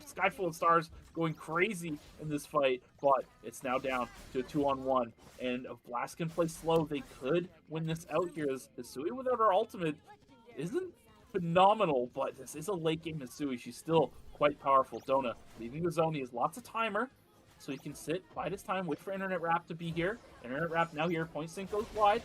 Sky full of stars going crazy in this fight, but it's now down to a 2-on-1. And if Blast can play slow, they could win this out here. As Hisui without her ultimate isn't phenomenal, but this is a late game Hisui. She's still quite powerful. Dona leaving the zone. He has lots of timer, so he can sit, bide his time, wait for Internet Wrap to be here. Internet Wrap now here. Point sync goes wide.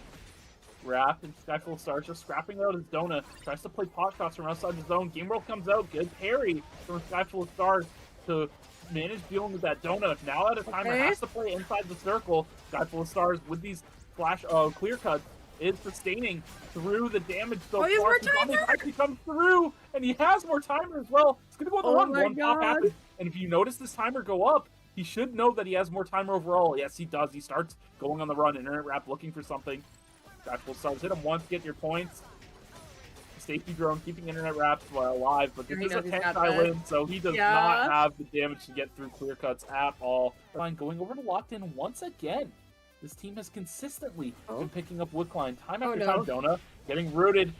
Wrap and Skyfall Stars just scrapping out as Dona tries to play pot shots from outside the zone. Game World comes out. Good parry from Skyfall Stars to manage dealing with that. Dona now out of timer has to play inside the circle. Skyfall Stars with these flash clear cuts is sustaining through the damage so he has far. more timer! He comes through, and he has more timer as well. It's gonna go on the run. One pop happens, and if you notice this timer go up, he should know that he has more timer overall. Yes, he does. He starts going on the run. Internet Wrap looking for something. Skyfall Stars hit him once, get your points. Safety drone keeping Internet Wrap alive, but this is a 10-die win, so he does not have the damage to get through clear cuts at all. Fine, going over to locked in once again. This team has consistently been picking up Woodcline time after time. Dona getting rooted.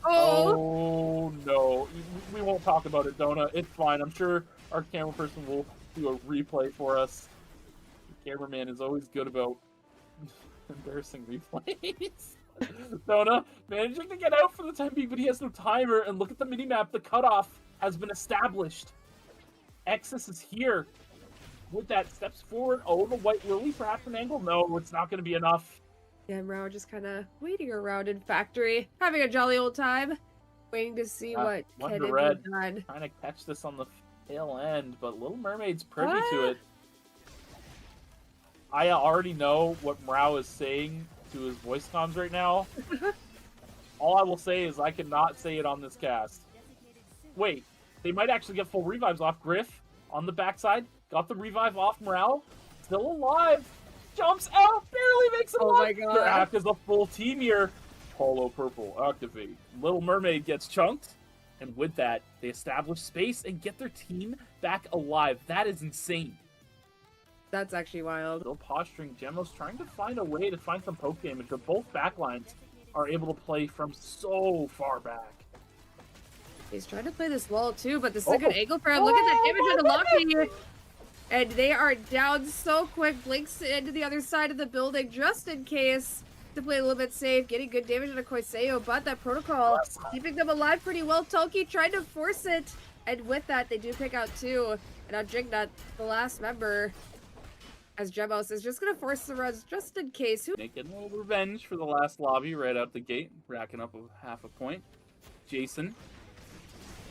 Oh no, we won't talk about it, Dona. It's fine. I'm sure our camera person will do a replay for us. The cameraman is always good about embarrassing replays. Dona managing to get out for the time being, but he has no timer. And look at the minimap. The cutoff has been established. Exus is here. With that, steps forward. Oh, the White Lily, perhaps an angle? No, it's not going to be enough. Yeah, Rao just kind of waiting around in factory, having a jolly old time, waiting to see what can be done. Trying to catch this on the tail end, but Little Mermaid's privy to it. I already know what Rao is saying to his voice comms right now. All I will say is I cannot say it on this cast. Wait, they might actually get full revives off. Griff on the backside. Got the revive off Morale. Still alive. Jumps out. Barely makes it alive. Oh my god. They act as a full team here. Holo Purple activate. Little Mermaid gets chunked. And with that, they establish space and get their team back alive. That is insane. That's actually wild. Still posturing. Gemmo's trying to find a way to find some poke damage, but both backlines are able to play from so far back. He's trying to play this wall too, but this is a good angle for him. Look at that damage on the lock here. And they are down so quick. Blinks into the other side of the building just in case to play a little bit safe. Getting good damage on a Koiseo, but that protocol keeping them alive pretty well. Toki trying to force it. And with that, they do pick out two. And now Jignut, the last member, as Gemos is just going to force the runs just in case. Getting a little revenge for the last lobby right out the gate. Racking up half a point. Jason.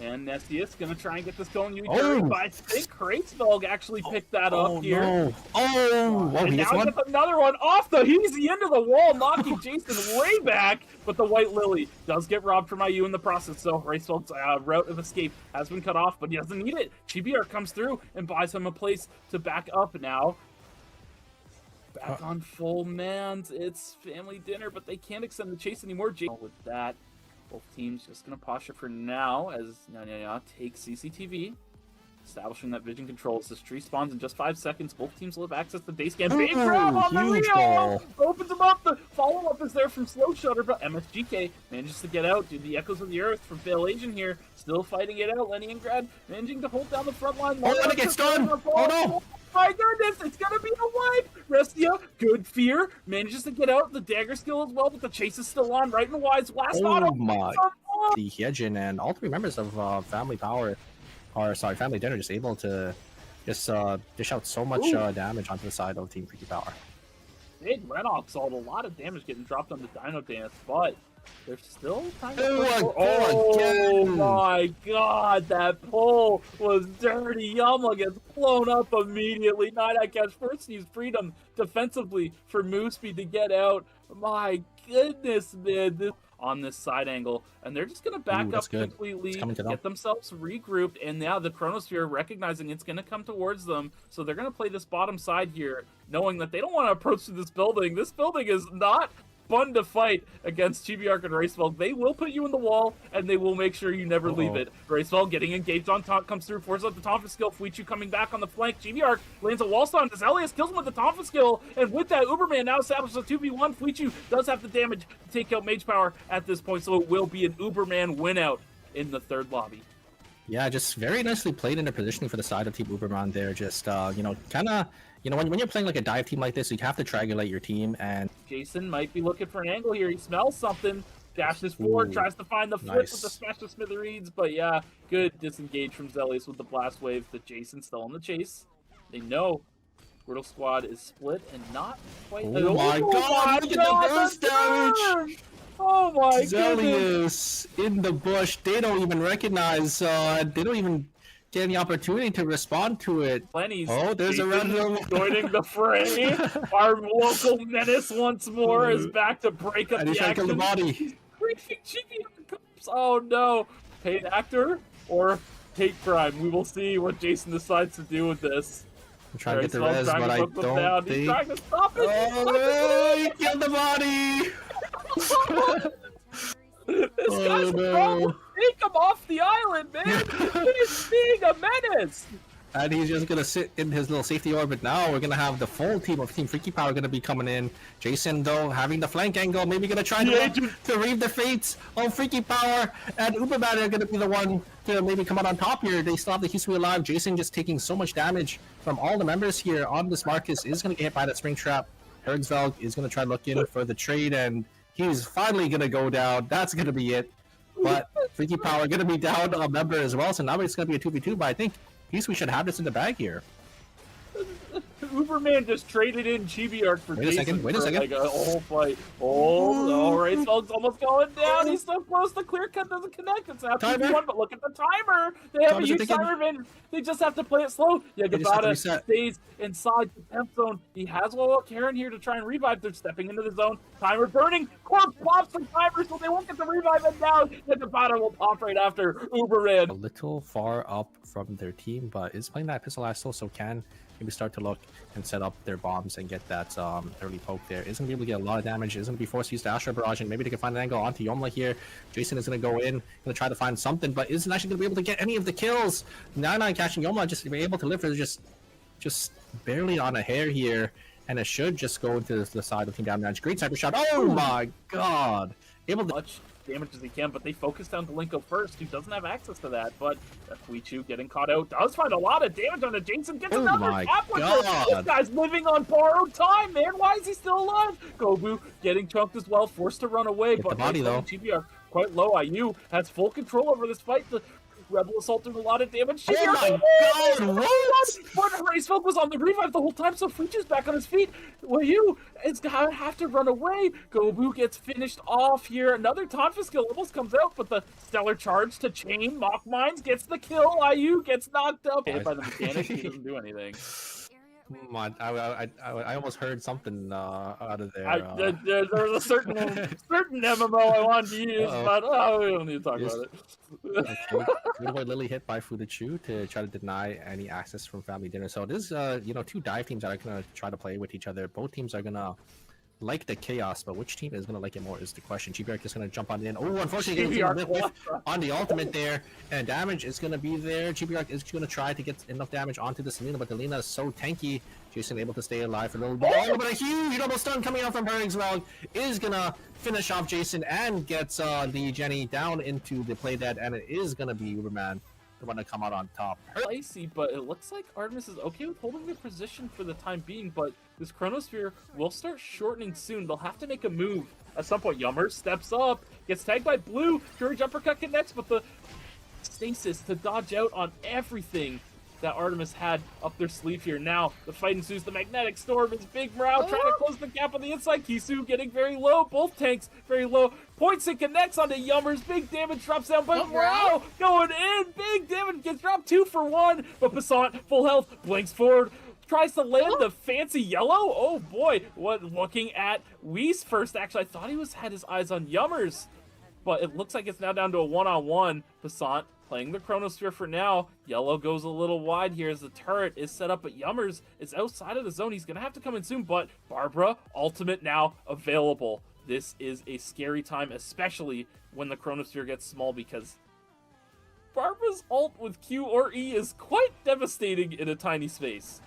And Nestius gonna try and get this going. But I think Kratesvelg actually picked that up here. No. And now he gets another one off the easy end of the wall, knocking Jason way back. But the White Lily does get robbed from IU in the process. So Kratesvelg's route of escape has been cut off, but he doesn't need it. Chibiar comes through and buys him a place to back up now. Back on full mans. It's family dinner, but they can't extend the chase anymore. With that. Both teams just going to posture for now as Nyanya takes CCTV, establishing that vision control. As this tree spawns in just 5 seconds, both teams will have access to base scan. Big grab on the Leo! Opens him up. The follow-up is there from Slow Shutter, but MSGK manages to get out. Dude, the Echoes of the Earth from Fail Asian here, still fighting it out. Leningrad managing to hold down the front line. Oh, it gets done! Oh no! My goodness, it's gonna be a wipe! Restia, good fear, manages to get out the dagger skill as well, but the chase is still on. Right and Wise, last auto. My. The Hyejin and all three members of Family Power, or sorry, Family Dinner, just able to just dish out so much damage onto the side of Team Freaky Power. Big Renox saw a lot of damage getting dropped on the Dino Dance, but they're still trying to Oh my god, that pull was dirty. Yama gets blown up immediately. Night catch first used freedom defensively for Mooseby to get out. My goodness, man. On this side angle, and they're just going to back up completely, get themselves regrouped, and now the Chronosphere recognizing it's going to come towards them, so they're going to play this bottom side here, knowing that they don't want to approach to this building. This building is not fun to fight against Chibiark and Racewell. They will put you in the wall, and they will make sure you never leave it. Racewell getting engaged on top, comes through, forces out the Tonfa skill. Fuichu coming back on the flank. Chibiark lands a wall stun. Elias kills him with the Tonfa skill, and with that, Uberman now establishes a 2v1. Fuichu does have the damage to take out Mage Power at this point, so it will be an Uberman win out in the third lobby. Yeah, just very nicely played in the positioning for the side of Team Uberman there. Just, you know, kind of, you know, when you're playing like a dive team like this, you have to triangulate your team. And Jason might be looking for an angle here. He smells something. Dashes forward, tries to find the flip with the smash to smithereens. But yeah, good disengage from Zelius with the blast wave. But Jason's still in the chase. They know Squirtle Squad is split and not quite. Oh my god, look at the burst damage! Oh my goodness! Zelius in the bush. They don't even recognize. They don't even get any opportunity to respond to it. Plenty's oh, there's Jason a random joining the fray. Our local menace once more is back to break up the action. The body. Oh no! Paid actor or hate crime? We will see what Jason decides to do with this. I'm trying to get the res, but I don't think... He's trying to stop it! Oh, he killed the body! This guy's a problem! Take him off the island, man! He's being a menace! And he's just gonna sit in his little safety orbit now. We're gonna have the full team of Team Freaky Power gonna be coming in. Jason, though, having the flank angle, maybe gonna try to read the fates of Freaky Power. And Uberman are gonna be the one to maybe come out on top here. They still have the Hisui alive. Jason just taking so much damage from all the members here on this Marcus. Is gonna get hit by that spring trap. Hergsveld is gonna try looking for the trade, and he's finally gonna go down. That's gonna be it. But Freaky Power gonna be down a member as well, so now it's gonna be a 2v2, but I think we should have this in the bag here. Uberman just traded in Chibi Arc for Jason. Wait a second. Like a whole fight. Oh, alright, Svelg's almost going down. He's so close. The clear cut doesn't connect. It's after one, but look at the timer. They have a huge timer advantage. They just have to play it slow. Yeah, Gabata stays inside the temp zone. He has Karen here to try and revive. They're stepping into the zone. Timer burning. Corpse pops the timer, so they won't get the revive. And now the Gabata will pop right after Uberman. A little far up from their team, but is playing that pistol still, so can maybe start to look and set up their bombs and get that early poke there. Isn't going to be able to get a lot of damage. Isn't going to be forced to use the Astro Barrage, and maybe they can find an angle onto Yomla here. Jason is going to go in, going to try to find something, but isn't actually going to be able to get any of the kills. 9-9 catching Yomla, just to be able to live for just barely on a hair here, and it should just go into the side of Team Damage. Great cyber shot. Oh my god! Able to much damage as he can, but they focus down Delinko first, who doesn't have access to that. But Fuichu getting caught out does find a lot of damage on it. Jason gets another tap with it. This guy's living on borrowed time, man. Why is he still alive? Gobu getting chunked as well, forced to run away. Get but the body though. TB are quite low. IU has full control over this fight. The Rebel Assault doing a lot of damage. Oh my god, what? But Racefeld was on the revive the whole time, so Fuichu's back on his feet. Wyu is gonna have to run away. Gobu gets finished off here. Another Tonfa skill almost comes out, but the Stellar Charge to chain Mock Mines gets the kill. IU gets knocked up. Hit by the mechanic, he doesn't do anything. I almost heard something out of there. There was a certain MMO I wanted to use, but we don't need to talk about it. Good boy Lily hit by Fudichu to try to deny any access from Family Dinner. So this two dive teams that are gonna try to play with each other. Both teams are gonna like the chaos, but which team is going to like it more is the question. GBRK is going to jump on in. Oh, unfortunately, on the ultimate there, and damage is going to be there. GBRK is going to try to get enough damage onto the Selena, but the Lena is so tanky. Jason able to stay alive for a little bit. Oh, but a huge double stun coming out from her as well is going to finish off Jason and gets the Jenny down into the play dead, and it is going to be Uberman the one to come out on top. Icy, but it looks like Artemis is okay with holding their position for the time being, but this Chronosphere will start shortening soon. They'll have to make a move at some point. Yummer steps up, gets tagged by Blue. Courage Uppercut connects, but the stasis to dodge out on everything that Artemis had up their sleeve here. Now, the fight ensues. The Magnetic Storm is Big Morale trying to close the gap on the inside. Kisu getting very low. Both tanks very low. Points and connects onto Yummers. Big damage drops down, but Morale going in. Big damage gets dropped 2 for 1. But Passant, full health, blinks forward. Tries to land the fancy yellow. Oh boy. What, looking at Whis first. Actually, I thought he had his eyes on Yummers. But it looks like it's now down to a one-on-one. Passant playing the Chronosphere for now. Yellow goes a little wide here as the turret is set up, but Yummers is outside of the zone. He's going to have to come in soon, but Barbara, ultimate now available. This is a scary time, especially when the Chronosphere gets small, because Barbara's ult with Q or E is quite devastating in a tiny space.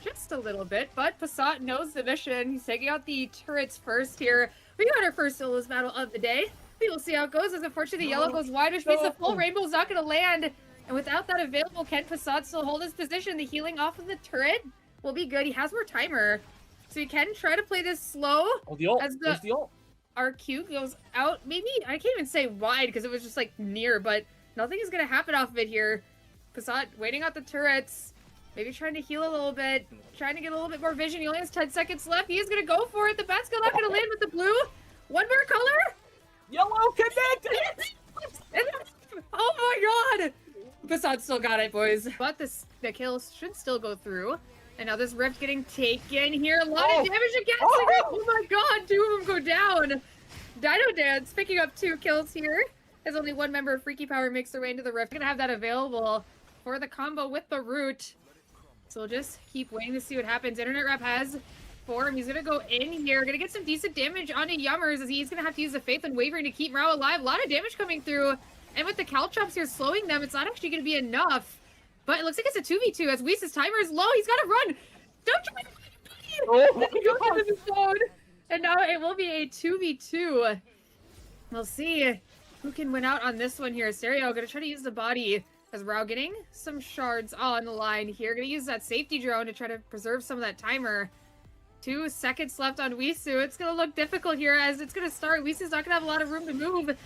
Just a little bit, but Passat knows the mission. He's taking out the turrets first here. We got our first solos battle of the day. We will see how it goes, as unfortunately the yellow goes wide, which means the full rainbow is not going to land. And without that available, can Passat still hold his position? The healing off of the turret will be good. He has more timer. So he can try to play this slow. Oh, the ult. As There's the ult. RQ goes out. Maybe, I can't even say wide because it was just like near, but nothing is going to happen off of it here. Passat waiting out the turrets. Maybe trying to heal a little bit. Trying to get a little bit more vision. He only has 10 seconds left. He is going to go for it. The bat's still not going to land with the blue. One more color. Yellow connected. Oh my god! Passat still got it, boys. But the kill should still go through. And now this rift getting taken here. A lot of damage against it. Oh my god, 2 of them go down. Dino Dance picking up 2 kills here. As only one member of Freaky Power makes their way into the rift. Gonna have that available for the combo with the root. So we'll just keep waiting to see what happens. Internet Rap has form. He's gonna go in here. Gonna get some decent damage onto Yummers as he's gonna have to use the Faith and Wavering to keep Mrao alive. A lot of damage coming through. And with the Caltrops here slowing them, it's not actually gonna be enough. But it looks like it's a 2v2 as Whis' timer is low. He's gotta run. Don't you Oh my god. And now it will be a 2v2. We'll see who can win out on this one here. Stereo gonna try to use the body as Mrao getting some shards on the line here. Gonna use that safety drone to try to preserve some of that timer. 2 seconds left on Wisu. It's gonna look difficult here as it's gonna start. Wisu's not gonna have a lot of room to move.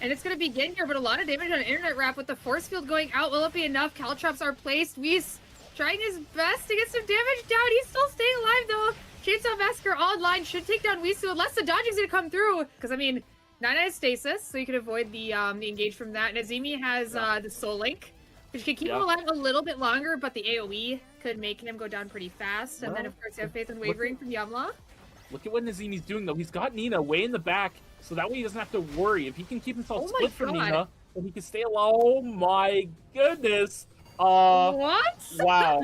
And it's gonna begin here, but a lot of damage on Internet Wrap with the force field going out. Will it be enough? Caltrops are placed. Whis trying his best to get some damage down. He's still staying alive though. Chainsaw Massacre online should take down Wisu unless the dodging's gonna come through. Because I mean, Nana has stasis, so you can avoid the engage from that. And Azimi has the Soul Link, which can keep him alive a little bit longer, but the AoE could make him go down pretty fast. And then of course you have Faith and Wavering from Yamla. Look at what Nazimi's doing though. He's got Nina way in the back, so that way he doesn't have to worry. If he can keep himself split from Nina, then he can stay alive. Oh my goodness. What? Wow.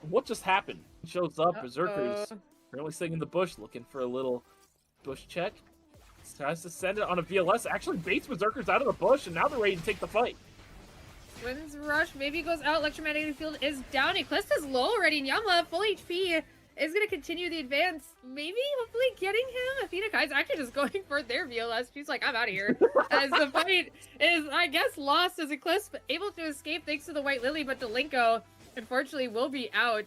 What just happened? Shows up, Berserkers. Apparently sitting in the bush looking for a little bush check. Tries to send it on a VLS. Actually baits Berserkers out of the bush, and now they're ready to take the fight. Twins rush, maybe goes out. Electromagnetic field is down. Eclipse is low already. And Yamla, full HP, is going to continue the advance. Maybe, hopefully, getting him. Athena Kai's actually just going for their VLS. She's like, I'm out of here. As the fight is, I guess, lost as Eclipse able to escape thanks to the White Lily, but Delinko, unfortunately, will be out.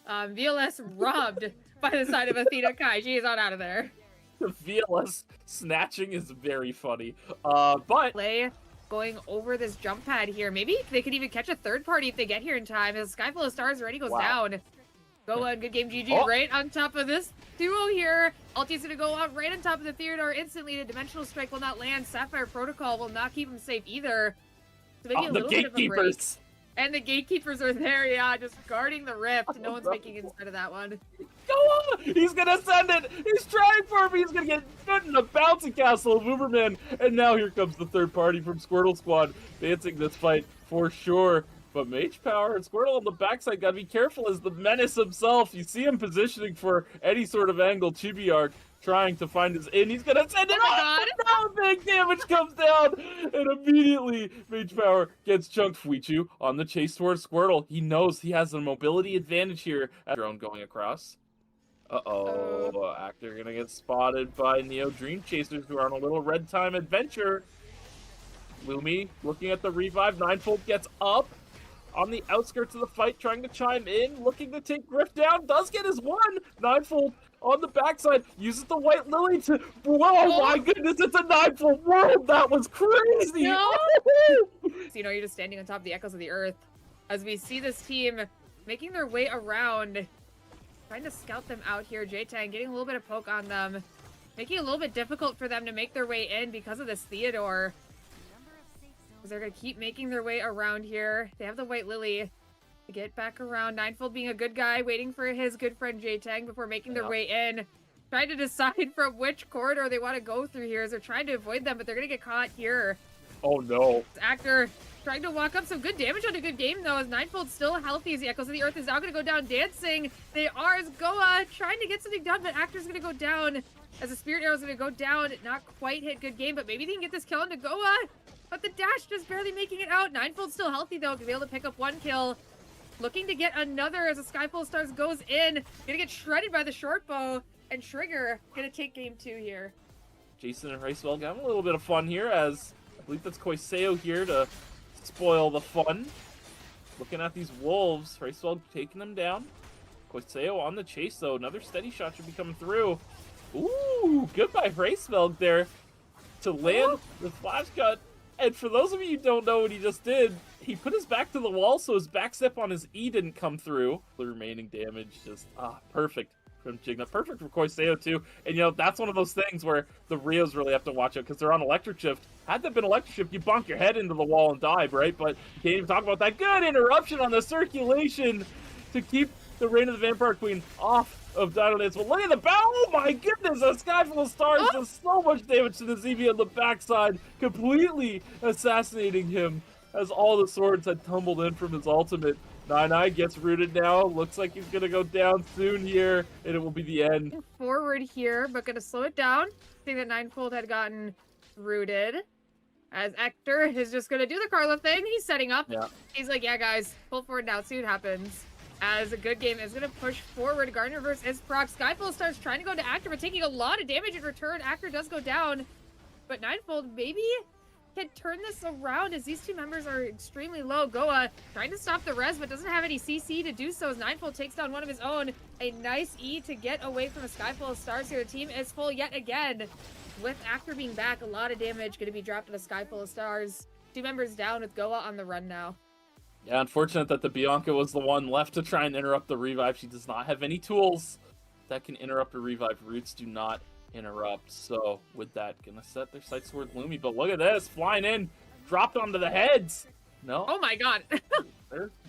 VLS robbed by the side of Athena Kai. She is on out of there. The VLS snatching is very funny. But going over this jump pad here. Maybe they could even catch a third party if they get here in time. As Skyfall of Stars already goes down. Go on, good game, GG. Right on top of this duo here. Alti's gonna go out right on top of the Theodore instantly. The Dimensional Strike will not land. Sapphire Protocol will not keep him safe either. So maybe a little bit of a break. And the Gatekeepers are there, just guarding the rift. No one's making it inside of that one. Go on! He's gonna send it! He's trying for him! He's gonna get put in a bouncy castle of Uberman! And now here comes the third party from Squirtle Squad, advancing this fight for sure. But Mage Power and Squirtle on the backside gotta be careful as the menace himself. You see him positioning for any sort of angle. Chibi Arc trying to find his in. He's gonna send it on! Now big damage comes down! And immediately Mage Power gets chunked. Fuichu on the chase towards Squirtle. He knows he has a mobility advantage here. Drone going across. Actor gonna get spotted by Neo Dream Chasers who are on a little red time adventure. Lumi looking at the revive. Ninefold gets up on the outskirts of the fight, trying to chime in, looking to take Griff down. Does get his one. Ninefold on the backside uses the White Lily to. Whoa, my goodness, it's a Ninefold world. That was crazy. No. So, you're just standing on top of the echoes of the earth as we see this team making their way around. Trying to scout them out here. J-Tang getting a little bit of poke on them. Making it a little bit difficult for them to make their way in because of this Theodore. Because they're going to keep making their way around here. They have the White Lily to get back around. Ninefold being a good guy, waiting for his good friend J-Tang before making their way in. Trying to decide from which corridor they want to go through here as they're trying to avoid them, but they're going to get caught here. Oh no. Actor trying to walk up. Some good damage on a good game though, as Ninefold's still healthy as the Echoes of the Earth is now going to go down dancing. They are as Goa trying to get something done, but Actor's going to go down as the Spirit Arrow's going to go down. Not quite hit good game, but maybe they can get this kill into Goa. But the dash just barely making it out. Ninefold's still healthy though, to be able to pick up one kill. Looking to get another as the Skyfall Stars goes in. Gonna get shredded by the short bow. And Trigger gonna take game 2 here. Jason and Ricewell having a little bit of fun here as I believe that's Koiseo here to spoil the fun. Looking at these wolves, Racewell taking them down. Koiseo on the chase, though. Another steady shot should be coming through. Ooh, goodbye Racewell there to land the flash cut. And for those of you who don't know what he just did, he put his back to the wall, so his back step on his E didn't come through. The remaining damage just, perfect from Jigna. Perfect for Koiseo, too. And, you know, that's one of those things where the Rios really have to watch out, because they're on electric shift. Had that been electric shift, you bonk your head into the wall and dive, right? But you can't even talk about that. Good interruption on the circulation to keep the Reign of the Vampire Queen off of Dino Dance. Well, look at the battle! Oh my goodness! A sky full of stars does so much damage to the ZV on the backside, completely assassinating him as all the swords had tumbled in from his ultimate. 9-9 gets rooted now. Looks like he's gonna go down soon here, and it will be the end. Forward here, but gonna slow it down. I think that Ninefold had gotten rooted. As Hector is just gonna do the Carla thing. He's setting up. Yeah. He's like, yeah, guys, pull forward now. See what happens. As a good game is going to push forward. Gardner versus Isproc. Skyfall starts trying to go to Actor, but taking a lot of damage in return. Actor does go down, but Ninefold maybe can turn this around as these two members are extremely low. Goa trying to stop the res, but doesn't have any CC to do so as Ninefold takes down one of his own. A nice E to get away from a Skyfall of Stars here. The team is full yet again. With Actor being back, a lot of damage going to be dropped on a Skyfall of Stars. Two members down with Goa on the run now. Yeah, unfortunate that the Bianca was the one left to try and interrupt the revive. She does not have any tools that can interrupt a revive. Roots do not interrupt. So with that, gonna set their sights toward Lumi. But look at this, flying in, dropped onto the heads. No. Oh my god.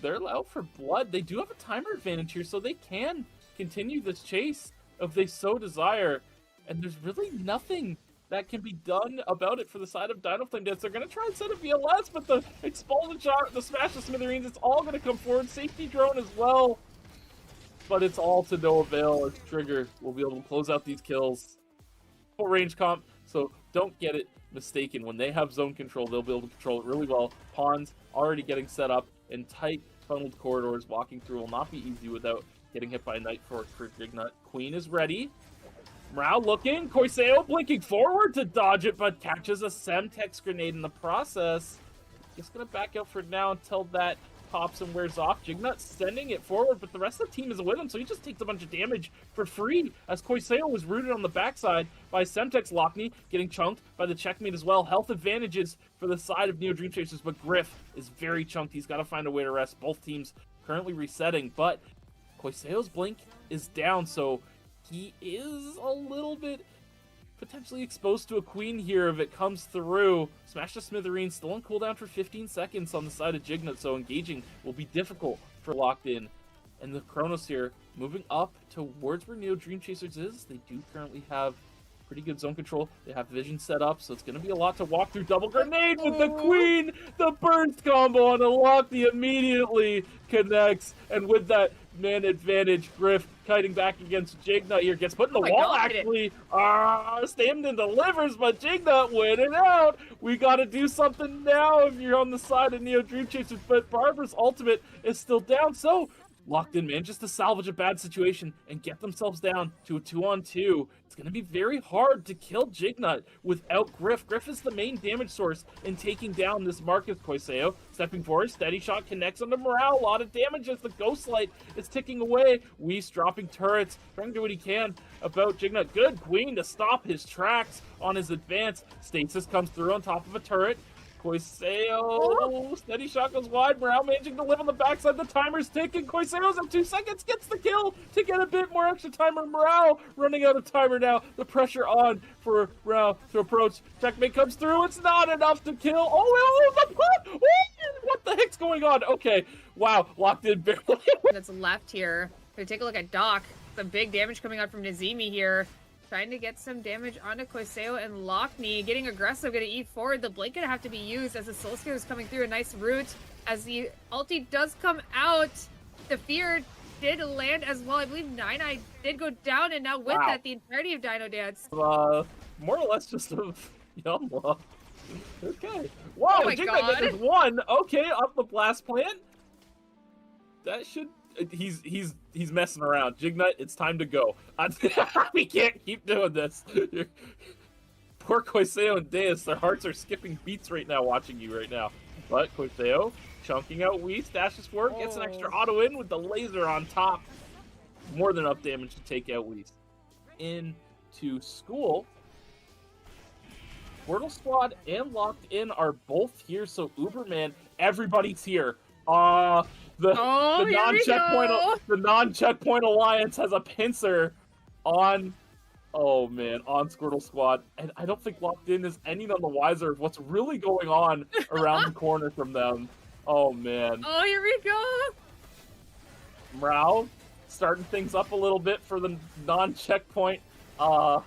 they're out for blood. They do have a timer advantage here, so they can continue this chase if they so desire. And there's really nothing that can be done about it for the side of Dino Flame Dance. They're going to try and set a VLS, but the expulsion shot, the smash of Smithereens, it's all going to come forward. Safety drone as well. But it's all to no avail as Trigger will be able to close out these kills. Full range comp, so don't get it mistaken. When they have zone control, they'll be able to control it really well. Pawns already getting set up in tight funneled corridors. Walking through will not be easy without getting hit by Night Force for Jignut. Queen is ready. Morale looking, Koiseo blinking forward to dodge it, but catches a Semtex grenade in the process. Just gonna back out for now until that pops and wears off. Jignut sending it forward, but the rest of the team is with him, so he just takes a bunch of damage for free as Koiseo was rooted on the backside by Semtex. Lockney getting chunked by the checkmate as well. Health advantages for the side of Neo Dream Chasers, but Griff is very chunked. He's got to find a way to rest. Both teams currently resetting, but Koiseo's blink is down, so he is a little bit potentially exposed to a queen here if it comes through. Smash the Smithereens, still on cooldown for 15 seconds on the side of Jignut, so engaging will be difficult for Locked In. And the Chronos here, moving up towards where Neo Dream Chasers is. They do currently have pretty good zone control. They have vision set up, so it's going to be a lot to walk through. Double grenade with the queen! The burst combo on Lockney immediately connects, and with that man advantage, Griff kiting back against Jignut here, gets put in the wall actually. Stammed and delivers, but Jignut winning out. We gotta do something now if you're on the side of Neo Dream Chasers, but Barbara's ultimate is still down, so Locked In manages to salvage a bad situation and get themselves down to a 2-on-2. It's going to be very hard to kill Jignut without Griff. Griff is the main damage source in taking down this Marcus. Koiseo stepping forward, steady shot connects onto Morale. A lot of damage as the Ghost Light is ticking away. Weiss dropping turrets, trying to do what he can about Jignut. Good Queen to stop his tracks on his advance. Stasis comes through on top of a turret. Koiseo, steady shot goes wide. Morale managing to live on the backside. The timer's ticking. Koiseo's at 2 seconds, gets the kill to get a bit more extra timer. Morale running out of timer now. The pressure on for Morale to approach. Checkmate comes through. It's not enough to kill. Oh, the put! What the heck's going on? Okay, wow, Locked In barely. That's left here. So take a look at Doc. Some big damage coming out from Nazimi here. Trying to get some damage onto Koiseo and Lockney. Getting aggressive, gonna eat forward. The blink gonna have to be used as the Soul Scare is coming through. A nice route as the ulti does come out. The Fear did land as well. I believe 9-9 did go down, and now with that, the entirety of Dino Dance. More or less just a yum love. Okay. Wow, oh Jignut is one. Okay, up the blast plant. That should... He's messing around. Jignut, it's time to go. We can't keep doing this. poor Koiseo and Deus, their hearts are skipping beats right now watching you right now. But Koiseo chunking out Whis, dashes forward, gets an extra auto in with the laser on top. More than enough damage to take out Whis. Into school. Squirtle Squad and Locked In are both here, so Uberman, everybody's here. The non-checkpoint alliance has a pincer on on Squirtle Squad, and I don't think Locked In is any none the wiser of what's really going on around the corner from them. Oh man. Oh, here we go. Mrao starting things up a little bit for the non-checkpoint Locked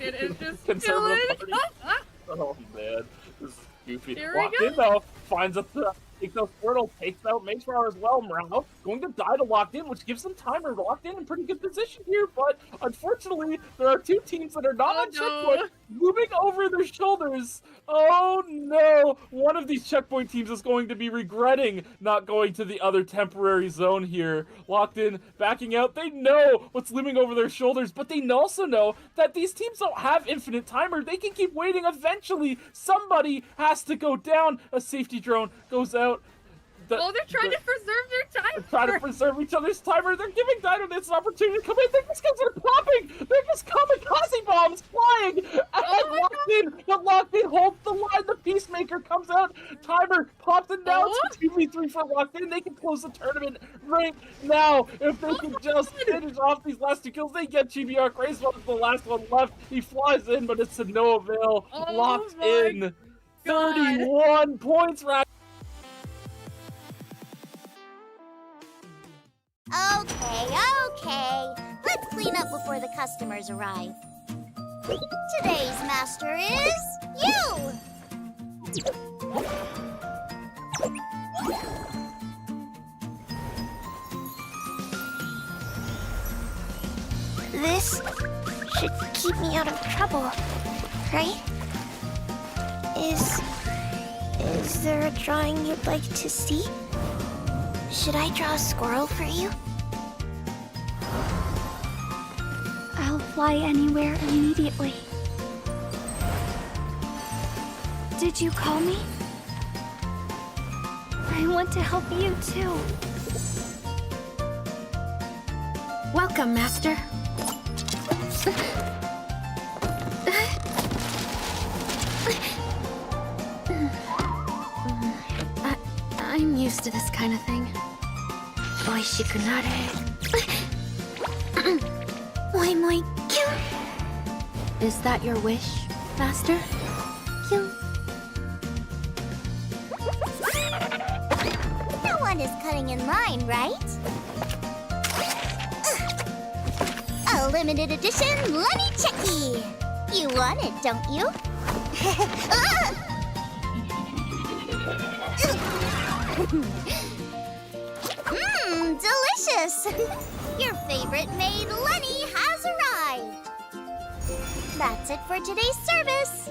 In is just conservative chilling. party. Oh man, this is goofy. Here we Locked go. In though finds a takes out Squirtle, takes out Mage-Flower as well. Mrao going to die to Locked In, which gives them timer. Locked In pretty good position here, but unfortunately, there are two teams that are not on checkpoint, moving over their shoulders. Oh no! One of these checkpoint teams is going to be regretting not going to the other temporary zone here. Locked In backing out. They know what's looming over their shoulders, but they also know that these teams don't have infinite timer. They can keep waiting. Eventually, somebody has to go down. A safety drone goes out. They're trying to preserve their time. They're trying to preserve each other's timer. They're giving Dino this an opportunity to come in. They're just popping. They're just kamikaze bombs flying. And Locked In holds the line. The Peacemaker comes out. Timer pops it down. It's 2v3 for Locked In. They can close the tournament right now. If they can just finish off these last two kills, they get GBR. Gracewell is the last one left. He flies in, but it's to no avail. Locked In. 31 points, right? Okay. Let's clean up before the customers arrive. Today's master is you! This should keep me out of trouble, right? Is there a drawing you'd like to see? Should I draw a squirrel for you? I'll fly anywhere immediately. Did you call me? I want to help you too. Welcome, Master. I'm used to this kind of thing. Is that your wish, Master? No one is cutting in line, right? A limited edition Lenny Checky! You want it, don't you? Delicious! Your favorite maid, Lenny, has arrived! That's it for today's service!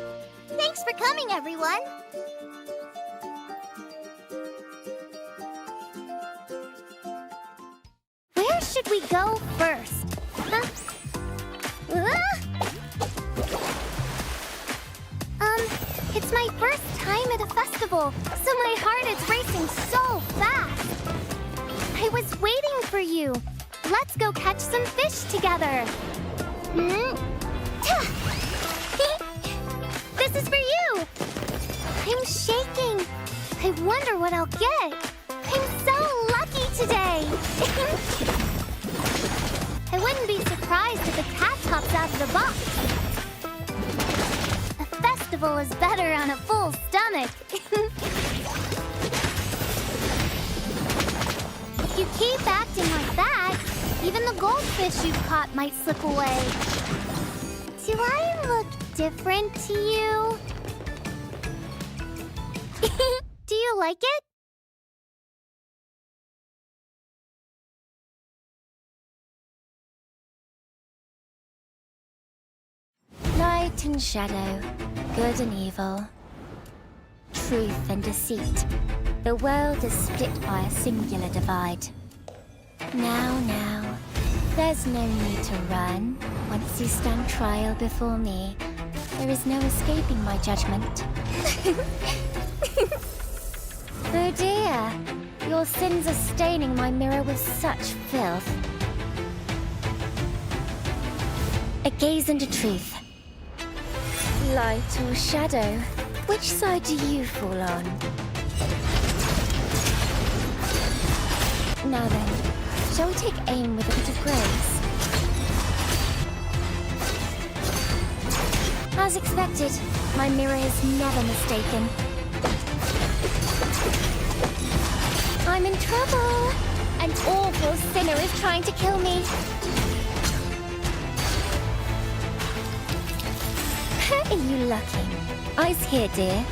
Thanks for coming, everyone! Where should we go first? It's my first time at a festival, so my heart is racing so fast! I was waiting for you. Let's go catch some fish together. This is for you. I'm shaking. I wonder what I'll get. I'm so lucky today. I wouldn't be surprised if a cat hops out of the box. A festival is better on a full stomach. If you keep acting like that, even the goldfish you've caught might slip away. Do I look different to you? Do you like it? Light and shadow, good and evil, truth and deceit. The world is split by a singular divide. Now, there's no need to run once you stand trial before me. There is no escaping my judgment. Oh dear. Your sins are staining my mirror with such filth. A gaze into truth. Light or shadow? Which side do you fall on? Now then, shall we take aim with a bit of grace? As expected, my mirror is never mistaken. I'm in trouble! An awful sinner is trying to kill me. Are you looking? Eyes here, dear.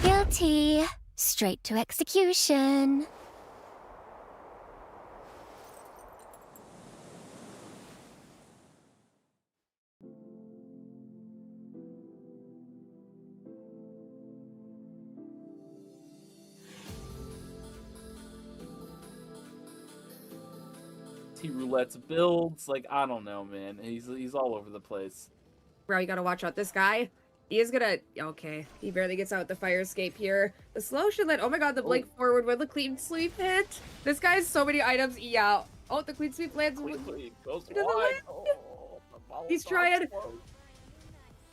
Guilty. Straight to execution. Roulette's builds, like, I don't know, man. He's all over the place. Bro, you gotta watch out. This guy, he is gonna... Okay, he barely gets out the fire escape here. The slow should let... Oh my god, the blink forward with the clean sweep hit. This guy has so many items. Yeah. Oh, the clean sweep lands. Goes He doesn't wide. land. He's trying.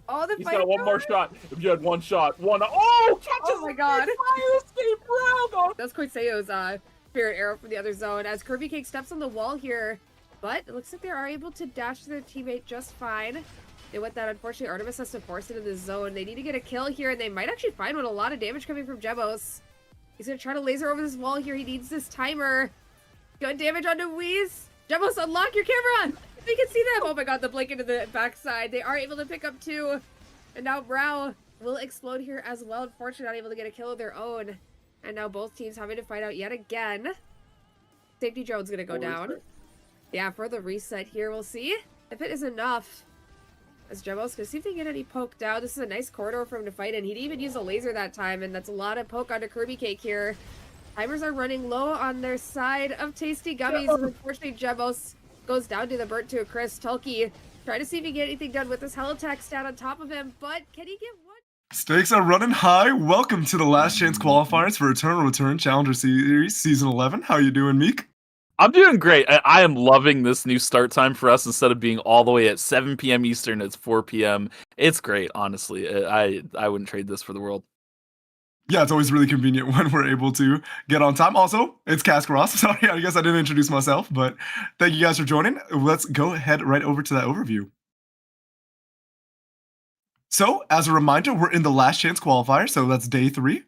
Oh, the He's fire got one more power. shot. If you had one shot, catches Oh my god. fire escape round. That's Koiseo's spirit arrow from the other zone as Kirby Cake steps on the wall here. But it looks like they are able to dash to their teammate just fine. With that, unfortunately, Artemis has to force it into the zone. They need to get a kill here, and they might actually find one. A lot of damage coming from Jebos. He's going to try to laser over this wall here. He needs this timer. Good damage onto Wheeze. Jebos, unlock your camera! We can see them! Oh my god, the blink into the backside. They are able to pick up two. And now Brow will explode here as well. Unfortunately, not able to get a kill of their own. And now both teams having to fight out yet again. Safety drone's going to go down. Yeah, for the reset here, we'll see if it is enough. As Jebos can see if they get any poke down. This is a nice corridor for him to fight in. He didn't even use a laser that time, and that's a lot of poke onto Kirby Cake here. Timers are running low on their side of Tasty Gummies, and unfortunately Jebos goes down to the burnt to a crisp. Tulky trying to see if he can get anything done with this Helitek stat on top of him, but can he get one? Stakes are running high. Welcome to the Last Chance Qualifiers for Eternal Return Challenger Series Season 11. How you doing, Meek? I'm doing great. I am loving this new start time for us. Instead of being all the way at 7 p.m. Eastern, it's 4 p.m. It's great, honestly. I wouldn't trade this for the world. Yeah, it's always really convenient when we're able to get on time. Also, it's Cask Ross. Sorry, I guess I didn't introduce myself, but thank you guys for joining. Let's go ahead right over to that overview. So, as a reminder, we're in the Last Chance Qualifier, so that's day 3.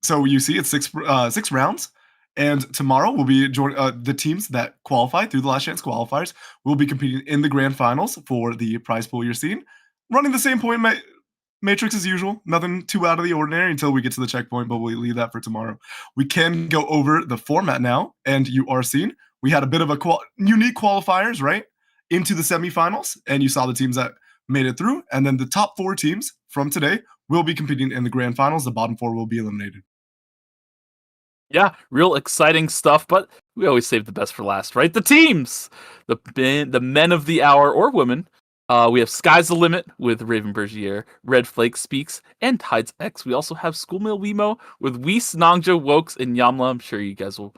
So you see it's six rounds. And tomorrow we'll be the teams that qualify through the Last Chance Qualifiers will be competing in the grand finals for the prize pool you're seeing. Running the same point matrix as usual. Nothing too out of the ordinary until we get to the checkpoint, but we'll leave that for tomorrow. We can go over the format now, and you are seeing we had a bit of a unique qualifiers, right, into the semifinals, and you saw the teams that made it through, and then the top 4 teams from today will be competing in the grand finals. The bottom 4 will be eliminated. Yeah, real exciting stuff, but we always save the best for last, right? The teams! The men of the hour, or women. We have Sky's the Limit with Raven Bergier, Red Flake Speaks, and Tides X. We also have Schoolmail Wemo with Weiss, Nangja, Wokes, and Yamla. I'm sure you guys will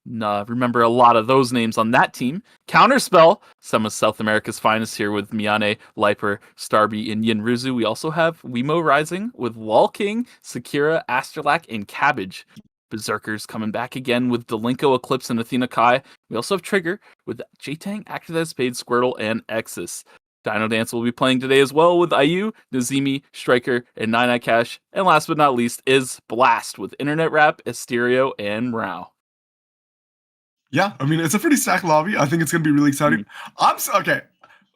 remember a lot of those names on that team. Counterspell, some of South America's finest here with Miyane, Liper, Starby, and Yinruzu. We also have Wemo Rising with Lol King, Sakura, Asterlac, and Cabbage. Berserkers coming back again with Delinko, Eclipse, and Athena Kai. We also have Trigger with J-Tang, Actor That Is Paid, Squirtle, and Exus. Dino Dance will be playing today as well with Ayu, Nazimi, Striker, and Nine Cash. And last but not least is Blast with Internet Rap, Asterio, and Rao. Yeah, I mean, it's a pretty stacked lobby. I think it's going to be really exciting. Okay,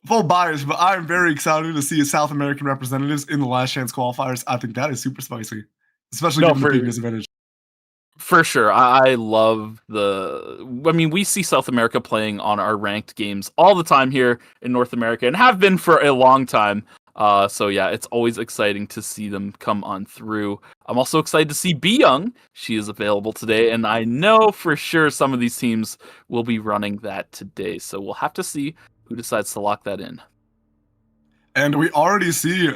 full bias, but I'm very excited to see South American representatives in the Last Chance Qualifiers. I think that is super spicy, especially given the previous advantage. For sure. I love we see South America playing on our ranked games all the time here in North America and have been for a long time. So yeah, it's always exciting to see them come on through. I'm also excited to see B Young. She is available today, and I know for sure some of these teams will be running that today. So we'll have to see who decides to lock that in. And we already see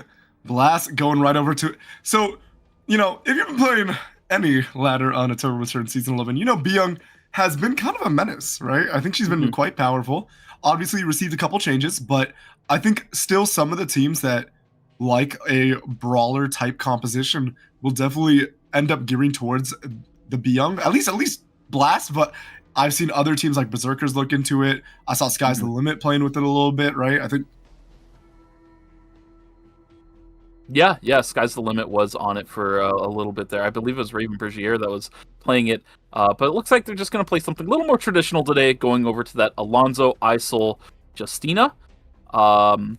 Blast going right over to it. So, you know, if you've been playing any ladder on a Turbo Return Season 11, you know Byung has been kind of a menace, right? I think she's been quite powerful. Obviously received a couple changes, but I think still some of the teams that like a brawler type composition will definitely end up gearing towards the Byung, at least Blast, but I've seen other teams like Berserkers look into it. I saw Sky's the Limit playing with it a little bit, right? I think. Yeah, Sky's the Limit was on it for a little bit there. I believe it was Raven Bergier that was playing it. But it looks like they're just going to play something a little more traditional today, going over to that Alonso, Isol, Justina. And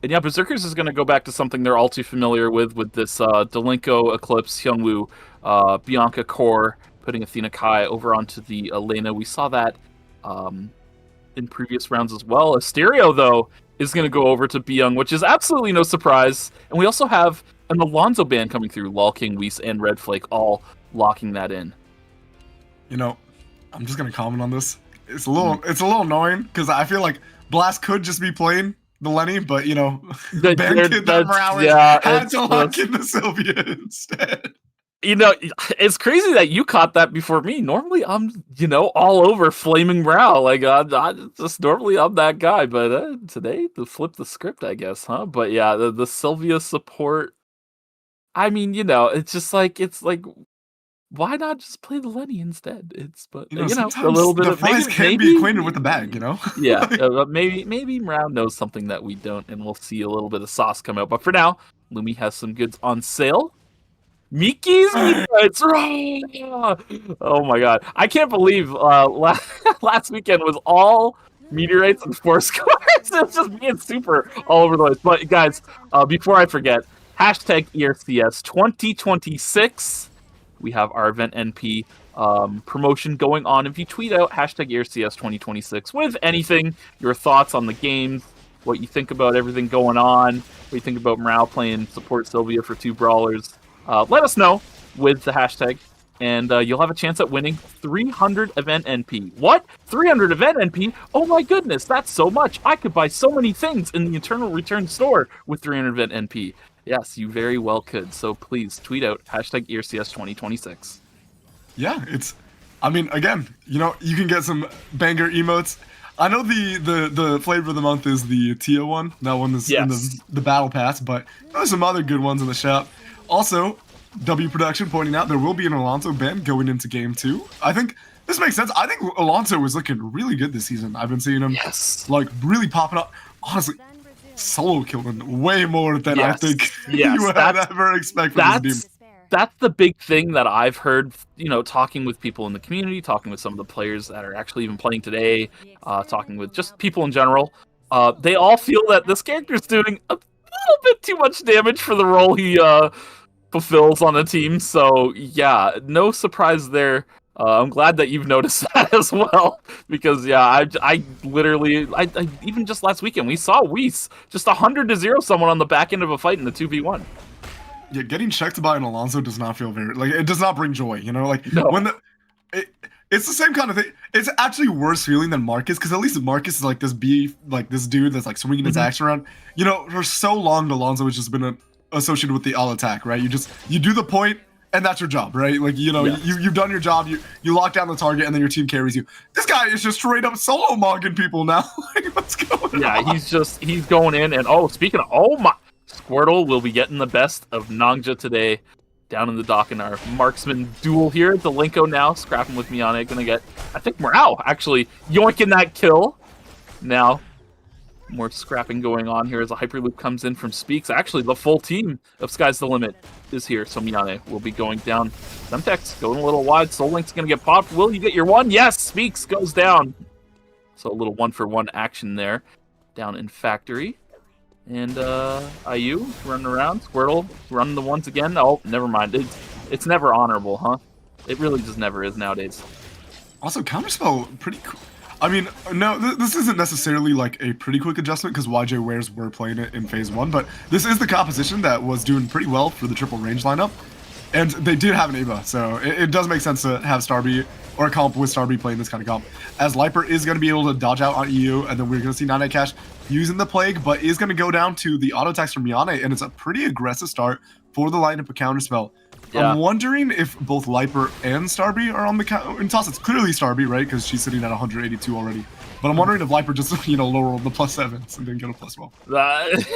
yeah, Berserkers is going to go back to something they're all too familiar with this Dolinko, Eclipse, Hyungwoo, Bianca Core, putting Athena Kai over onto the Elena. We saw that in previous rounds as well. Asterio, though, is going to go over to Byung, which is absolutely no surprise. And we also have an Alonso ban coming through, Lol King, Whis, and Red Flake all locking that in. You know, I'm just going to comment on this. It's a little annoying because I feel like Blast could just be playing the Lenny, but you know, Ben Kid had to lock in the Sylvia instead. You know, it's crazy that you caught that before me. Normally, I'm, you know, all over Flaming Brow. Like, normally I'm that guy, but today, to flip the script, I guess, huh? But yeah, the Sylvia support, I mean, you know, it's like, why not just play the Lenny instead? But you know a little bit of maybe can be acquainted with the bag, you know? Yeah, maybe Brow knows something that we don't, and we'll see a little bit of sauce come out. But for now, Lumi has some goods on sale. Miki's meteorites! Oh my god. I can't believe last weekend was all meteorites and force cards. It's just being super all over the place. But guys, before I forget, hashtag ERCS 2026. We have our event NP promotion going on. If you tweet out hashtag ERCS 2026 with anything, your thoughts on the games, what you think about everything going on, what you think about Morale playing support Sylvia for 2 brawlers, let us know with the hashtag, and you'll have a chance at winning 300 event NP. What? 300 event NP? Oh my goodness, that's so much. I could buy so many things in the Eternal Return store with 300 event NP. Yes, you very well could. So please tweet out hashtag ERCS 2026. Yeah, I mean, again, you know, you can get some banger emotes. I know the flavor of the month is the Tia one. That one is in the battle pass, but there's some other good ones in the shop. Also, W Production pointing out there will be an Alonso ban going into game 2. I think this makes sense. I think Alonso was looking really good this season. I've been seeing him like really popping up. Honestly, solo killing way more than I think you would ever expect from this team. That's the big thing that I've heard, you know, talking with people in the community, talking with some of the players that are actually even playing today, talking with just people in general. They all feel that this character is doing a little bit too much damage for the role he fulfills on the team. So yeah, no surprise there. I'm glad that you've noticed that as well, because yeah, I literally even just last weekend we saw Whis just 100-0 someone on the back end of a fight in the 2v1. Yeah, getting checked by an Alonso does not feel very, like, it does not bring joy, you know? Like, no. when it's the same kind of thing. It's actually worse feeling than Marcus, because at least Marcus is like this this dude that's like swinging his axe around. You know, for so long, Alonso has just been associated with the all attack, right? You do the point, and that's your job, right? Like, you know, you've done your job, you lock down the target, and then your team carries you. This guy is just straight up solo mogging people now. Like, what's going on? Yeah, he's going in, and speaking of, oh my, Squirtle will be getting the best of Nangja today down in the dock in our marksman duel here. Dolinko now scrapping with Miane, gonna get, I think, Morale actually yoinking that kill. Now, more scrapping going on here as a Hyperloop comes in from Speaks. Actually, the full team of Sky's the Limit is here, so Miane will be going down. Semtex going a little wide. Soul Link's gonna get popped. Will you get your one? Yes! Speaks goes down. So a little 1-for-1 action there down in Factory. And IU running around, Squirtle running the ones again. Oh, never mind. It's never honorable, huh? It really just never is nowadays. Also, Counterspell, pretty cool. I mean, no, this isn't necessarily like a pretty quick adjustment because YJ Wares were playing it in phase 1, but this is the composition that was doing pretty well for the triple range lineup. And they did have an ABA, so it does make sense to have Starby or a comp with Starby playing this kind of comp. As Liper is going to be able to dodge out on EU, and then we're going to see 9 Cash using the Plague, but is going to go down to the auto attacks from Miane, and it's a pretty aggressive start for the lineup of Counterspell. Yeah. I'm wondering if both Liper and Starby are on the in toss. It's clearly Starby, right? Because she's sitting at 182 already. But I'm wondering if Liper just, you know, lower the +7s and then get a +12.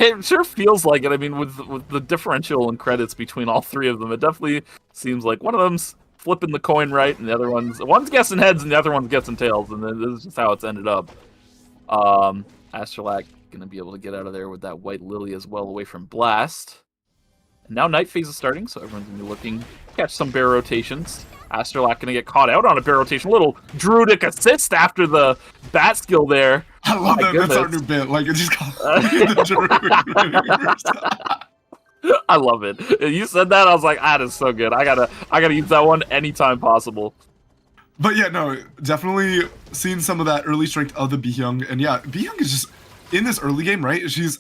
It sure feels like it. I mean, with the differential in credits between all three of them, it definitely seems like one of them's flipping the coin right, and the other one's guessing heads, and the other one's guessing tails, and then this is just how it's ended up. Astrolac gonna be able to get out of there with that White Lily as well, away from Blast. And now Night Phase is starting, so everyone's gonna be looking to catch some bear rotations. Astrolac gonna get caught out on a bear rotation. Little druidic assist after the bat skill there. I love that. That's our new bit. Like, it's just called the druid. I love it. You said that, I was like, that is so good. I gotta use that one anytime possible. But yeah, no, definitely seeing some of that early strength of the Bihyung. And yeah, Bihyung is just in this early game, right? She's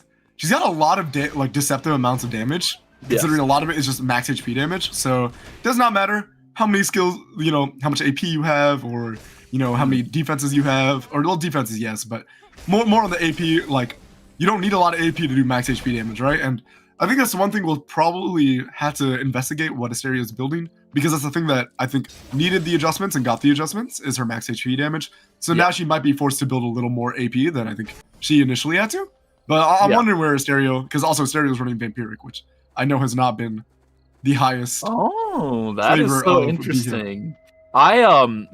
got a lot of like deceptive amounts of damage. Considering a lot of it is just max HP damage. So it does not matter how many skills, you know, how much AP you have, or, you know, how many defenses you have, or well, defenses, yes, but more on the AP. Like, you don't need a lot of AP to do max HP damage, right? And I think that's one thing we'll probably have to investigate what Asteria is building, because that's the thing that I think needed the adjustments and got the adjustments is her max HP damage. So now she might be forced to build a little more AP than I think she initially had to. But I'm wondering where Asteria, because also Asteria is running Vampiric, which I know has not been the highest. Oh, that is so interesting. When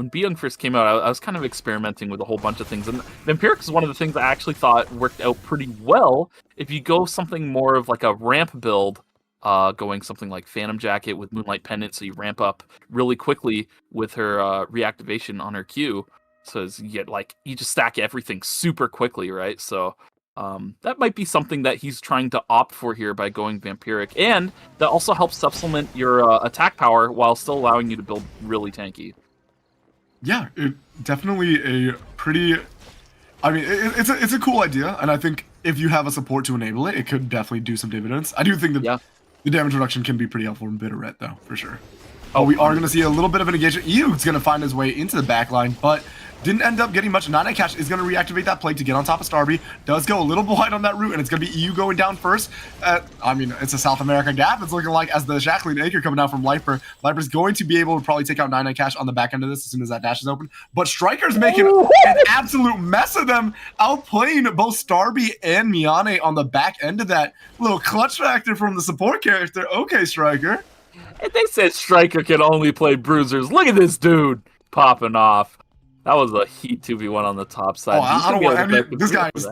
Bihyung first came out, I was kind of experimenting with a whole bunch of things, and Vampiric is one of the things I actually thought worked out pretty well. If you go something more of like a ramp build, going something like Phantom Jacket with Moonlight Pendant, so you ramp up really quickly with her reactivation on her Q, so you just stack everything super quickly, right? So that might be something that he's trying to opt for here by going Vampiric, and that also helps supplement your attack power while still allowing you to build really tanky. Yeah, it definitely a pretty. I mean, it's a cool idea, and I think if you have a support to enable it, it could definitely do some dividends. I do think that the damage reduction can be pretty helpful in Bitterret, though, for sure. Oh, we are going to see a little bit of an engagement. Eug's going to find his way into the back line, but didn't end up getting much. 9 Cash is going to reactivate that Plague to get on top of Starby. Does go a little wide on that route, and it's going to be EU going down first. I mean, it's a South America gap. It's looking like as the Jacqueline Anchor coming down from Liper. Liper's going to be able to probably take out 9 Cash on the back end of this as soon as that dash is open. But Striker's making an absolute mess of them, outplaying both Starby and Miane on the back end of that. Little clutch factor from the support character. Okay, Striker. And they said Striker can only play bruisers. Look at this dude popping off. That was a heat 2v1 on the top side. Oh, I don't want this guy is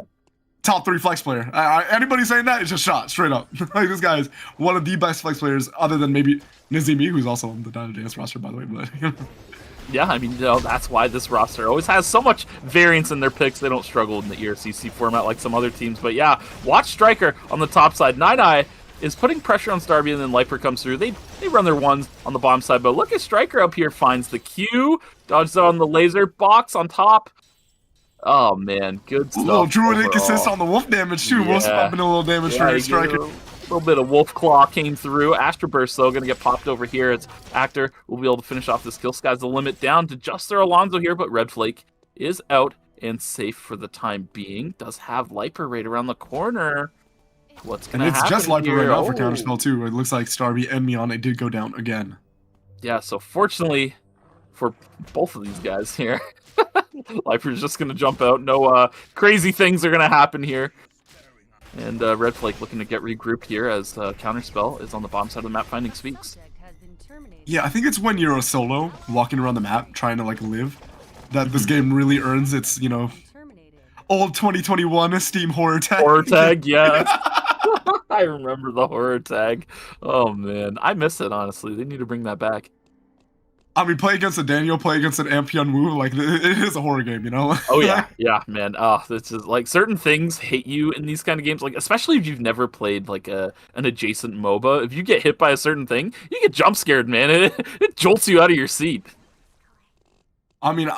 top 3 flex player. Anybody saying that is just shot straight up. Like, this guy is one of the best flex players, other than maybe Nizimi, who's also on the Dino Dance roster, by the way. But yeah, I mean, you know, that's why this roster always has so much variance in their picks. They don't struggle in the ERCC format like some other teams. But yeah, watch Striker on the top side. 9 is putting pressure on Starby, and then Liper comes through. They run their ones on the bottom side, but look at Striker up here, finds the Q, dodges on the laser, box on top. Oh man, good stuff. A little druidic assist on the wolf damage too. Wolf's popping a little damage for Striker. A little bit of Wolf Claw came through. Astro Burst, though, going to get popped over here. It's Actor will be able to finish off this kill. Sky's the limit down to just their Alonzo here, but Red Flake is out and safe for the time being. Does have Liper right around the corner. What's going to happen? And it's just Liper right now for Counterspell too. It looks like Starby and Miane did go down again. Yeah, so fortunately for both of these guys here, Liper's just going to jump out. No crazy things are going to happen here. And Red Flake looking to get regrouped here as Counterspell is on the bottom side of the map finding Speaks. Yeah, I think it's when you're a solo walking around the map trying to like live that this game really earns its, you know, old 2021 Steam horror tag. Horror tag, yeah. I remember the horror tag. Oh man, I miss it, honestly. They need to bring that back. I mean, play against a Daniel, play against an Ampion Wu, like, it is a horror game, you know? Oh yeah, yeah, man. Oh, this is like, certain things hate you in these kind of games, like, especially if you've never played like an adjacent MOBA. If you get hit by a certain thing, you get jump scared, man. It jolts you out of your seat. I mean,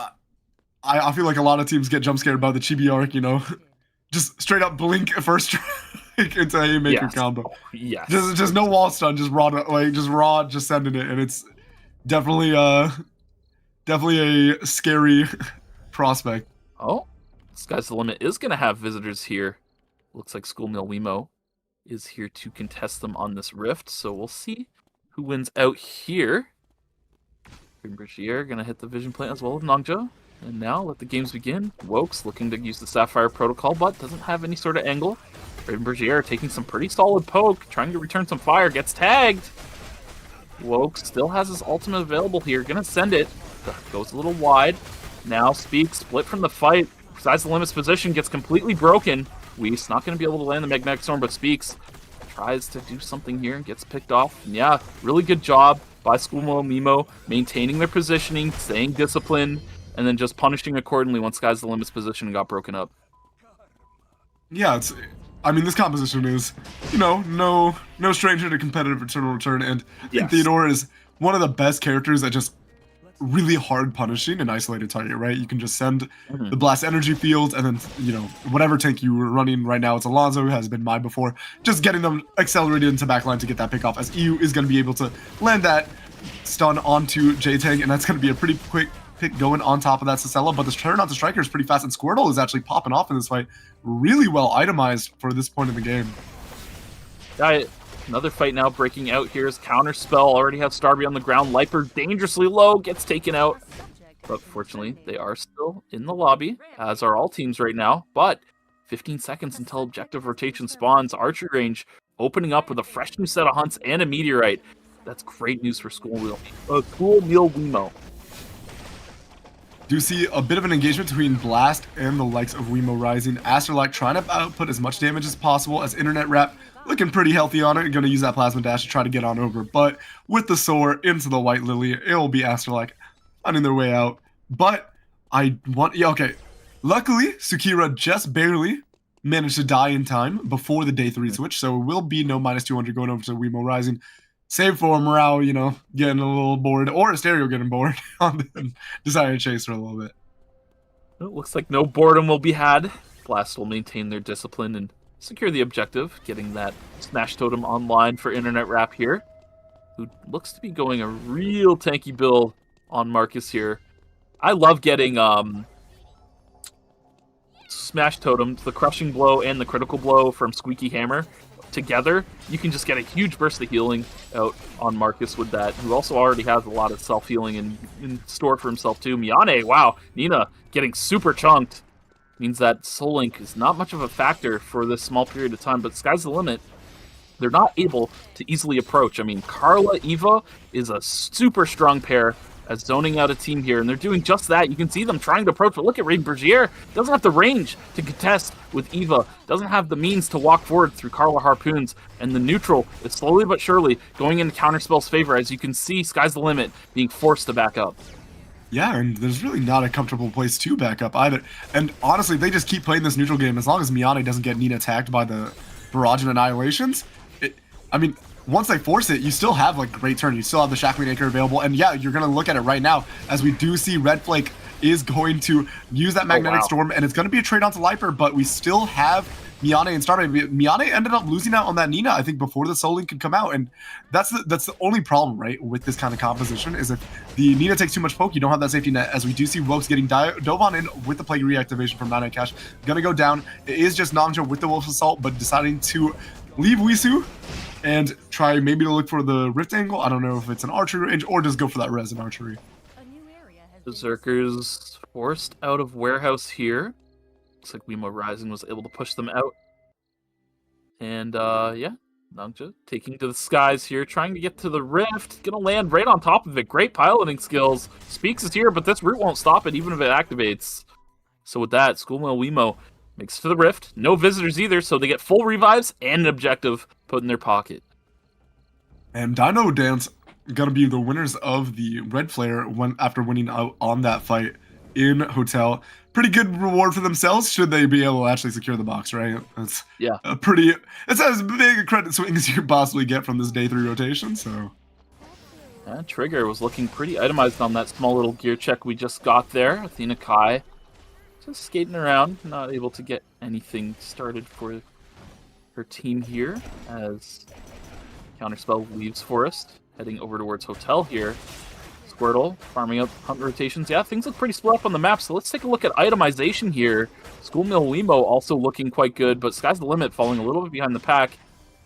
I feel like a lot of teams get jump scared by the Chibi arc, you know? just straight up blink first strike into a maker Yes. combo. Yes. Just no wall stun, just raw, just sending it, and it's definitely a scary prospect. Oh, Sky's the Limit is going to have visitors here. Looks like School Meal Wemo is here to contest them on this rift, so we'll see who wins out here. Brigier going to hit the vision plant as well as Nongja. And now let the games begin. Wokes looking to use the Sapphire Protocol, but doesn't have any sort of angle. Brigier taking some pretty solid poke, trying to return some fire, gets tagged. Woke still has his ultimate available here, gonna send it. Goes a little wide. Now Speaks split from the fight. Besides the Limit's position, gets completely broken. Weast not gonna be able to land the Magnetic Storm, but Speaks tries to do something here and gets picked off. And yeah, really good job by Schoolmo and Mimo, maintaining their positioning, staying disciplined, and then just punishing accordingly once Sky's the Limit's position got broken up. Yeah, I mean, this composition is, no stranger to competitive return, and I think Theodore is one of the best characters at just really hard punishing an isolated target, right? You can just send the blast energy fields, and then, whatever tank you were running right now, it's Alonso, who has been mine before, just getting them accelerated into backline to get that pick off, as EU is going to be able to land that stun onto J-Tank, and that's going to be a pretty quick pick going on top of that Sicella, but this turn onto Striker is pretty fast, and Squirtle is actually popping off in this fight. Really well itemized for this point in the game. Another fight now breaking out here is Counterspell. Already have Starby on the ground. Liper dangerously low, gets taken out. But fortunately, they are still in the lobby, as are all teams right now. But 15 seconds until objective rotation spawns. Archery range opening up with a fresh new set of hunts and a meteorite. That's great news for School Meal Wemo. Do see a bit of an engagement between Blast and the likes of Wemo Rising. Astrolite trying to output as much damage as possible, as Internet Wrap looking pretty healthy on it. Going to use that Plasma Dash to try to get on over. But with the Soar into the White Lily, it will be Astrolite finding their way out. But okay. Luckily, Sukira just barely managed to die in time before the day 3 switch. So it will be no -200 going over to Wemo Rising. Save for Morale, getting a little bored, or Stereo getting bored on the Desire Chase for a little bit. It looks like no boredom will be had. Blast will maintain their discipline and secure the objective, getting that Smash Totem online for Internet Wrap here, who looks to be going a real tanky build on Marcus here. I love getting Smash Totems, the Crushing Blow and the Critical Blow from Squeaky Hammer together. You can just get a huge burst of healing out on Marcus with that, who also already has a lot of self-healing in store for himself too. Miyane, wow, Nina getting super chunked. Means that Soul Link is not much of a factor for this small period of time, but Sky's the Limit. They're not able to easily approach. I mean, Carla, Eva is a super strong pair as zoning out a team here, and they're doing just that. You can see them trying to approach, but look at Rain Bergier. Doesn't have the range to contest with Eva. Doesn't have the means to walk forward through Carla Harpoons, and the neutral is slowly but surely going into Counterspell's favor, as you can see Sky's the Limit being forced to back up. Yeah, and there's really not a comfortable place to back up either. And honestly, they just keep playing this neutral game. As long as Miyane doesn't get Nina attacked by the Barrage and Annihilations, once they force it, you still have like great turn. You still have the Shackling Anchor available. And yeah, you're going to look at it right now as we do see Red Flake is going to use that Magnetic Storm, and it's going to be a trade onto Liper, but we still have Miyane and Starby. Miyane ended up losing out on that Nina, I think, before the Soul Link could come out, and that's the only problem, right, with this kind of composition, is if the Nina takes too much poke, you don't have that safety net, as we do see Wokes getting dove on in with the Plague reactivation from 9 Cash. Gonna go down. It is just Nongja with the Wolf's Assault, but deciding to leave Wisu and try maybe to look for the Rift angle. I don't know if it's an archery range or just go for that res in archery. Berserkers forced out of warehouse here. Looks like Wemo Rising was able to push them out. And yeah, Nongja taking to the skies here, trying to get to the rift. Gonna land right on top of it. Great piloting skills. Speaks is here, but this route won't stop it even if it activates. So with that, Schoolmill Wemo makes it to the rift. No visitors either, so they get full revives and an objective put in their pocket. And Dino Dance gonna be the winners of the Red Flare after winning out on that fight in Hotel. Pretty good reward for themselves, should they be able to actually secure the box, right? It's it's as big a credit swing as you could possibly get from this day 3 rotation, so. Yeah, Trigger was looking pretty itemized on that small little gear check we just got there. Athena Kai just skating around, not able to get anything started for her team here as Counterspell leaves Forest, heading over towards Hotel here. Squirtle farming up hunt rotations. Yeah, things look pretty split up on the map, so let's take a look at itemization here. Schoolmill Wemo also looking quite good, but Sky's the Limit falling a little bit behind the pack.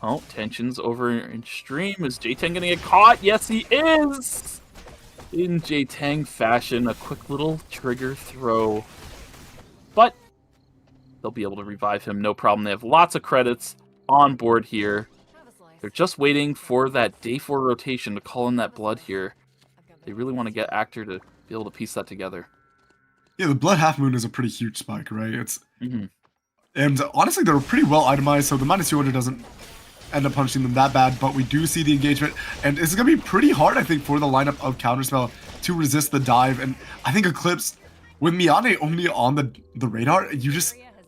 Oh, tensions over in stream. Is J-Tang gonna get caught? Yes, he is! In J-Tang fashion, a quick little trigger throw. But they'll be able to revive him, no problem. They have lots of credits on board here. They're just waiting for that day 4 rotation to call in that blood here. They really want to get Actor to be able to piece that together. Yeah, the Blood Half Moon is a pretty huge spike, right? It's Mm-hmm. And honestly, they're pretty well itemized, so the -200 doesn't end up punishing them that bad, but we do see the engagement, and it's going to be pretty hard, I think, for the lineup of Counterspell to resist the dive, and I think Eclipse, with Miane only on the radar,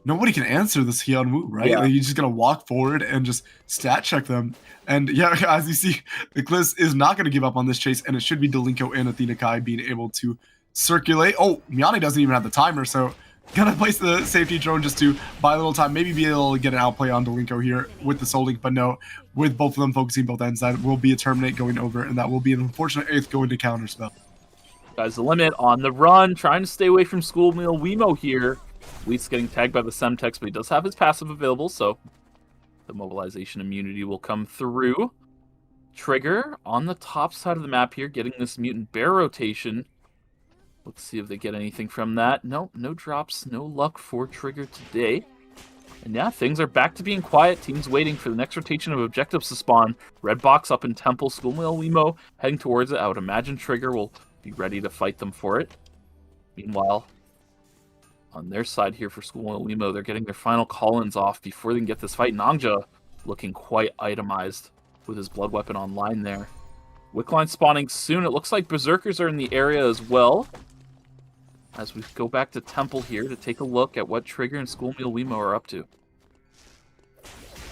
nobody can answer this Hyun Woo, right? Yeah. Like, you're just going to walk forward and just stat check them, and yeah, as you see, Eclipse is not going to give up on this chase, and it should be Delinko and Athena Kai being able to circulate. Oh, Miane doesn't even have the timer, so gonna place the safety drone just to buy a little time, maybe be able to get an outplay on Delinko here with the Soul Link, but no, with both of them focusing both ends, that will be a terminate going over, and that will be an unfortunate 8th going to Counterspell. Guys, the Limit on the run, trying to stay away from Schoolmill Wemo here. Wheat's getting tagged by the Semtex, but he does have his passive available, so the mobilization immunity will come through. Trigger on the top side of the map here, getting this Mutant Bear rotation. Let's see if they get anything from that. Nope, no drops, no luck for Trigger today. And yeah, things are back to being quiet. Teams waiting for the next rotation of objectives to spawn. Red box up in Temple, Schoolmill Wemo heading towards it. I would imagine Trigger will be ready to fight them for it. Meanwhile, on their side here for Schoolmill Wemo, they're getting their final call-ins off before they can get this fight. Nangja looking quite itemized with his blood weapon online there. Wickline spawning soon. It looks like Berserkers are in the area as well. As we go back to Temple here to take a look at what Trigger and Schoolmill Wemo are up to.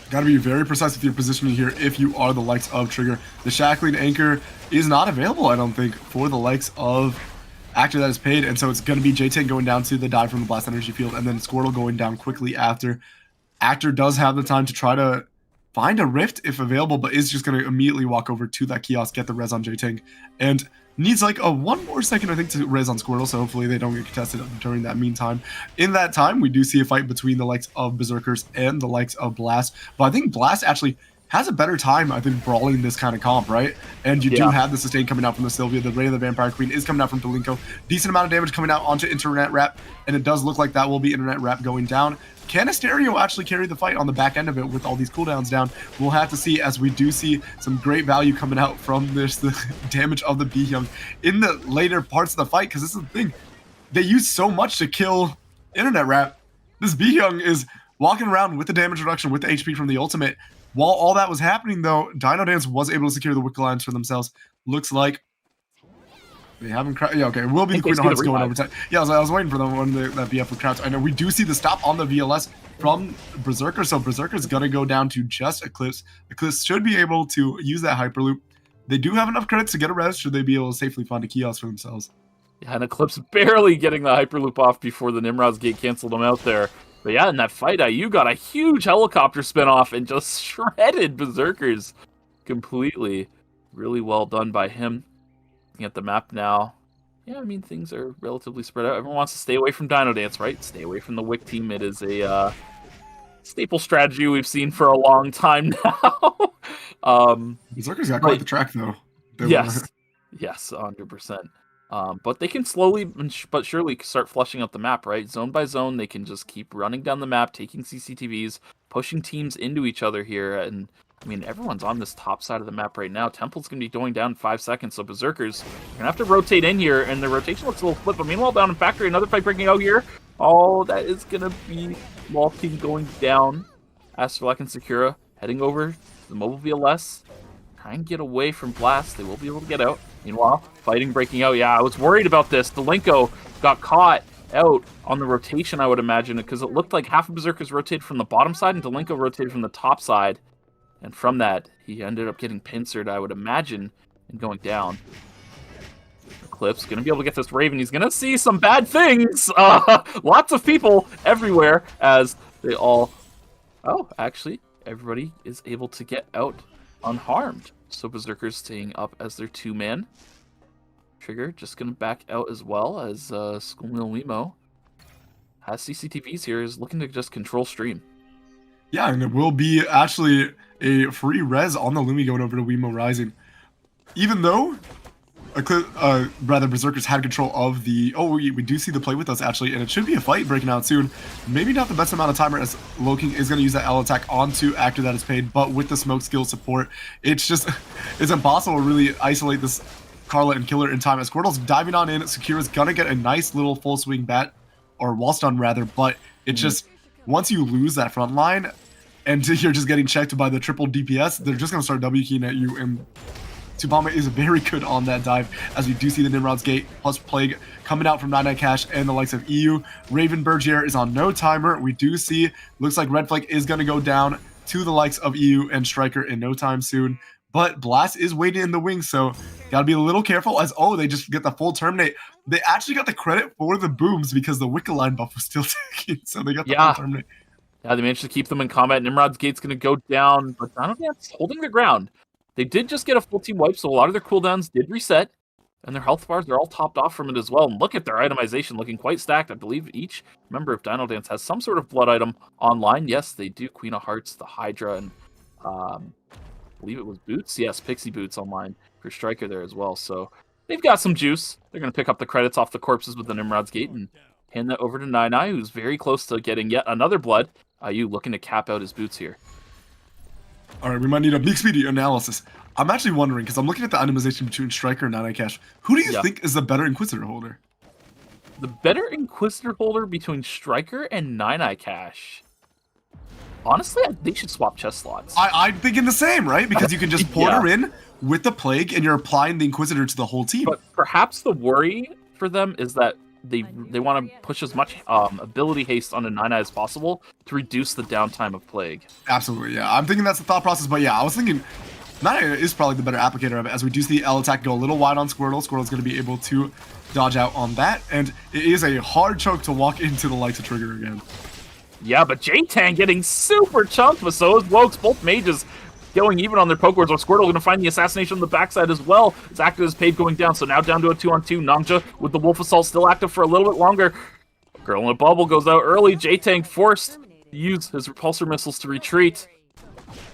Got to be very precise with your positioning here if you are the likes of Trigger. The Shackling Anchor is not available, I don't think, for the likes of Actor that is paid, and so it's going to be J-Tank going down to the dive from the Blast Energy Field, and then Squirtle going down quickly after. Actor does have the time to try to find a rift if available, but is just going to immediately walk over to that kiosk, get the res on J-Tank, and needs like a 1 more second, I think, to res on Squirtle, so hopefully they don't get contested during that meantime. In that time, we do see a fight between the likes of Berserkers and the likes of Blast, but I think Blast actually has a better time, I think, brawling this kind of comp, right? And you do have the sustain coming out from the Sylvia, the Ray of the Vampire Queen is coming out from Delinko, decent amount of damage coming out onto Internet Wrap, and it does look like that will be Internet Wrap going down. Can Asterio actually carry the fight on the back end of it with all these cooldowns down? We'll have to see, as we do see some great value coming out from this, the damage of the Behyung in the later parts of the fight, because this is the thing. They use so much to kill Internet Wrap. This Behyung is walking around with the damage reduction, with the HP from the ultimate. While all that was happening, though, Dino Dance was able to secure the Wick Alliance for themselves. Looks like they haven't cracked. Yeah, okay. It will be the Queen of Hearts going overtime. Yeah, I was waiting for them when that BF with crowds. I know we do see the stop on the VLS from Berserker, so Berserker's going to go down to just Eclipse. Eclipse should be able to use that Hyperloop. They do have enough credits to get a res, should they be able to safely find a kiosk for themselves. Yeah, and Eclipse barely getting the Hyperloop off before the Nimrod's Gate canceled him out there. But yeah, in that fight, IU got a huge helicopter spin-off and just shredded Berserkers completely. Really well done by him. Looking at the map now. Yeah, I mean, things are relatively spread out. Everyone wants to stay away from Dino Dance, right? Stay away from the Wick team. It is a staple strategy we've seen for a long time now. Berserker's got quite the track, though. Yes, 100%. But they can slowly but surely start flushing out the map, right? Zone by zone, they can just keep running down the map, taking CCTVs, pushing teams into each other here. And, I mean, everyone's on this top side of the map right now. Temple's going to be going down in 5 seconds, so Berserkers are going to have to rotate in here, and the rotation looks a little flip. But meanwhile, down in Factory, another fight breaking out here. Oh, that is going to be Wall King going down. Astrolak and Sakura heading over to the mobile VLS. Try and get away from Blast. They will be able to get out. Meanwhile, fighting breaking out. Yeah, I was worried about this. Delinko got caught out on the rotation, I would imagine, because it looked like half of Berserkers rotated from the bottom side and Delinko rotated from the top side. And from that, he ended up getting pincered, I would imagine, and going down. clips. Gonna be able to get this Raven. He's gonna see some bad things. Lots of people everywhere as they all... Oh, actually, everybody is able to get out unharmed. So Berserker's staying up as their 2-man. Trigger just gonna back out as well as Schoolmeal Wemo has CCTVs here, is looking to just control stream. Yeah, and it will be actually a free res on the Lumi going over to Wemo Rising. Even though, rather, Berserkers had control of the... Oh, we do see the play with us, actually, and it should be a fight breaking out soon. Maybe not the best amount of timer, as Loking is going to use that L attack onto Actor that is paid, but with the smoke skill support, it's just... It's impossible to really isolate this Carla and Killer in time, as Squirtle's diving on in. Sakura's going to get a nice little full swing bat, or wall stun, rather, but it just... Once you lose that front line, and you're just getting checked by the triple DPS, they're just going to start W keying at you, and Tsubame is very good on that dive, as we do see the Nimrod's Gate plus Plague coming out from 99 Cash and the likes of EU. Raven Bergier is on no timer. We do see, looks like Red Flag is going to go down to the likes of EU and Striker in no time soon, but Blast is waiting in the wings, so gotta be a little careful, as, oh, they just get the full terminate. They actually got the credit for the booms because the Wicca line buff was still ticking, so they got the full terminate. Yeah, they managed to keep them in combat. Nimrod's Gate's going to go down, but Dynodance holding their ground. They did just get a full team wipe, so a lot of their cooldowns did reset, and their health bars, they're all topped off from it as well. And look at their itemization, looking quite stacked. I believe each member of Dynodance has some sort of blood item online. Yes, they do. Queen of Hearts, the Hydra, and I believe it was Boots. Yes, Pixie Boots online for Striker there as well. So they've got some juice. They're going to pick up the credits off the corpses with the Nimrod's Gate and hand that over to Nine Eye, who's very close to getting yet another blood. IU looking to cap out his boots here. All right, we might need a big speedy analysis. I'm actually wondering, because I'm looking at the itemization between Striker and 99 Cash. Who do you think is the better Inquisitor holder? The better Inquisitor holder between Striker and 99 Cash? Honestly, they should swap chest slots. I'm thinking the same, right? Because you can just porter in with the Plague, and you're applying the Inquisitor to the whole team. But perhaps the worry for them is that they want to push as much ability haste onto 9 as possible to reduce the downtime of Plague. Absolutely, yeah. I'm thinking that's the thought process, but yeah, I was thinking 9 is probably the better applicator of it, as we do see the L attack go a little wide on Squirtle. Squirtle's going to be able to dodge out on that, and it is a hard choke to walk into the likes of Trigger again. Yeah, but J-Tang getting super chunked, but so is Wokes. Both mages going even on their poke wards, or Squirtle going to find the assassination on the backside as well. It's active as Pave going down, so now down to a 2-on-2. Nangja with the Wolf Assault still active for a little bit longer. Girl in a Bubble goes out early. J-Tang forced to use his repulsor missiles to retreat.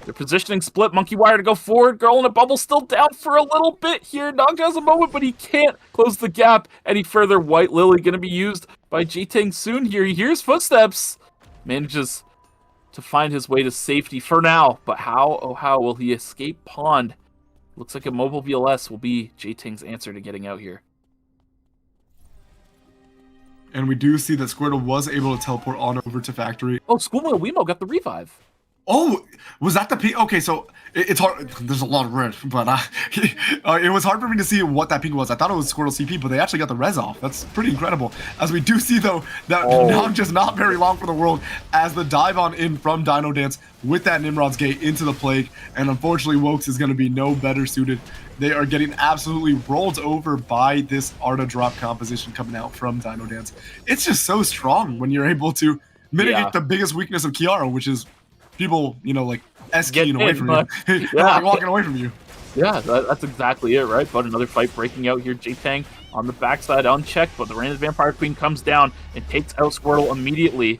They're positioning split. Monkey Wire to go forward. Girl in a Bubble still down for a little bit here. Nangja has a moment, but he can't close the gap any further. White Lily going to be used by J-Tang soon here. He hears footsteps. Manages to find his way to safety for now, but how, oh how, will he escape Pond? Looks like a mobile VLS will be J-Tang's answer to getting out here. And we do see that Squirtle was able to teleport on over to Factory. Oh, Schoolboy Wemo got the revive. Oh, was that the pink? Okay, so it's hard. There's a lot of red, but it was hard for me to see what that pink was. I thought it was Squirtle CP, but they actually got the res off. That's pretty incredible. As we do see, though, that now just not very long for the world as the dive on in from Dynodance with that Nimrod's Gate into the Plague. And unfortunately, Wokes is going to be no better suited. They are getting absolutely rolled over by this Arda drop composition coming out from Dynodance. It's just so strong when you're able to mitigate the biggest weakness of Kiara, which is people, you know, like S-keying away from you. Like walking away from you. Yeah, that's exactly it, right? But another fight breaking out here. J-Tang on the backside unchecked, but the Random Vampire Queen comes down and takes out Squirtle immediately.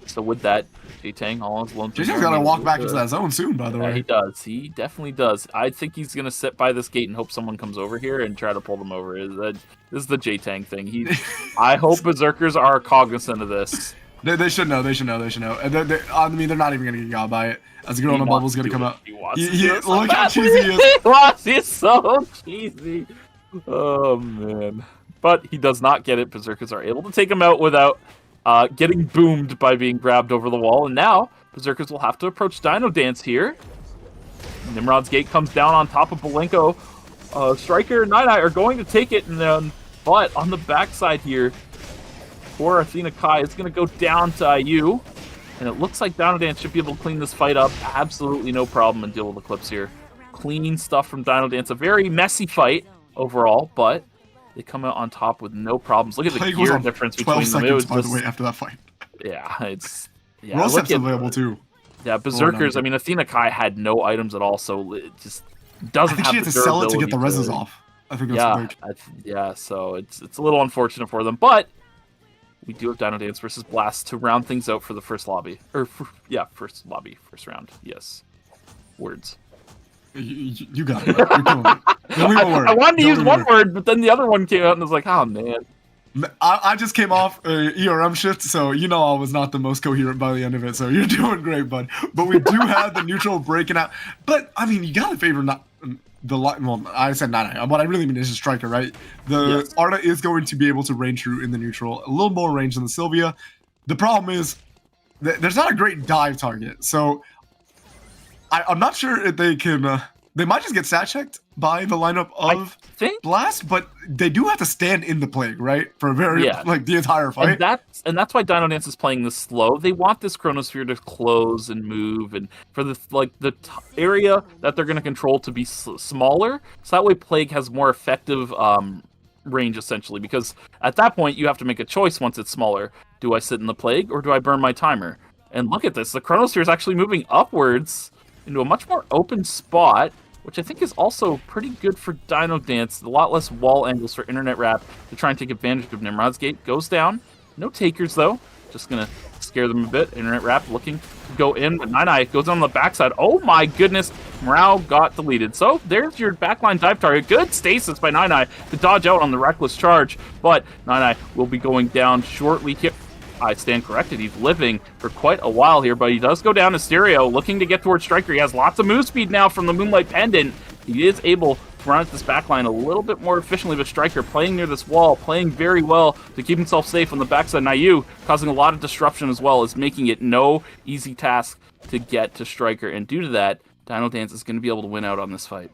So with that, J-Tang all on his lone. J-Tang's got to walk back into that zone soon, by the way. He does. He definitely does. I think he's going to sit by this gate and hope someone comes over here and try to pull them over. This is the J-Tang thing. I hope Berserkers are cognizant of this. They should know. They should know. They should know. And I mean, they're not even going to get got by it. As a girl in a bubble is going to come out. Look how cheesy he is. He's so cheesy. Oh, man. But he does not get it. Berserkers are able to take him out without getting boomed by being grabbed over the wall. And now, Berserkers will have to approach Dynodance here. Nimrod's Gate comes down on top of Belenko. Striker and Night Eye are going to take it. And then, but on the backside here, for Athena Kai, it's going to go down to IU. And it looks like Dynodance should be able to clean this fight up. Absolutely no problem and deal with the clips here. Clean stuff from Dynodance. A very messy fight overall, but They come out on top with no problems. Look at the Plague was gear on difference 12 between them. It was seconds, by just, the way, after that fight. yeah, it's yeah. Rosep's Look at available too. yeah, Berserkers. I mean, Athena Kai had no items at all, so it just I doesn't think have she had the to sell it to get the durability reses off. I think that's big. yeah. So it's a little unfortunate for them, but we do have Dino Dance versus Blast to round things out for the first lobby, first lobby, first round. Yes, words. You got it. You're killing it. I wanted to use one word, but then the other one came out, and I was like, oh man. I just came off ERM shift, so you know I was not the most coherent by the end of it. So you're doing great, bud. But we do have the neutral breaking out. But I mean, you gotta favor not the well. I said not. What I really mean is a striker, right? The Arda is going to be able to range through in the neutral, a little more range than the Sylvia. The problem is there's not a great dive target, so I'm not sure if they can. They might just get stat checked by the lineup of Blast, but they do have to stand in the Plague, right? For a very like the entire fight. And that's why Dino Dance is playing this slow. They want this Chronosphere to close and move, and for the area that they're going to control to be smaller, so that way Plague has more effective range essentially. Because at that point you have to make a choice once it's smaller. Do I sit in the Plague or do I burn my timer? And look at this, the Chronosphere is actually moving upwards into a much more open spot, which I think is also pretty good for Dino Dance. A lot less wall angles for Internet Wrap to try and take advantage of Nimrod's Gate. Goes down. No takers, though. Just going to scare them a bit. Internet Wrap looking to go in, but Nine goes on the backside. Oh my goodness. Morale got deleted. So there's your backline dive target. Good stasis by Nine to dodge out on the reckless charge, but Nine will be going down shortly here. I stand corrected. He's living for quite a while here, but he does go down to Stereo, looking to get towards Striker. He has lots of move speed now from the Moonlight Pendant. He is able to run at this backline a little bit more efficiently, but Striker playing near this wall, playing very well to keep himself safe on the backside. Nayu causing a lot of disruption as well, is making it no easy task to get to Striker, and due to that, Dino Dance is going to be able to win out on this fight.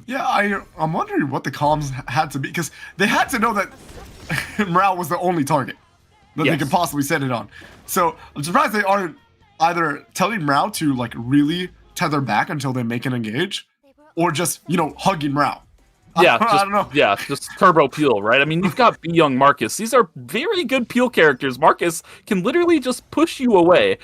Yeah, I'm wondering what the comms had to be, because they had to know that Morale was the only target that they could possibly set it on. So I'm surprised they aren't either telling Morale to like really tether back until they make an engage, or just, you know, hugging Morale. Yeah, I don't know. Yeah, just turbo peel, right? I mean, you've got B Young Marcus. These are very good peel characters. Marcus can literally just push you away.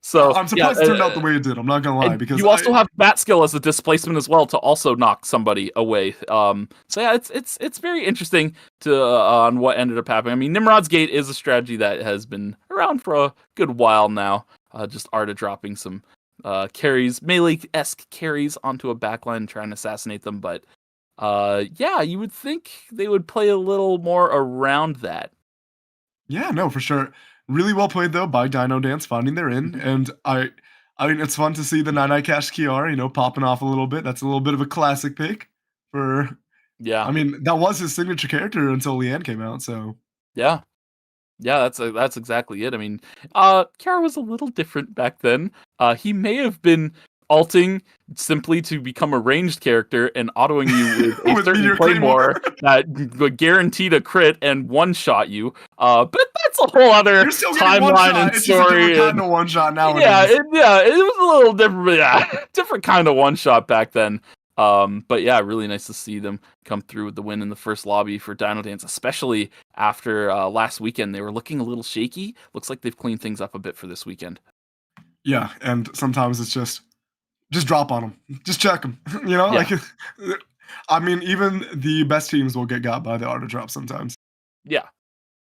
So I'm surprised it turned out the way it did. I'm not gonna lie, because you also have Bat Skill as a displacement as well to also knock somebody away. So yeah, it's very interesting to on what ended up happening. I mean, Nimrod's Gate is a strategy that has been around for a good while now. Just Arda dropping some carries, melee-esque carries onto a backline and trying to assassinate them. But yeah, you would think they would play a little more around that. Yeah, no, for sure. Really well played though by Dino Dance, finding their in, and I mean it's fun to see the Nine Cash Kiara, you know, popping off a little bit. That's a little bit of a classic pick for. Yeah. I mean that was his signature character until Leanne came out. So. Yeah. Yeah, that's exactly it. I mean, Kiara was a little different back then. He may have been alting simply to become a ranged character and autoing you with a certain claymore that would guarantee to crit and one-shot you. But that's a whole other timeline and story. It's a different kind of one-shot now. Yeah, it was a little different. But yeah, different kind of one-shot back then. But yeah, really nice to see them come through with the win in the first lobby for Dino Dance, especially after last weekend. They were looking a little shaky. Looks like they've cleaned things up a bit for this weekend. Yeah, and sometimes it's just drop on them. Just check them. You know, like, I mean, even the best teams will get got by the auto drop sometimes. Yeah.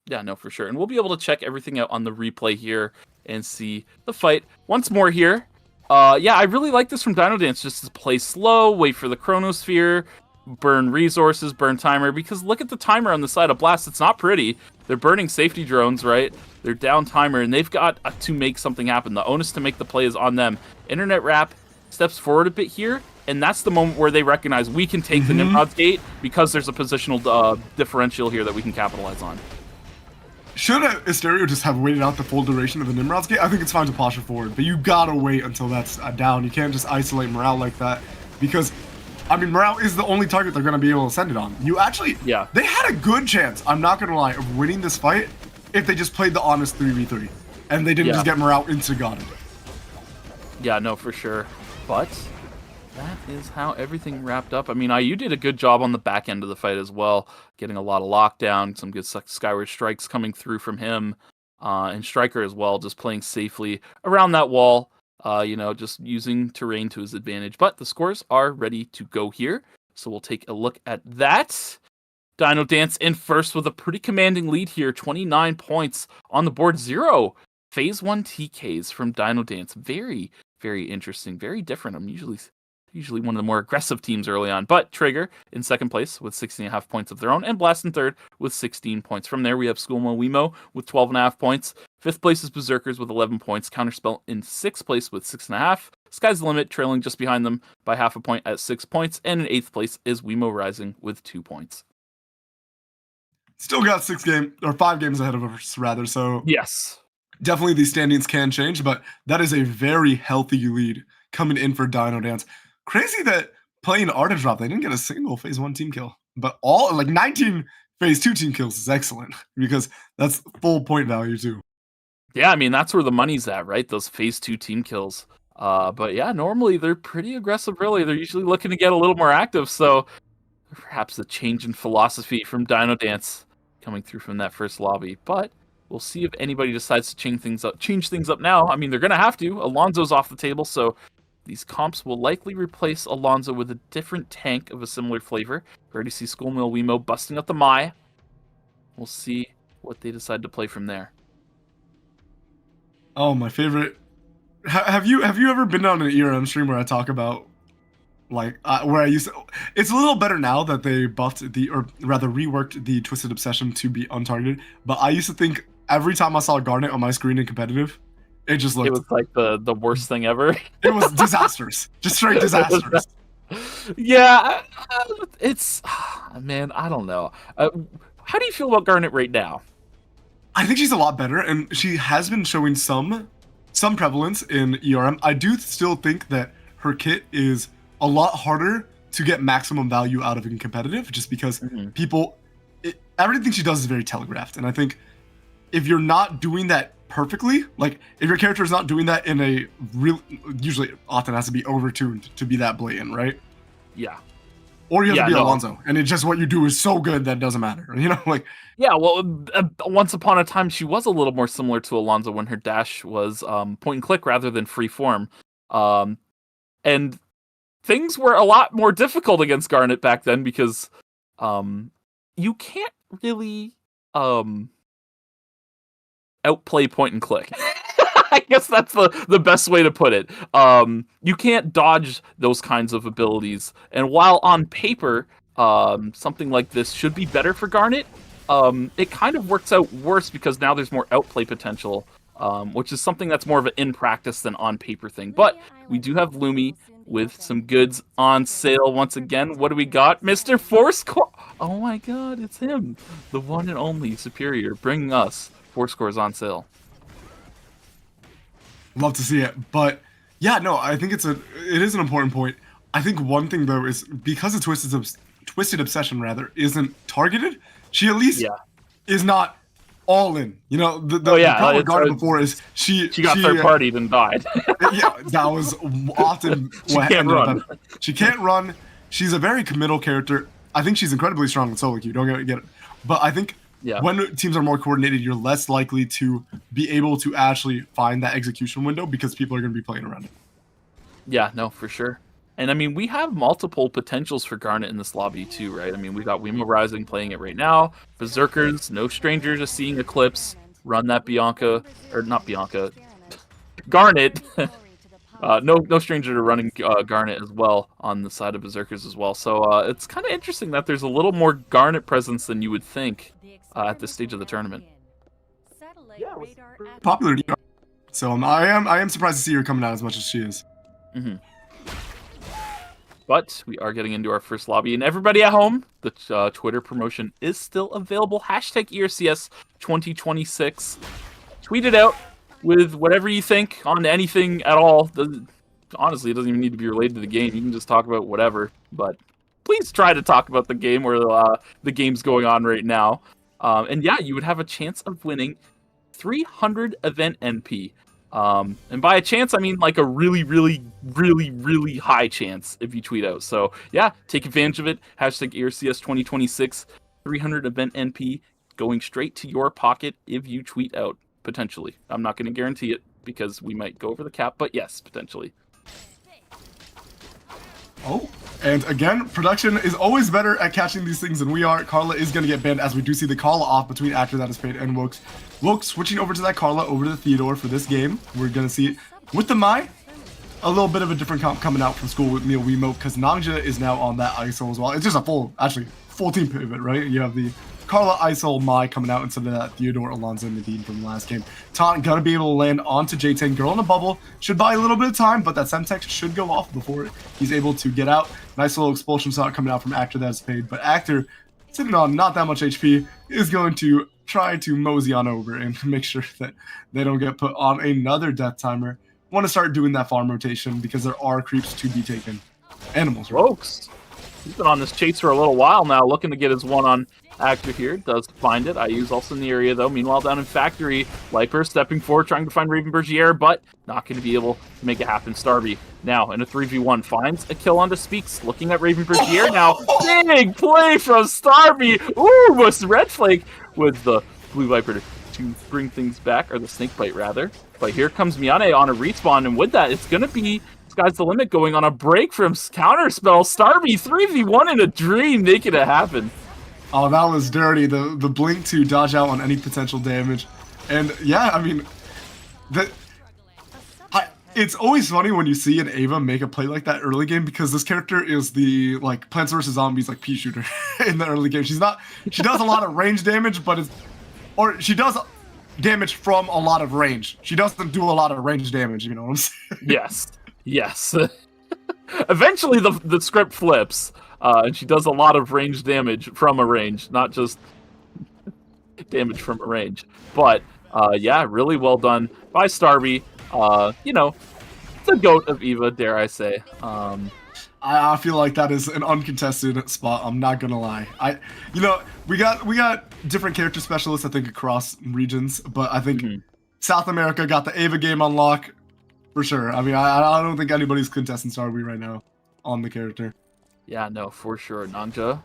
Yeah, no, for sure. And we'll be able to check everything out on the replay here and see the fight once more here. Yeah, I really like this from Dino Dance, just to play slow, wait for the Chronosphere, burn resources, burn timer, because look at the timer on the side of Blast. It's not pretty. They're burning safety drones, right? They're down timer, and they've got to make something happen. The onus to make the play is on them. Internet Wrap steps forward a bit here, and that's the moment where they recognize we can take the Nimrod's Gate because there's a positional differential here that we can capitalize on. Should Asterio just have waited out the full duration of the Nimrod's Gate? I think it's fine to posture forward, but you gotta wait until that's down. You can't just isolate Morale like that, because, I mean, Morale is the only target they're gonna be able to send it on. You actually, they had a good chance, I'm not gonna lie, of winning this fight if they just played the honest 3v3, and they didn't just get Morale into God. Yeah, no, for sure. But that is how everything wrapped up. I mean, IU did a good job on the back end of the fight as well, getting a lot of lockdown, some good skyward strikes coming through from him, and Striker as well, just playing safely around that wall, just using terrain to his advantage. But the scores are ready to go here, so we'll take a look at that. Dino Dance in first with a pretty commanding lead here, 29 points on the board, 0 Phase 1 TKs from Dino Dance. Very, very interesting, very different. I'm usually one of the more aggressive teams early on. But Trigger in second place with 16.5 points of their own, and Blast in third with 16 points. From there, we have Schoolmo Wemo with 12.5 points. Fifth place is Berserkers with 11 points. Counterspell in sixth place with 6.5. Sky's the Limit trailing just behind them by 0.5 point at 6 points. And in eighth place is Wemo Rising with 2 points. Still got 5 games ahead of us, rather. So yes, definitely these standings can change, but that is a very healthy lead coming in for Dino Dance. Crazy that playing Art Drop, they didn't get a single Phase 1 team kill, but 19 Phase 2 team kills is excellent because that's full point value too. Yeah, I mean, that's where the money's at, right? Those Phase 2 team kills. But yeah, normally they're pretty aggressive, really. They're usually looking to get a little more active, so perhaps the change in philosophy from Dino Dance coming through from that first lobby. But we'll see if anybody decides to change things up now. I mean, they're going to have to. Alonso's off the table, so these comps will likely replace Alonso with a different tank of a similar flavor. We already see Schoolmill Wemo busting up the Mai. We'll see what they decide to play from there. Oh, my favorite. Have you ever been on an ERM stream where I talk about where I used to? It's a little better now that they buffed or rather reworked the Twisted Obsession to be untargeted. But I used to think every time I saw Garnet on my screen in competitive, it just looked. It was like the worst thing ever. It was disastrous, just straight disastrous. Yeah, it's man, I don't know. How do you feel about Garnet right now? I think she's a lot better, and she has been showing some prevalence in ERM. I do still think that her kit is a lot harder to get maximum value out of in competitive, just because everything she does is very telegraphed, and I think if you're not doing that perfectly, like if your character is not doing that in a real, usually often has to be overtuned to be that blatant, right? Yeah. Or you have to be Alonso, and it's just what you do is so good that it doesn't matter, Yeah, well, once upon a time she was a little more similar to Alonso when her dash was point and click rather than free form, and things were a lot more difficult against Garnet back then because you can't really outplay point and click. I guess that's the best way to put it. You can't dodge those kinds of abilities. And while on paper, something like this should be better for Garnet, it kind of works out worse because now there's more outplay potential, which is something that's more of an in-practice than on-paper thing. But we do have Lumi with some goods on sale once again. What do we got? Mr. Fourscore! Oh my god, it's him! The one and only Superior, bringing us Fourscores on sale. Love to see it, but yeah, no, I think it is an important point. I think one thing though is because the Twisted Obsession rather isn't targeted, she at least is not all in. The problem with Garnet before is she got third partied and died. Yeah, that was often what happened. She can't run. She's a very committal character. I think she's incredibly strong with solo queue. Don't get it, but I think. Yeah. When teams are more coordinated, you're less likely to be able to actually find that execution window because people are going to be playing around it. Yeah, no, for sure. And I mean, we have multiple potentials for Garnet in this lobby too, right? I mean, we got Wemo Rising playing it right now. Berserkers, no stranger to seeing Eclipse, run that Garnet. No stranger to running Garnet as well on the side of Berserkers as well. So it's kind of interesting that there's a little more Garnet presence than you would think at this stage of the tournament. Yeah, popular. So I am surprised to see her coming out as much as she is. Mm-hmm. But we are getting into our first lobby, and everybody at home, the Twitter promotion is still available. Hashtag ERCS 2026. Tweet it out with whatever you think on anything at all. Honestly, it doesn't even need to be related to the game. You can just talk about whatever, but please try to talk about the game or the game's going on right now. And yeah, you would have a chance of winning 300 event NP. And by a chance, I mean like a really, really, really, really high chance if you tweet out. So yeah, take advantage of it. Hashtag ERCS 2026, 300 event NP going straight to your pocket if you tweet out, potentially. I'm not going to guarantee it because we might go over the cap, but yes, potentially. Oh, and again, production is always better at catching these things than we are. Carla is going to get banned as we do see the Carla off between After That Is Paid and Wokes. Wokes switching over to that Carla, over to the Theodore for this game. We're going to see it with the Mai. A little bit of a different comp coming out from school with Neil Wemo because Nangja is now on that ISO as well. It's just a full team pivot, right? You have the Carla, ISO, Mai coming out instead of that Theodore, Alonzo, Nadine from the last game. Taunt gonna be able to land onto J10. Girl in a bubble. Should buy a little bit of time, but that Semtex should go off before he's able to get out. Nice little expulsion shot coming out from Actor That Is Paid. But Actor, sitting on not that much HP, is going to try to mosey on over and make sure that they don't get put on another death timer. Want to start doing that farm rotation because there are creeps to be taken. Animals, right? Wokes. He's been on this chase for a little while now, looking to get his one on Actor here. Does find it. IU's also in the area, though. Meanwhile, down in Factory, Liper stepping forward, trying to find Raven Bergier, but not going to be able to make it happen. Starby now in a 3v1 finds a kill onto Speaks, looking at Raven Bergier now. Big play from Starby. Ooh, was Red Flake with the Blue Viper to bring things back, or the Snake Bite, rather. But here comes Miyane on a respawn, and with that, it's going to be Sky's the Limit going on a break from Counterspell. Starby 3v1 in a dream, making it happen. Oh, that was dirty. The blink to dodge out on any potential damage. And yeah, I mean, it's always funny when you see an Ava make a play like that early game because this character is the like Plants vs Zombies like pea shooter in the early game. She does a lot of range damage, but she does damage from a lot of range. She doesn't do a lot of range damage, you know what I'm saying? Yes. Eventually the script flips, and she does a lot of range damage from a range, not just damage from a range. But yeah, really well done by Starby. You know, the GOAT of Eva, dare I say. I feel like that is an uncontested spot. I'm not gonna lie. We got different character specialists, I think, across regions, but I think South America got the Ava game on lock for sure. I mean, I don't think anybody's contesting Starby right now on the character. Yeah, no, for sure. Nangja.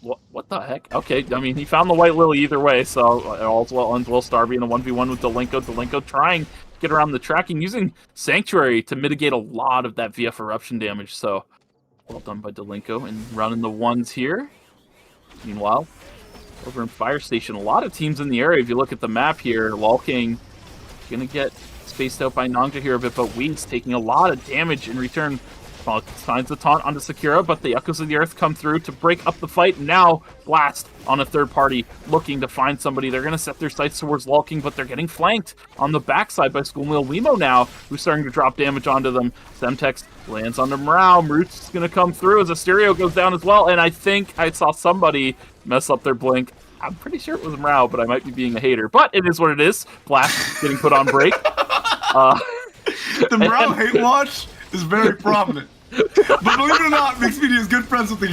What the heck? Okay, I mean, he found the White Lily either way, so all's well ends well. Starby in a 1v1 with Delinko. Delinko trying to get around the tracking, using Sanctuary to mitigate a lot of that VF Eruption damage, so well done by Delinko, and running the ones here. Meanwhile, over in Fire Station, a lot of teams in the area. If you look at the map here, Lolking gonna get spaced out by Nangja here a bit, but Weeds taking a lot of damage in return. Finds the taunt onto Sakura, but the Echoes of the Earth come through to break up the fight. Now, Blast on a third party looking to find somebody. They're going to set their sights towards Lolking, but they're getting flanked on the backside by Schoolmill Wemo now, who's starting to drop damage onto them. Semtex lands onto Morale. Root's going to come through as a stereo goes down as well, and I think I saw somebody mess up their blink. I'm pretty sure it was Morale, but I might be being a hater. But it is what it is. Blast getting put on break. The Morale hate watch is very prominent. But believe it or not, Mixed Media is good friends with the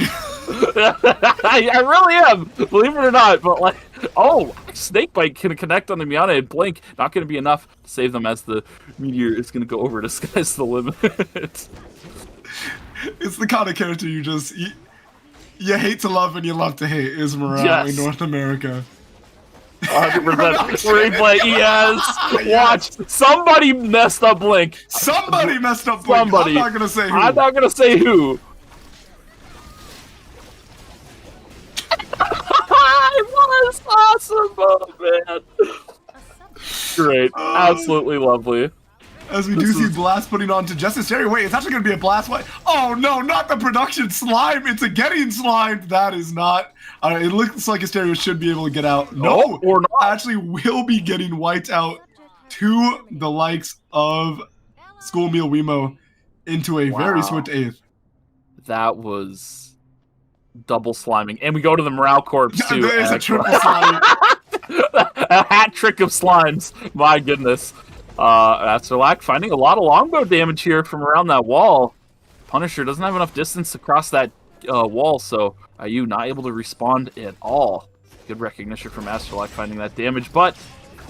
I really am, believe it or not. But like, oh, Snakebite can connect on the Miyane and blink. Not going to be enough to save them as the meteor is going to go over to Sky's the Limit. It's the kind of character you hate to love and you love to hate. Is Morale in North America? 100% replay. Yes. Watch. Somebody messed up Blink. Somebody messed up Blink. Somebody. I'm not gonna say who. I'm not gonna say who. It was awesome, man. Great. Absolutely lovely. As we do see Blast putting on to Justice Terry. Wait, it's actually going to be a Blast White. Oh, no, not the production slime. It's a getting slime. That is not. It looks like Asterio should be able to get out. No, or not. Actually will be getting wiped out to the likes of Schoolmeal Wemo into a very swift 8th. That was double sliming. And we go to the Morale Corpse, too. There is a triple slime. A hat trick of slimes. My goodness. Asterlac finding a lot of longbow damage here from around that wall. Punisher doesn't have enough distance to cross that wall, so IU not able to respond at all. Good recognition from Asterlac finding that damage, but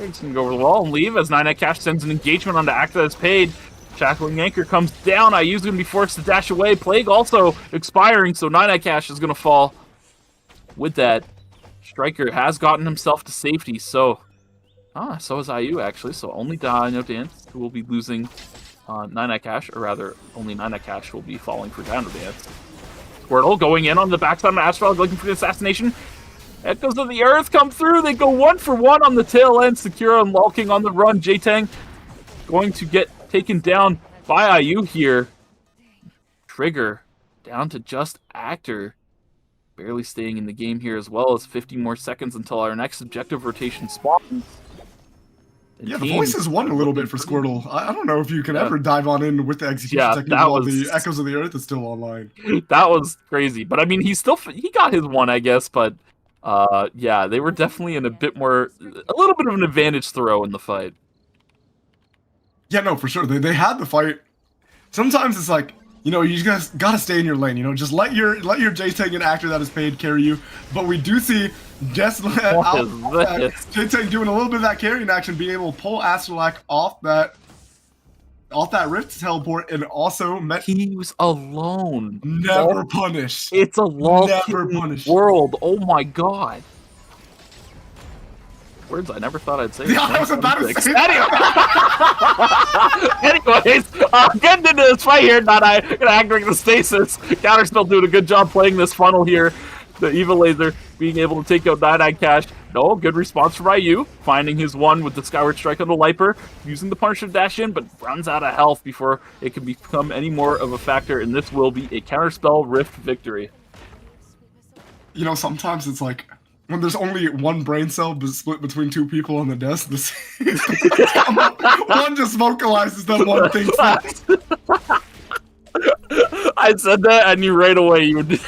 He's gonna go over the wall and leave as 9 Cash sends an engagement onto Acta as paid. Shackling Anchor comes down. IU's gonna be forced to dash away. Plague also expiring, so 9 Cash is gonna fall. With that, Striker has gotten himself to safety, so so is IU actually. So only Dino Dance who will be losing 9 Cash, or rather, only 9 Cash will be falling for Dino Dance. Squirtle going in on the backside of Astrolog looking for the assassination. Echoes of the Earth come through. They go 1 for 1 on the tail end. Sakura and Lulking on the run. J-Tang going to get taken down by IU here. Trigger down to just Actor. Barely staying in the game here, as well as 50 more seconds until our next objective rotation spawns. Yeah, the voices won a little bit for Squirtle. I don't know if you can ever dive on in with the execution technique while the Echoes of the Earth is still online. That was crazy. But I mean, he got his one, I guess, but yeah, they were definitely in a little bit of an advantage throw in the fight. Yeah, no, for sure. They had the fight. Sometimes it's like, you know, you guys gotta stay in your lane. You know, just let your J-Tang and Actor that is paid carry you. But we do see J-Tang doing a little bit of that carrying action, being able to pull Astrolac off that Rift teleport, and also he was alone. Never punished. It's a world. Oh my god. Words I never thought I'd say. Yeah, I was about to say Anyways, getting into this fight here, gonna activate the stasis. Counterspell doing a good job playing this funnel here. The Evil Laser being able to take out 9 Cash. No, good response from IU, finding his one with the Skyward Strike on the Liper, using the Punisher dash in, but runs out of health before it can become any more of a factor, and this will be a Counterspell Rift victory. You know, sometimes it's like, when there's only one brain cell split between 2 people on the desk, one just vocalizes that one thing. I said that, I knew right away you would.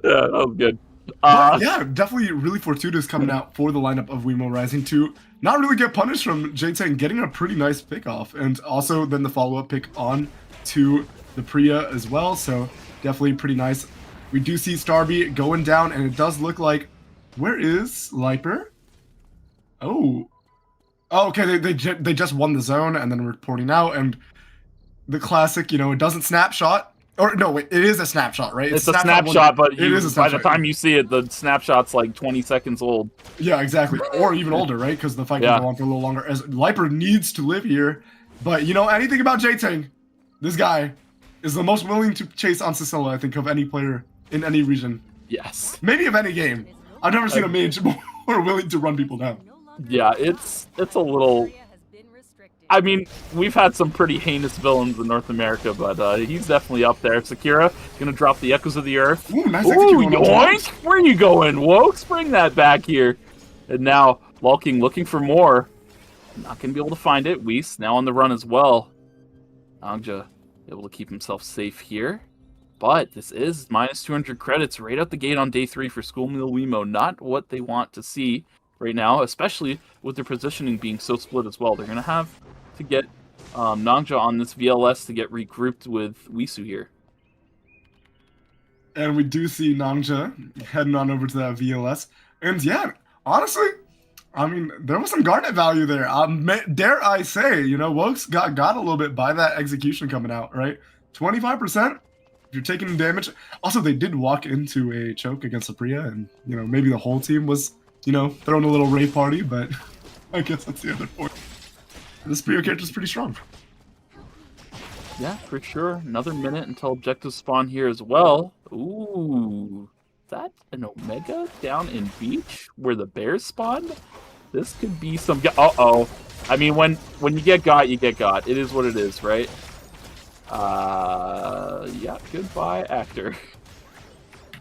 Yeah, that was good. Yeah, definitely really fortuitous coming out for the lineup of Weemo Rising to not really get punished from J-Tang, getting a pretty nice pick off, and also then the follow-up pick on to the Priya as well, so definitely pretty nice. We do see Starby going down, and it does look like, where is Liper? Oh, okay, they just won the zone, and then reporting out, and the classic, you know, it doesn't snapshot. Or no, wait, it is a snapshot, right? It's a snapshot, but by the time you see it, the snapshot's like 20 seconds old. Yeah, exactly. Or even older, right? Because the fight can go on for a little longer. As Liper needs to live here. But you know anything about J-Tang, this guy is the most willing to chase on Cicilla, I think, of any player in any region. Yes. Maybe of any game. I've never seen a mage more willing to run people down. Yeah, it's a little... I mean, we've had some pretty heinous villains in North America, but he's definitely up there. Sakura gonna drop the Echoes of the Earth. Ooh, nice execution. Yoink! Where are you going, Wokes? Bring that back here. And now, Lulking looking for more. Not gonna be able to find it. Weiss now on the run as well. Angja able to keep himself safe here. But this is minus 200 credits right out the gate on day 3 for School Meal Weemo. Not what they want to see right now, especially with their positioning being so split as well. They're gonna have to get Nangja on this VLS to get regrouped with Wisu here. And we do see Nangja heading on over to that VLS. And yeah, honestly, I mean, there was some Garnet value there. Dare I say, you know, Wokes got a little bit by that execution coming out, right? 25%, if you're taking damage. Also, they did walk into a choke against Apriya, and, you know, maybe the whole team was, you know, throwing a little rave party, but I guess that's the other point. This Priya character is pretty strong. Yeah, for sure. Another minute until objectives spawn here as well. Ooh, is that an Omega down in Beach where the bears spawned? This could be some... Uh-oh. I mean, when you get got, you get got. It is what it is, right? Yeah, goodbye, Actor.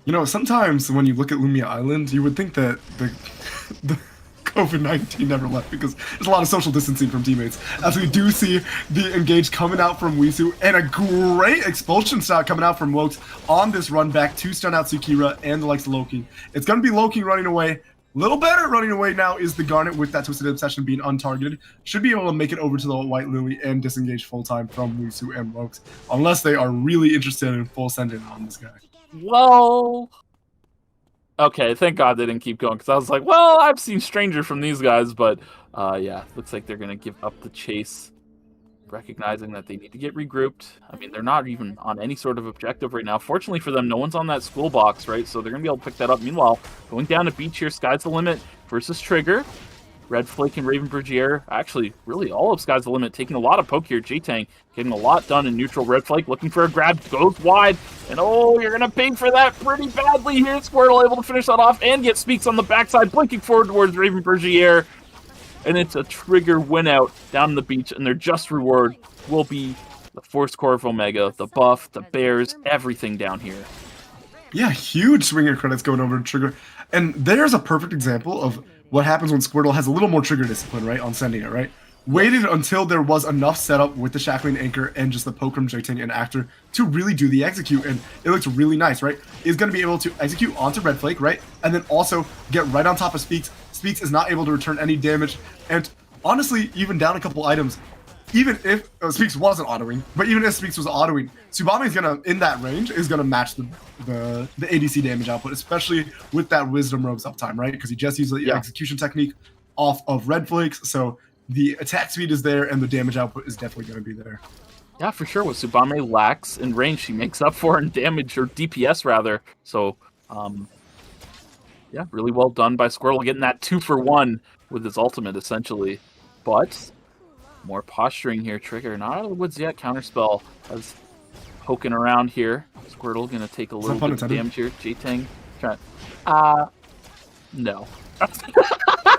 You know, sometimes when you look at Lumia Island, you would think that the COVID-19 never left, because there's a lot of social distancing from teammates. As we do see the engage coming out from Wisu, and a great expulsion shot coming out from Wokes on this run back to stun out Tsukira and the likes of Loki. It's going to be Loki running away. Little better running away now is the Garnet with that Twisted Obsession being untargeted. Should be able to make it over to the White Lily and disengage full time from Wisu and Wokes, unless they are really interested in full sending on this guy. Well, Okay, thank God they didn't keep going, because I was like, well, I've seen stranger from these guys, but yeah, looks like they're going to give up the chase, recognizing that they need to get regrouped. I mean, they're not even on any sort of objective right now. Fortunately for them, no one's on that school box, right? So they're going to be able to pick that up. Meanwhile, going down to beach here, Sky's the Limit versus Trigger. Red Flake and Raven Bergier, actually, really all of Sky's the Limit, taking a lot of poke here. J-Tang getting a lot done in neutral. Red Flake looking for a grab, goes wide, and oh, you're going to pay for that pretty badly here. Squirtle able to finish that off and get Speaks on the backside, blinking forward towards Raven Bergier. And it's a Trigger win out down the beach, and their just reward will be the Force Core of Omega, the buff, the bears, everything down here. Yeah, huge swinger credits going over to Trigger. And there's a perfect example of what happens when Squirtle has a little more trigger discipline, right, on sending it, right? Waited until there was enough setup with the Shackling Anchor and just the poke from J-Ting and Actor to really do the execute, and it looks really nice, right? Is going to be able to execute onto Red Flake, right? And then also get right on top of Speaks. Speaks is not able to return any damage, and honestly, even down a couple items, even if Speaks wasn't autoing, but even if Speaks was autoing, Tsubame is gonna, in that range, is gonna match the ADC damage output, especially with that Wisdom Robes uptime, right? Because he just used the execution technique off of Red Flakes, so the attack speed is there, and the damage output is definitely gonna be there. Yeah, for sure. What Tsubame lacks in range, she makes up for in damage, or DPS rather. So, yeah, really well done by Squirtle, getting that 2-for-1 with his ultimate, essentially. But more posturing here. Trigger not out of the woods yet. Counterspell is poking around here. Squirtle gonna take a little bit of damage here. J-Tang trying. No.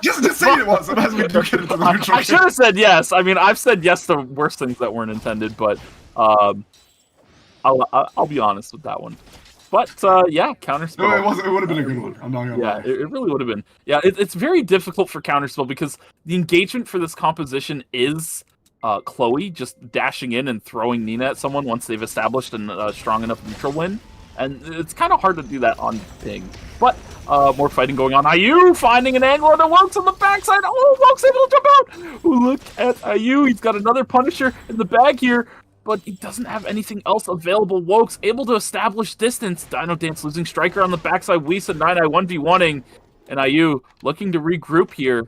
just say it was. As we do get into the neutral. I should have said yes. I mean, I've said yes to worse things that weren't intended, but I'll be honest with that one. But yeah, Counterspell. No, it would have been a good one. I'm not gonna lie. Yeah, it really would have been. Yeah, it's very difficult for Counterspell because the engagement for this composition is Chloe just dashing in and throwing Nina at someone once they've established a strong enough neutral win. And it's kind of hard to do that on Ping. But more fighting going on. IU finding an angle and it works on the backside. Oh, Wokes able to jump out. Look at IU. He's got another Punisher in the bag here. But he doesn't have anything else available. Wokes able to establish distance. Dino Dance losing Striker on the backside. Weesa 9i 1v1ing. And IU looking to regroup here.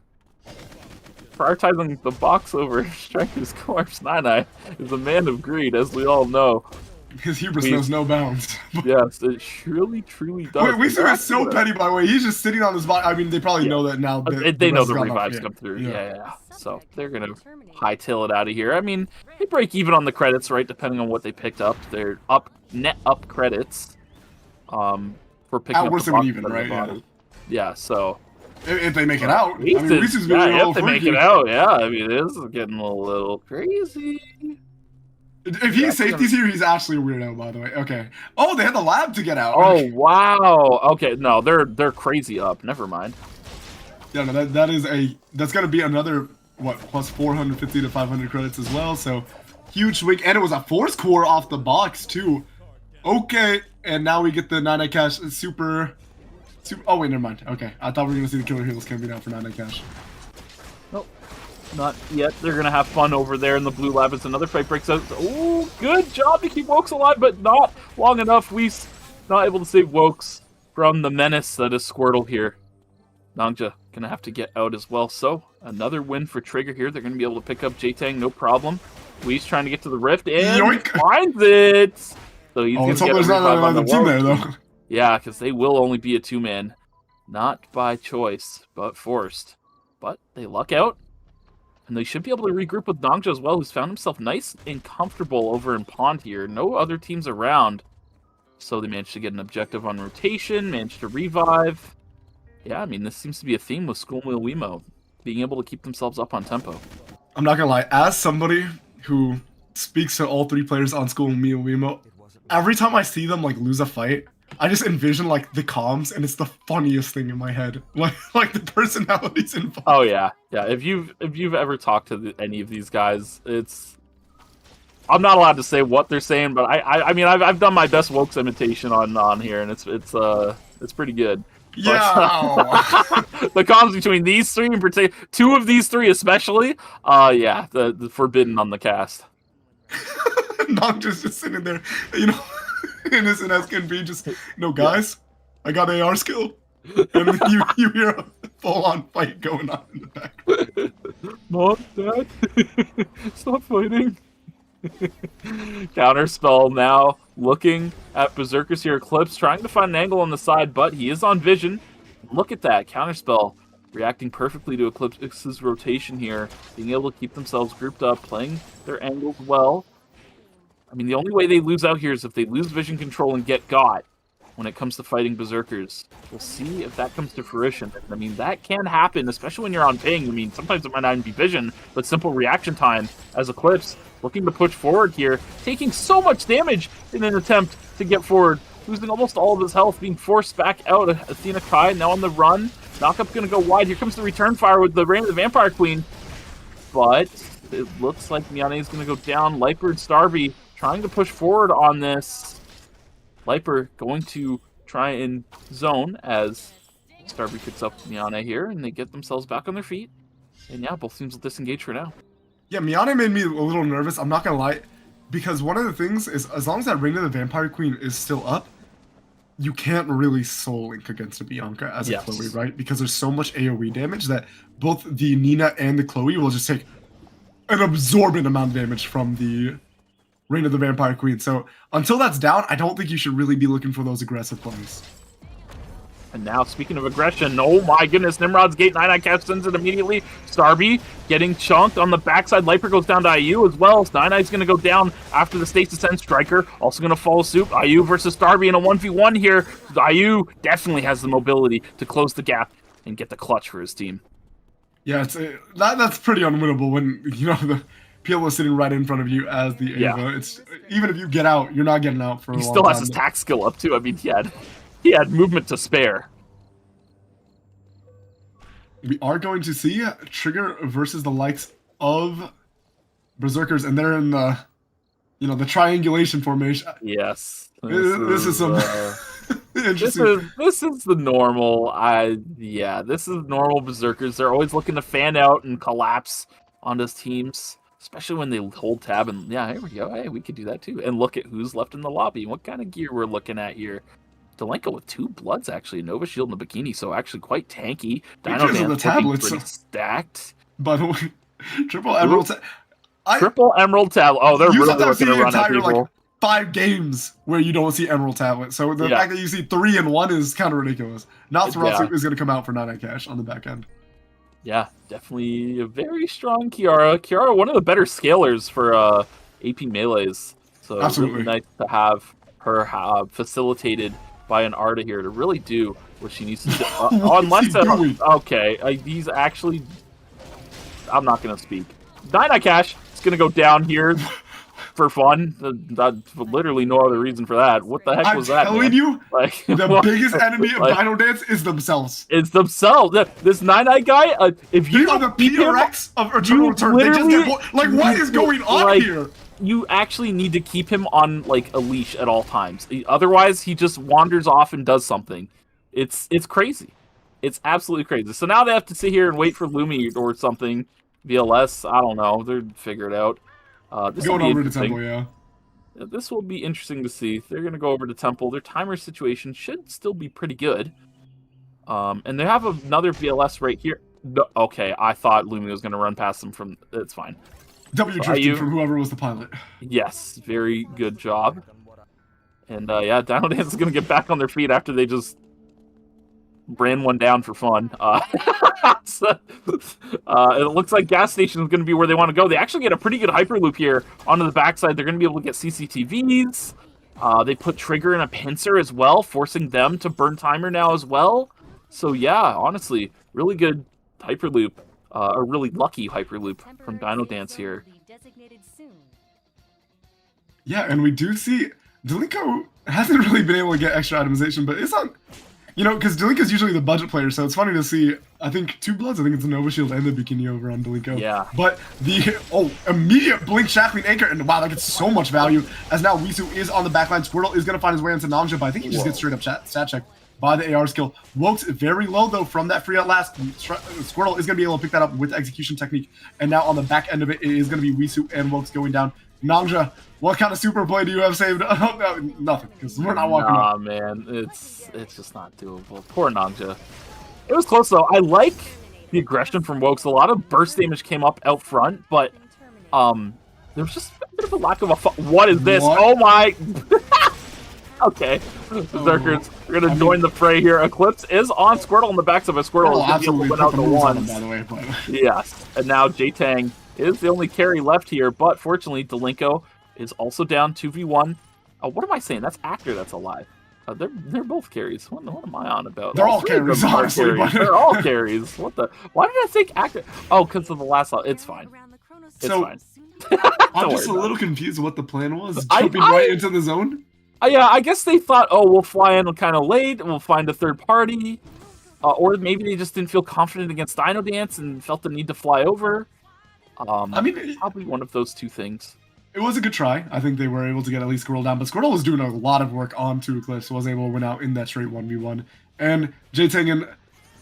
Prioritizing the box over Striker's corpse. 9i is a man of greed, as we all know. His hubris knows no bounds. Yes, it truly does. Wait, Weesa is so petty, by the way. He's just sitting on his body. I mean, they probably know that now. They know the revives come through. Yeah. So they're going to hightail it out of here. I mean, they break even on the credits, right, depending on what they picked up. They're net up credits for picking up worse the than box even, right? Yeah, so... If they make it out. I mean, Weesa's if they make it out, yeah. I mean, it is getting a little crazy. If he's safeties here, he's actually a weirdo, by the way. Okay. Oh, they had the lab to get out. Oh, wow. Okay, no, they're crazy up. Never mind. Yeah, no, that's gonna be another plus 450 to 500 credits as well. So huge swing, and it was a Force Core off the box too. Okay, and now we get the 9i Cash super. Oh wait, never mind. Okay, I thought we were gonna see the Killer Heroes camping out for 9i Cash. Nope. Not yet. They're going to have fun over there in the blue lab as another fight breaks out. Oh, good job to keep Wokes alive, but not long enough. We's not able to save Wokes from the menace that is Squirtle here. Nangja going to have to get out as well. So, another win for Trigger here. They're going to be able to pick up J-Tang, no problem. We's trying to get to the Rift and finds it! So he's going to get there's not another team there, though. Yeah, because they will only be a two-man. Not by choice, but forced. But they luck out. And they should be able to regroup with Nangja as well, who's found himself nice and comfortable over in Pond here. No other teams around. So they managed to get an objective on rotation, managed to revive. Yeah, I mean, this seems to be a theme with School Wheel Wiimote, being able to keep themselves up on tempo. I'm not gonna lie, as somebody who speaks to all three players on School Wheel Wiimote, every time I see them lose a fight, I just envision the comms, and it's the funniest thing in my head. Like the personalities involved. Oh yeah. If you've ever talked to any of these guys, I'm not allowed to say what they're saying, but I mean I've done my best Wokes imitation on here, and it's pretty good. Yeah. The comms between these three in particular, two of these three especially, yeah, the forbidden on the cast. Nangja's just sitting there, innocent as can be, just, guys, I got AR skill. And you hear a full-on fight going on in the background. Mom, Dad, stop fighting. Counterspell now looking at Berserkers here. Eclipse trying to find an angle on the side, but he is on vision. Look at that. Counterspell reacting perfectly to Eclipse's rotation here, being able to keep themselves grouped up, playing their angles well. I mean, the only way they lose out here is if they lose vision control and get got when it comes to fighting Berserkers. We'll see if that comes to fruition. I mean, that can happen, especially when you're on ping. I mean, sometimes it might not even be vision, but simple reaction time as Eclipse looking to push forward here, taking so much damage in an attempt to get forward, losing almost all of his health, being forced back out. Athena Kai now on the run. Knockup's going to go wide. Here comes the return fire with the Reign of the Vampire Queen. But it looks like Miane is going to go down. Liper and Starvey trying to push forward on this. Liper going to try and zone as Starvey picks up Miane here, and they get themselves back on their feet. And yeah, both teams will disengage for now. Yeah, Miane made me a little nervous, I'm not gonna lie, because one of the things is, as long as that Reign of the Vampire Queen is still up, you can't really Soul Link against a Bianca as a Chloe, right? Because there's so much AoE damage that both the Nina and the Chloe will just take an absorbent amount of damage from the Reign of the Vampire Queen. So until that's down, I don't think you should really be looking for those aggressive plays. And now, speaking of aggression, oh my goodness, Nimrod's Gate 9 cash sends it immediately. Starby getting chunked on the backside. Liper goes down to IU as well. 9's going to go down after the Stasis End Striker. Also going to follow suit. IU versus Starby in a 1v1 here. IU definitely has the mobility to close the gap and get the clutch for his team. Yeah, that's pretty unwinnable when, you know, the PL is sitting right in front of you as the Ava. Yeah. It's even if you get out, you're not getting out for a long time. He still has his tack skill up too. I mean, he had movement to spare. We are going to see Trigger versus the likes of Berserkers, and they're in the, you know, the triangulation formation. Yes. This is some interesting. This is the normal. This is normal Berserkers. They're always looking to fan out and collapse on his teams, especially when they hold tab. And yeah, here we go. Hey, we could do that too. And look at who's left in the lobby. What kind of gear we're looking at here. Delenko with 2 bloods, actually. Nova Shield and a Bikini, so actually quite tanky. Dino Dance pretty stacked. By the way, Triple Emerald... Triple Emerald Tablet. Oh, they're really looking to run at people. Like 5 games where you don't see Emerald Tablet. So the fact that you see 3 in 1 is kind of ridiculous. Nosferatu is going to come out for 9 cash on the back end. Yeah, definitely a very strong Kiara. Kiara, one of the better scalers for AP Melees. So absolutely really nice to have her facilitated by an Arda here to really do what she needs to do. He's actually... I'm not going to speak. 9 cash is going to go down here for fun. Literally no other reason for that. What the heck was that, I'm telling you, like, the biggest enemy of Dino Dance is themselves. It's themselves. This 9 guy, if you are the PRX of Eternal Return, they just get like, what is going on here? You actually need to keep him on like a leash at all times. Otherwise, he just wanders off and does something. It's crazy. It's absolutely crazy. So now they have to sit here and wait for Lumi or something. VLS, I don't know. They'll figure it out. This going over to Temple, yeah. This will be interesting to see. They're going to go over to Temple. Their timer situation should still be pretty good. And they have another VLS right here. No, okay, I thought Lumi was going to run past them from... It's fine. W-drifting from whoever was the pilot. Yes, very good job. And yeah, Dino Dance is going to get back on their feet after they just ran one down for fun. It looks like gas station is going to be where they want to go. They actually get a pretty good hyperloop here onto the backside. They're going to be able to get CCTVs. They put Trigger in a pincer as well, forcing them to burn timer now as well. So yeah, honestly, really good hyperloop. A really lucky hyperloop from Dino Dance here. Yeah, and we do see Delinko hasn't really been able to get extra itemization, but it's not, you know, because Delinko's usually the budget player, so it's funny to see, I think, 2 bloods. I think it's the Nova Shield and the Bikini over on Delinko. Yeah. But the, immediate Blink Shackling Anchor, and wow, that gets so much value, as now Wisu is on the backline. Squirtle is going to find his way into Namja, but I think he just gets straight up stat check by the AR skill. Woke's very low, though, from that free at last. Squirtle is going to be able to pick that up with execution technique. And now on the back end of it, it is going to be Wisu and Woke's going down. Namja What kind of super play do you have saved? Oh, no, nothing, because we're not walking Nah, up. man, it's just not doable. Poor Nanja. It was close though. I like the aggression from Wokes. A lot of burst damage came up out front, but there was just a bit of a lack of a. What is this? What? Oh my! Okay, Berserkers, we're gonna join the fray here. Eclipse is on Squirtle in the backside of Squirtle. Oh, absolutely. Went out the ones. By the way, but... Yes, and now J-Tang is the only carry left here, but fortunately, Delinko is also down 2v1. What am I saying? That's Actor that's alive. They're both carries. What am I on about? They're all carries, honestly. But... They're all carries. What the? Why did I think Actor? Oh, because of the last. It's fine. It's fine. I'm just a little confused what the plan was. I- Jumping right into the zone? Yeah, I guess they thought, oh, we'll fly in kind of late, we'll find a third party, or maybe they just didn't feel confident against Dino Dance and felt the need to fly over. I mean, probably one of those two things. It was a good try. I think they were able to get at least Squirtle down, but Squirtle was doing a lot of work onto Eclipse, was able to win out in that straight 1v1. And J-Tang and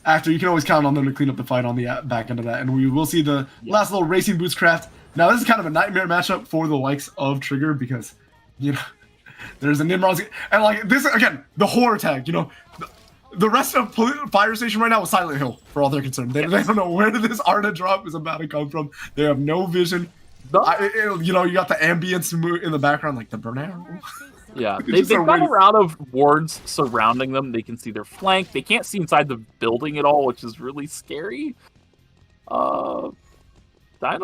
Actor, you can always count on them to clean up the fight on the back end of that, and we will see the last little Racing Boots craft. Now, this is kind of a nightmare matchup for the likes of Trigger because, you know, there's a Nimrod's, and like this again, the horror tag. You know, the rest of Fire Station right now is Silent Hill for all they're concerned. They don't know where this Arda drop is about to come from. They have no vision. You know, you got the ambience in the background, like the burnout. Yeah, they've got a round of wards surrounding them. They can see their flank. They can't see inside the building at all, which is really scary. Dino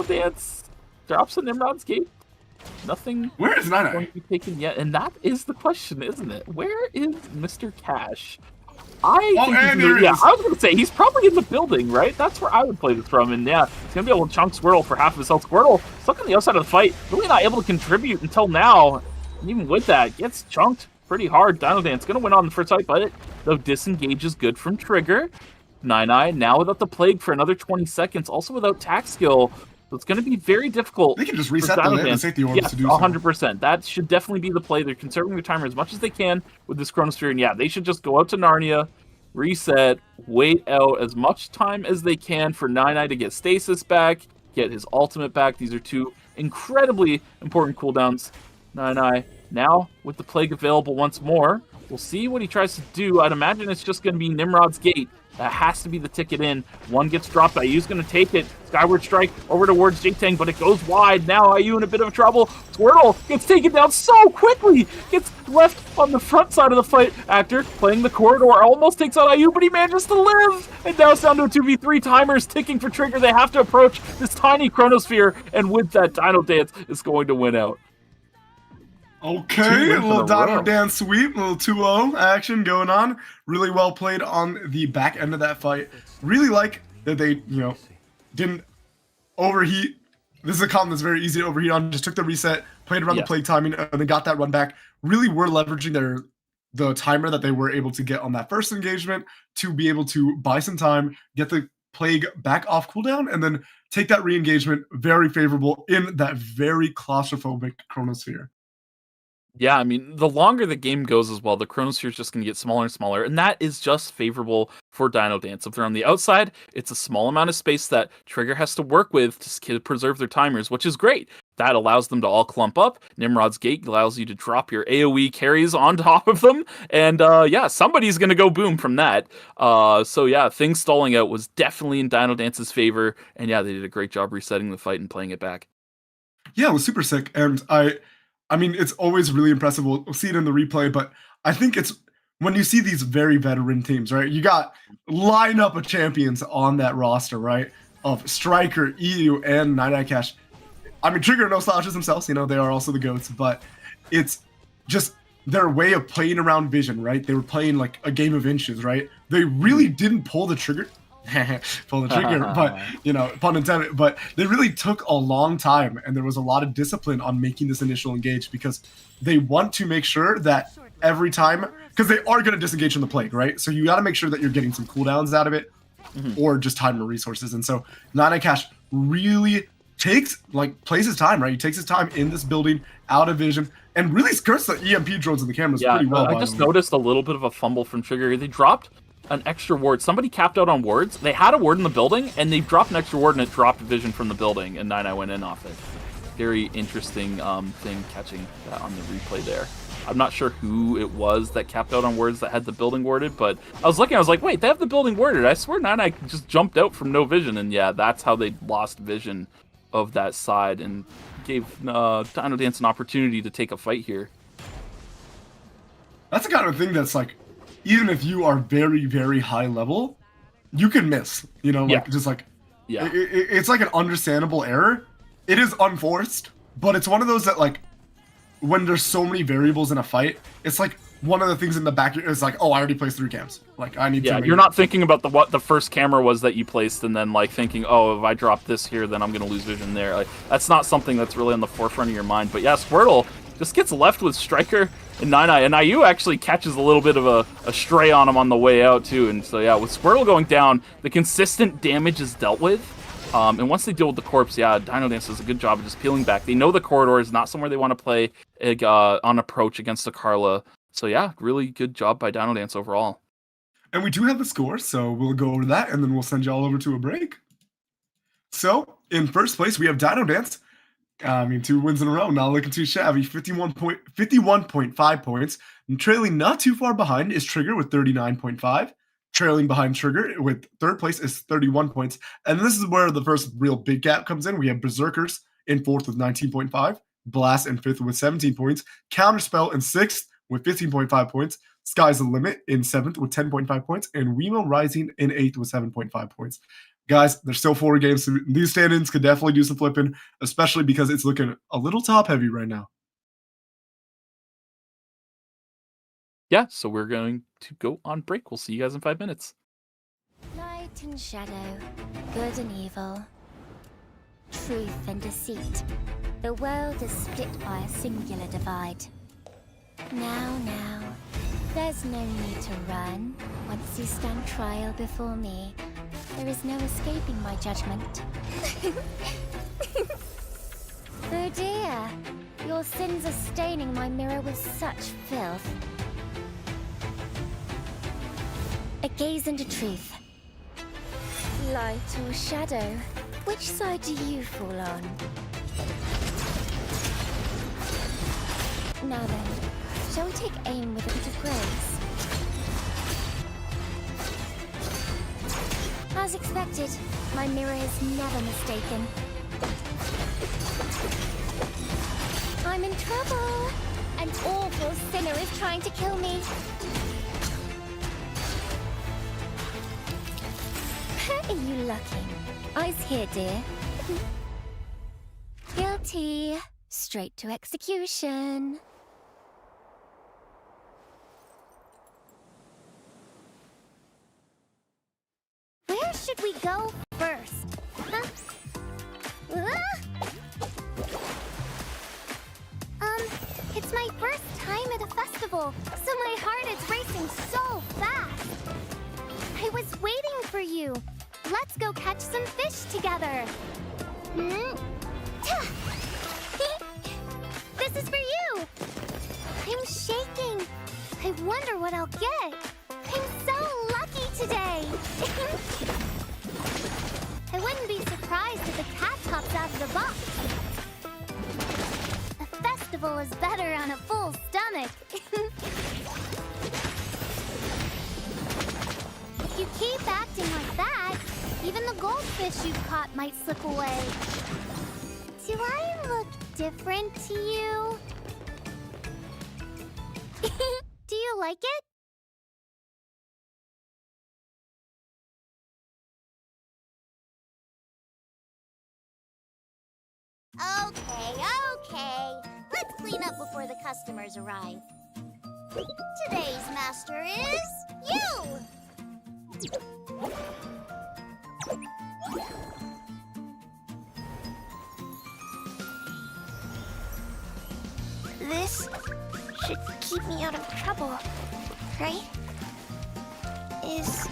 Dance drops a Nimrod's Gate. Nothing. Where is Nine going to be taken yet, and that is the question, isn't it? Where is Mr. Cash? I was gonna say he's probably in the building, right? That's where I would play this from, and yeah, he's gonna be able to chunk Squirtle for half of his health. Squirtle stuck on the outside of the fight, really not able to contribute until now. And even with that, gets chunked pretty hard. Dino Dance gonna win on the first fight, but though disengage is good from Trigger. Nine now without the Plague for another 20 seconds, also without Tack Skill. So it's going to be very difficult. They can just reset them and take the orbs to do 100%. That should definitely be the play. They're conserving their timer as much as they can with this Chronosphere. And yeah, they should just go out to Narnia, reset, wait out as much time as they can for Nine to get Stasis back, get his ultimate back. These are two incredibly important cooldowns. Nine now with the Plague available once more. We'll see what he tries to do. I'd imagine it's just going to be Nimrod's Gate. That has to be the ticket in. One gets dropped. IU's going to take it. Skyward Strike over towards J-Tang, but it goes wide. Now IU in a bit of trouble. Squirtle gets taken down so quickly. Gets left on the front side of the fight. Actor playing the corridor. Almost takes out IU, but he manages to live. And now it's down to a 2v3. Timers ticking for Trigger. They have to approach this tiny Chronosphere. And with that, Dino Dance is going to win out. Okay, a little Dino Dance sweep, a little 2-0 action going on. Really well played on the back end of that fight. Really like that they, you know, didn't overheat. This is a comp that's very easy to overheat on. Just took the reset, played around the Plague timing, and then got that run back. Really were leveraging the timer that they were able to get on that first engagement to be able to buy some time, get the Plague back off cooldown, and then take that re-engagement. Very favorable in that very claustrophobic Chronosphere. Yeah, I mean, the longer the game goes as well, the Chronosphere is just going to get smaller and smaller, and that is just favorable for Dino Dance. If they're on the outside, it's a small amount of space that Trigger has to work with to preserve their timers, which is great. That allows them to all clump up. Nimrod's Gate allows you to drop your AoE carries on top of them, and yeah, somebody's going to go boom from that. So yeah, things stalling out was definitely in Dino Dance's favor, and yeah, they did a great job resetting the fight and playing it back. Yeah, it was super sick, and I mean, it's always really impressive. We'll see it in the replay, but I think it's when you see these very veteran teams, right? You got lineup of champions on that roster, right? Of Striker, EU, and Nine Cash. I mean, Trigger no slouches themselves, you know, they are also the GOATs, but it's just their way of playing around vision, right? They were playing like a game of inches, right? They really didn't pull the trigger. But you know, pun intended, but they really took a long time, and there was a lot of discipline on making this initial engage because they want to make sure that every time, because they are going to disengage from the Plague, right? So you got to make sure that you're getting some cooldowns out of it, or just time and resources. And so Nine Cash really plays his time, right? He takes his time in this building, out of vision, and really skirts the EMP drones in the cameras pretty well. I just noticed a little bit of a fumble from Trigger. They dropped an extra ward. Somebody capped out on wards. They had a ward in the building, and they dropped an extra ward, and it dropped vision from the building, and Nine went in off it. very interesting thing catching that on the replay there. I'm not sure who it was that capped out on words that had the building warded, but I was looking, I was like, wait, they have the building warded. I swear I just jumped out from no vision, and yeah, that's how they lost vision of that side and gave Dino Dance an opportunity to take a fight here. That's the kind of thing that's like, even if you are very, very high level, you can miss, you know, like just like, it's like an understandable error. It is unforced, but it's one of those that like, when there's so many variables in a fight, it's like one of the things in the back is like, oh, I already placed 3 cams. Like I need to. Yeah, you're not thinking about what the first camera was that you placed, and then like thinking, oh, if I drop this here, then I'm gonna lose vision there. Like that's not something that's really on the forefront of your mind. But yeah, Squirtle just gets left with Striker and 9eye, and IU actually catches a little bit of a stray on him on the way out too. And so yeah, with Squirtle going down, the consistent damage is dealt with. And once they deal with the corpse, yeah, Dino Dance does a good job of just peeling back. They know the corridor is not somewhere they want to play on approach against the Carla. So yeah, really good job by Dino Dance overall. And we do have the score, so we'll go over that, and then we'll send you all over to a break. So, in first place, we have Dino Dance. 2 wins in a row, not looking too shabby. 51.5 points. And trailing not too far behind is Trigger with 39.5. Trailing behind Trigger with third place is 31 points. And this is where the first real big gap comes in. We have Berserkers in fourth with 19.5. Blast in fifth with 17 points. Counterspell in sixth with 15.5 points. Sky's the Limit in seventh with 10.5 points. And Remo Rising in eighth with 7.5 points. Guys, there's still 4 games. So these stand-ins could definitely do some flipping, especially because it's looking a little top-heavy right now. Yeah, so we're going to go on break. We'll see you guys in 5 minutes. Light and shadow, good and evil, truth and deceit. The world is split by a singular divide. Now, there's no need to run. Once you stand trial before me, there is no escaping my judgment. Oh dear, your sins are staining my mirror with such filth. I gaze into truth. Light or shadow, which side do you fall on? Now then, shall we take aim with a bit of grace? As expected, my mirror is never mistaken. I'm in trouble! An awful sinner is trying to kill me. Are you lucky? Eyes here, dear. Guilty. Straight to execution. Where should we go first? Huh? It's my first time at a festival, so my heart is racing so fast. I was waiting for you. Let's go catch some fish together. This is for you. I'm shaking. I wonder what I'll get. I'm so lucky today. I wouldn't be surprised if a cat pops out of the box. A festival is better on a full stomach. If you keep acting like that, even the goldfish you've caught might slip away. Do I look different to you? Do you like it? Okay. Let's clean up before the customers arrive. Today's master is you! This should keep me out of trouble, right? Is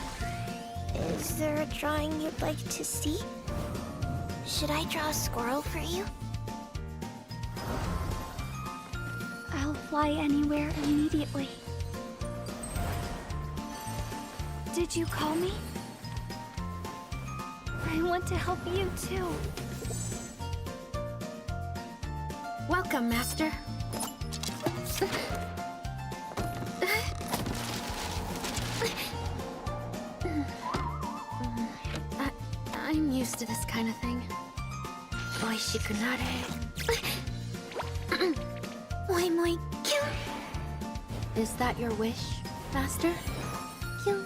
there a drawing you'd like to see? Should I draw a squirrel for you? I'll fly anywhere immediately. Did you call me? I want to help you too. Welcome, Master. I'm used to this kind of thing. Moi moi kyu. Is that your wish, Master? Kyu.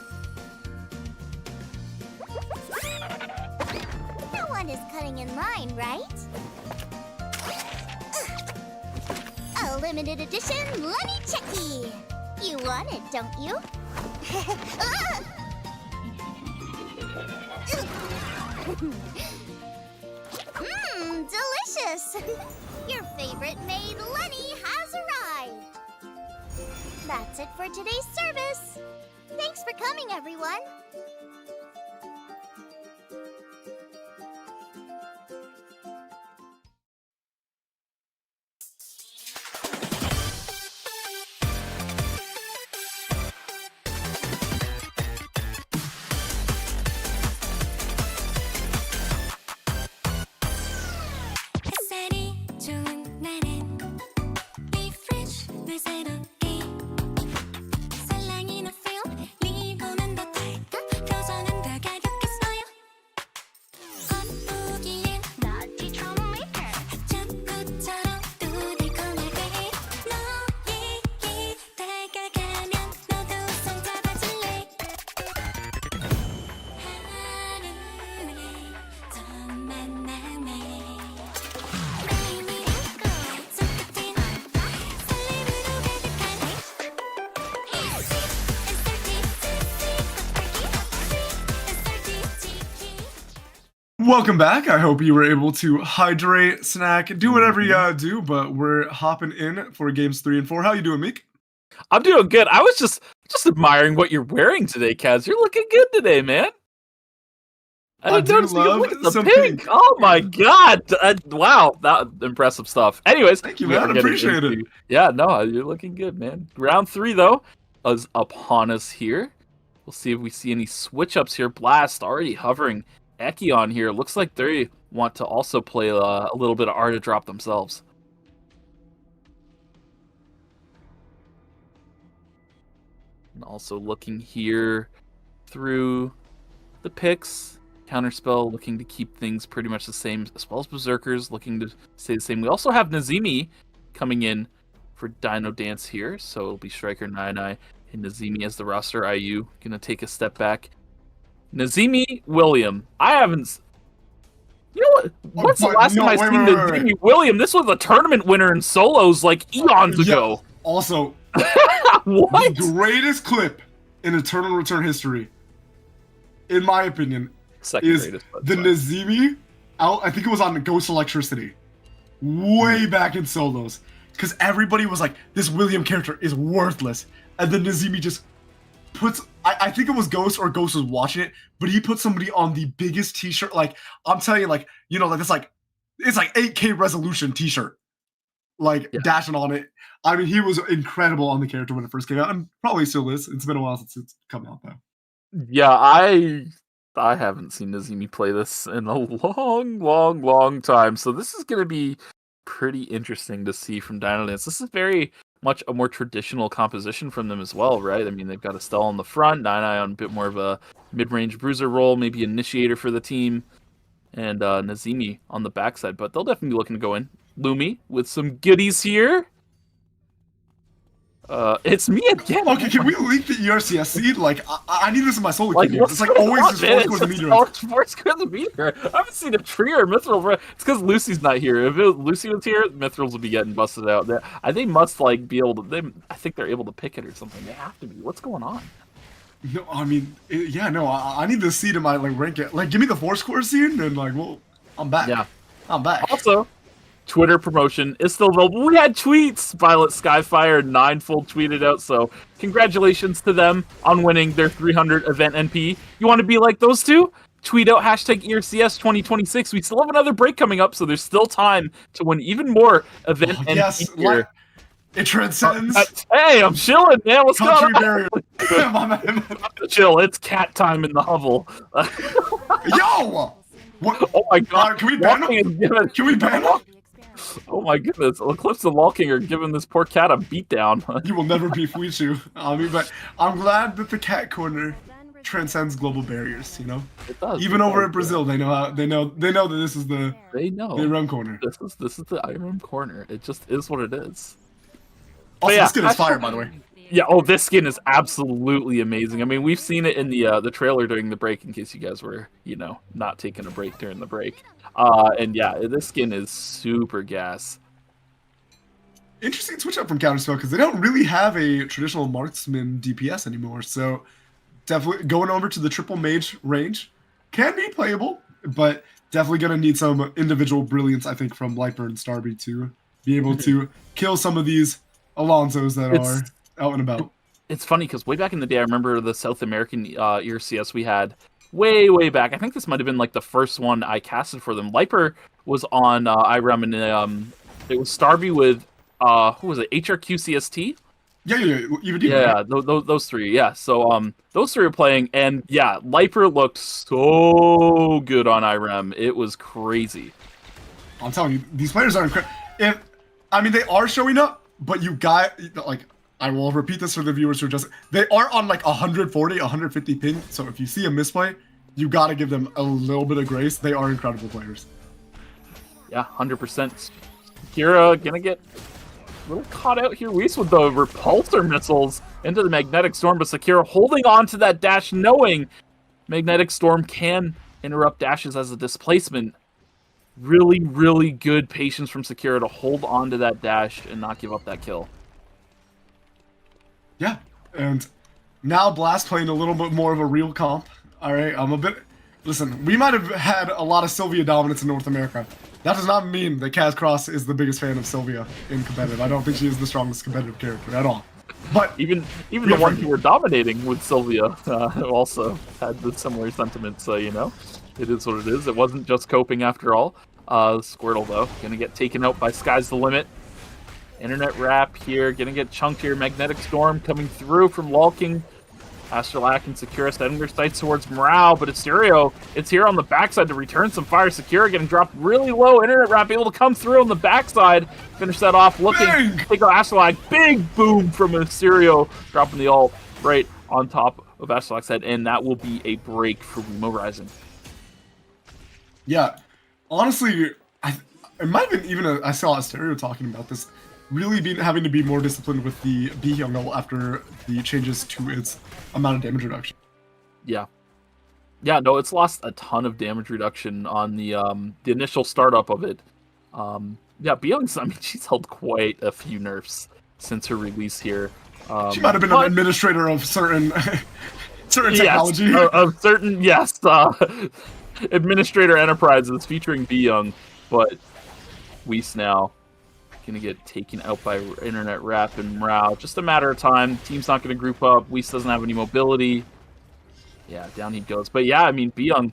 No one is cutting in line, right? A limited edition Lenny Checky. You want it, don't you? Delicious! Your favorite maid, Lenny, has arrived. That's it for today's service. Thanks for coming, everyone. Welcome back. I hope you were able to hydrate, snack, do whatever you gotta do, but we're hopping in for games 3 and 4. How you doing, Meek? I'm doing good. I was just admiring what you're wearing today, Kaz. You're looking good today, man. I do love look at the some pink. Oh my god! Wow, that impressive stuff. Anyways, Thank you, we are man. getting Appreciate it. Yeah, no, you're looking good, man. Round 3 though is upon us here. We'll see if we see any switch ups here. Blast already hovering Eki on here. Looks like they want to also play a little bit of R to drop themselves. And also looking here through the picks. Counterspell looking to keep things pretty much the same, as well as Berserkers looking to stay the same. We also have Nazimi coming in for Dino Dance here, so it'll be Striker, Nine and Nazimi as the roster. IU gonna take a step back. Nazimi, William. I haven't. You know what? What's the last time I seen Nazimi, William? This was a tournament winner in solos like eons ago. Also, what? The greatest clip in Eternal Return history, in my opinion, Second is greatest, the Nazimi out. I think it was on Ghost Electricity, way back in solos, because everybody was like, "This William character is worthless," and then Nazimi just puts. I think it was Ghost or Ghost was watching it, but he put somebody on the biggest T-shirt. Like I'm telling you, like you know, like it's like 8K resolution T-shirt, like dashing on it. I mean, he was incredible on the character when it first came out, and probably still is. It's been a while since it's come out though. Yeah, I haven't seen Nazimi play this in a long time, so this is going to be pretty interesting to see from Dino Dance. This is very much a more traditional composition from them as well, right? I mean, they've got Estelle on the front, Nine on a bit more of a mid-range bruiser role, maybe initiator for the team, and Nazimi on the backside, but they'll definitely be looking to go in. Lumi with some goodies here. It's me again. Okay, can we leak the ERCS seed? Like, I need this in my solo like, games. It's like always just Foursquare the meteor. Foursquare the meteor. I haven't seen a tree or mithril. It's because Lucy's not here. If Lucy was here, mithrils would be getting busted out. They must like be able to. I think they're able to pick it or something. They have to be. What's going on? No, I mean, I need the seed in my like rank. Like, give me the Foursquare seed, and like, well, I'm back. Yeah, I'm back. Also, Twitter promotion is still available. We had tweets. Violet Skyfire 9-fold tweeted out, so congratulations to them on winning their 300 event NP. You want to be like those two? Tweet out hashtag ERCS 2026. We still have another break coming up, so there's still time to win even more event NP yes, here. It transcends. Hey, I'm chilling, man. What's country going on? barrier. Chill. It's cat time in the hovel. Yo! What? Oh my god! Can we ban him? Can we ban him? Oh my goodness, Eclipse and Lolking are giving this poor cat a beatdown. You will never be Fuichu. I mean, but I'm glad that the cat corner transcends global barriers. You know, It does. even it over does, in Brazil, they know that this is the They know. run corner. This is the Iron corner. It just is what it is. Also, yeah, this skin is fire, actually- by the way. Yeah, oh, this skin is absolutely amazing. I mean, we've seen it in the trailer during the break, in case you guys were, you know, not taking a break during the break. And yeah, this skin is super gas. Interesting switch up from Counterspell because they don't really have a traditional marksman DPS anymore. So definitely going over to the triple mage range can be playable, but definitely gonna need some individual brilliance, I think, from Lightbird and Starby to be able to kill some of these Alonsos that are out and about. It's funny because way back in the day, I remember the South American ERCS we had way back. I think this might have been like the first one I casted for them. Liper was on IREM, and it was Starby with who was it? HRQ CST? Yeah. Even Yeah, those three. Yeah, so those three were playing, and yeah, Liper looked so good on IREM. It was crazy. I'm telling you, these players are incredible. I mean, they are showing up, but you got like. I will repeat this for the viewers who are just... They are on like 140, 150 ping, so if you see a misplay, you gotta give them a little bit of grace. They are incredible players. Yeah, 100%. Kira gonna get a little caught out here, Weiss, with the repulsor missiles into the Magnetic Storm, but Sakura holding on to that dash, knowing Magnetic Storm can interrupt dashes as a displacement. Really good patience from Sakura to hold on to that dash and not give up that kill. Yeah, and now Blast playing a little bit more of a real comp. All right, I'm a bit... Listen, we might have had a lot of Sylvia dominance in North America. That does not mean that Kaz Cross is the biggest fan of Sylvia in competitive. I don't think she is the strongest competitive character at all. But even the ones who were dominating with Sylvia also had the similar sentiment. So you know, it is what it is. It wasn't just coping after all. Squirtle though, gonna get taken out by Sky's the Limit. Internet Wrap here, gonna get chunked here. Magnetic Storm coming through from Lolking. Astrolac and Sakura setting their sights towards Morale, but it's Stereo. It's here on the backside to return some fire. Sakura getting dropped really low. Internet Wrap able to come through on the backside. Finish that off looking. Take out Astrolac. Big boom from Mysterio, dropping the ult right on top of Astrolac's head, and that will be a break for Wemo Rising. yeah, honestly, it might have been even I saw a Stereo talking about this. Really having to be more disciplined with the B-Young after the changes to its amount of damage reduction. Yeah, no, it's lost a ton of damage reduction on the initial startup of it. Yeah, B-Young's, I mean, she's held quite a few nerfs since her release here. She might have been an administrator of certain technology. Yes, of certain, yes, administrator enterprises featuring B-Young, but Weiss now gonna get taken out by Internet Wrap and Morale. Just a matter of time. Team's not gonna group up. Weiss doesn't have any mobility. Yeah, down he goes. But yeah, I mean, B-Young,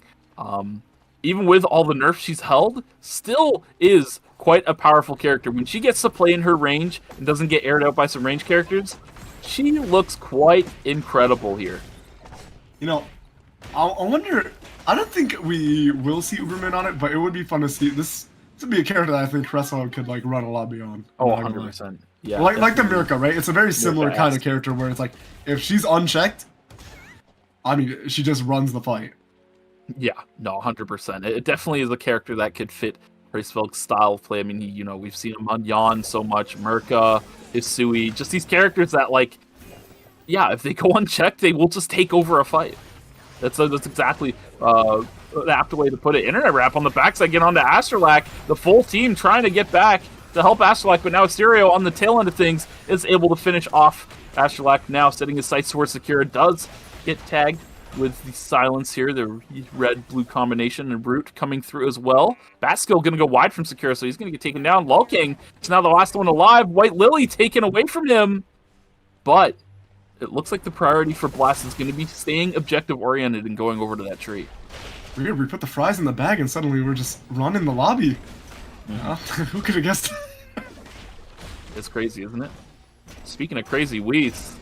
even with all the nerfs she's held, still is quite a powerful character. When she gets to play in her range and doesn't get aired out by some range characters, she looks quite incredible here. You know, I wonder... I don't think we will see Uberman on it, but it would be fun to see. This would be a character that I think Cresswell could like run a lot beyond. Oh, 100%. Yeah, like the Mirka, right? It's a very similar Mirka-esque kind of character where it's like, if she's unchecked, I mean, she just runs the fight. Yeah, no, 100%. It definitely is a character that could fit Racefeld's style of play. I mean, you know, we've seen him on Yon so much, Mirka, Hisui, just these characters that, like, yeah, if they go unchecked, they will just take over a fight. That's exactly the apt way to put it. Internet Wrap on the backside, get onto Astrolac. The full team trying to get back to help Astrolac, but now Stereo on the tail end of things is able to finish off Astrolac, now setting his sights towards Sakura. Does get tagged with the silence here, the red-blue combination, and Brute coming through as well. Batskill going to go wide from Sakura, so he's going to get taken down. Lolking is now the last one alive. White Lily taken away from him, but it looks like the priority for Blast is going to be staying objective-oriented and going over to that tree. Weird, we put the fries in the bag and suddenly we're just running the lobby. Who could have guessed? It's crazy, isn't it? Speaking of crazy, Weiss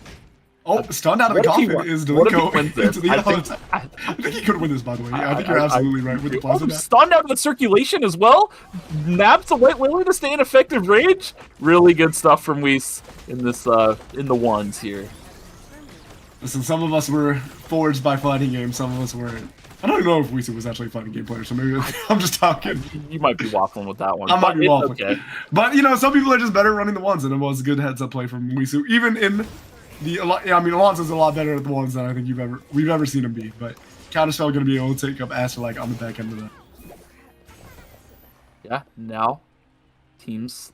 Oh, stunned out of the What if he coffin won- is what if he Delinko wins this? into the I yellow think- attack. I think he could win this, by the way. Yeah, I think you're absolutely right with the plasma dash. Stunned out of the circulation as well. Naps a White Lily to stay in effective range. Really good stuff from Weiss in this in the ones here. Listen, some of us were forged by fighting games. Some of us weren't. I don't know if Weiss was actually a fighting game player, so maybe I'm just talking. You might be waffling with that one. I might be but it's waffling. okay. But, you know, some people are just better running the ones, and it was a good heads-up play from Weiss. Even in the... Yeah, I mean, Alonso's a lot better at the ones than I think we've ever seen him be. But Counterspell going to be able to take up Astrolike on the back end of that. Yeah, now teams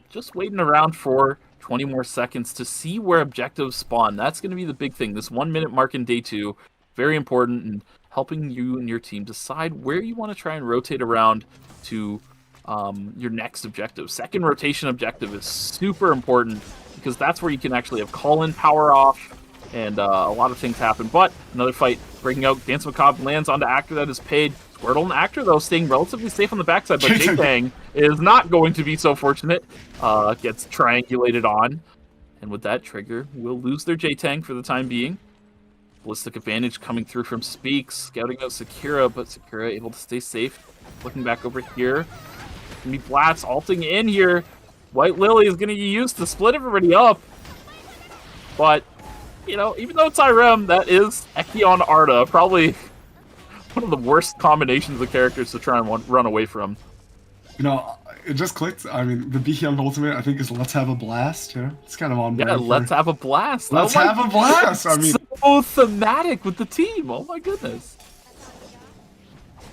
just waiting around for 20 more seconds to see where objectives spawn. That's going to be the big thing. This 1 minute mark in day 2, very important in helping you and your team decide where you want to try and rotate around to your next objective. Second rotation objective is super important because that's where you can actually have call-in power off and a lot of things happen. But another fight breaking out. Dance Macabre lands onto Actor that is paid. Squirtle and Actor, though, staying relatively safe on the backside, but J-Tang is not going to be so fortunate. Gets triangulated on. And with that, Trigger will lose their J-Tang for the time being. Ballistic advantage coming through from Speaks, scouting out Sakura, but Sakura able to stay safe. Looking back over here. Gonna be Blatz alting in here. White Lily is gonna be used to split everybody up. But, you know, even though it's Irem, that is Ekion Arda. Probably one of the worst combinations of characters to try and run away from. You know, it just clicked. I mean, the Beyond Ultimate, I think, is Let's Have a Blast. Yeah, it's kind of on brand. Yeah, let's have a blast. Let's have a blast. I mean, so thematic with the team. Oh my goodness.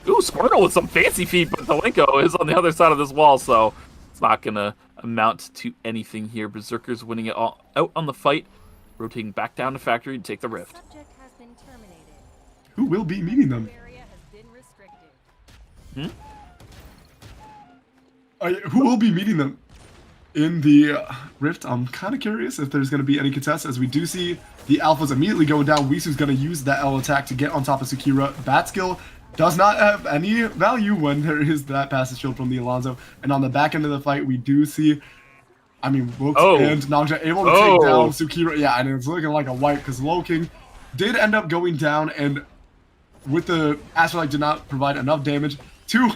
Ooh, Squirtle with some fancy feet, but Delinko is on the other side of this wall, so it's not gonna amount to anything here. Berserker's winning it all out on the fight, rotating back down to Factory to take the Rift. who will be meeting them? Who will be meeting them in the Rift? I'm kind of curious if there's going to be any contests, as we do see the Alphas immediately going down. Wisu's going to use that L attack to get on top of Sakura. Bat skill does not have any value when there is that passive shield from the Alonso. And on the back end of the fight, we do see, I mean, Wooks and Nongja able to take down Sakura. Yeah, and it's looking like a wipe because Low King did end up going down, and with the Astrolite did not provide enough damage to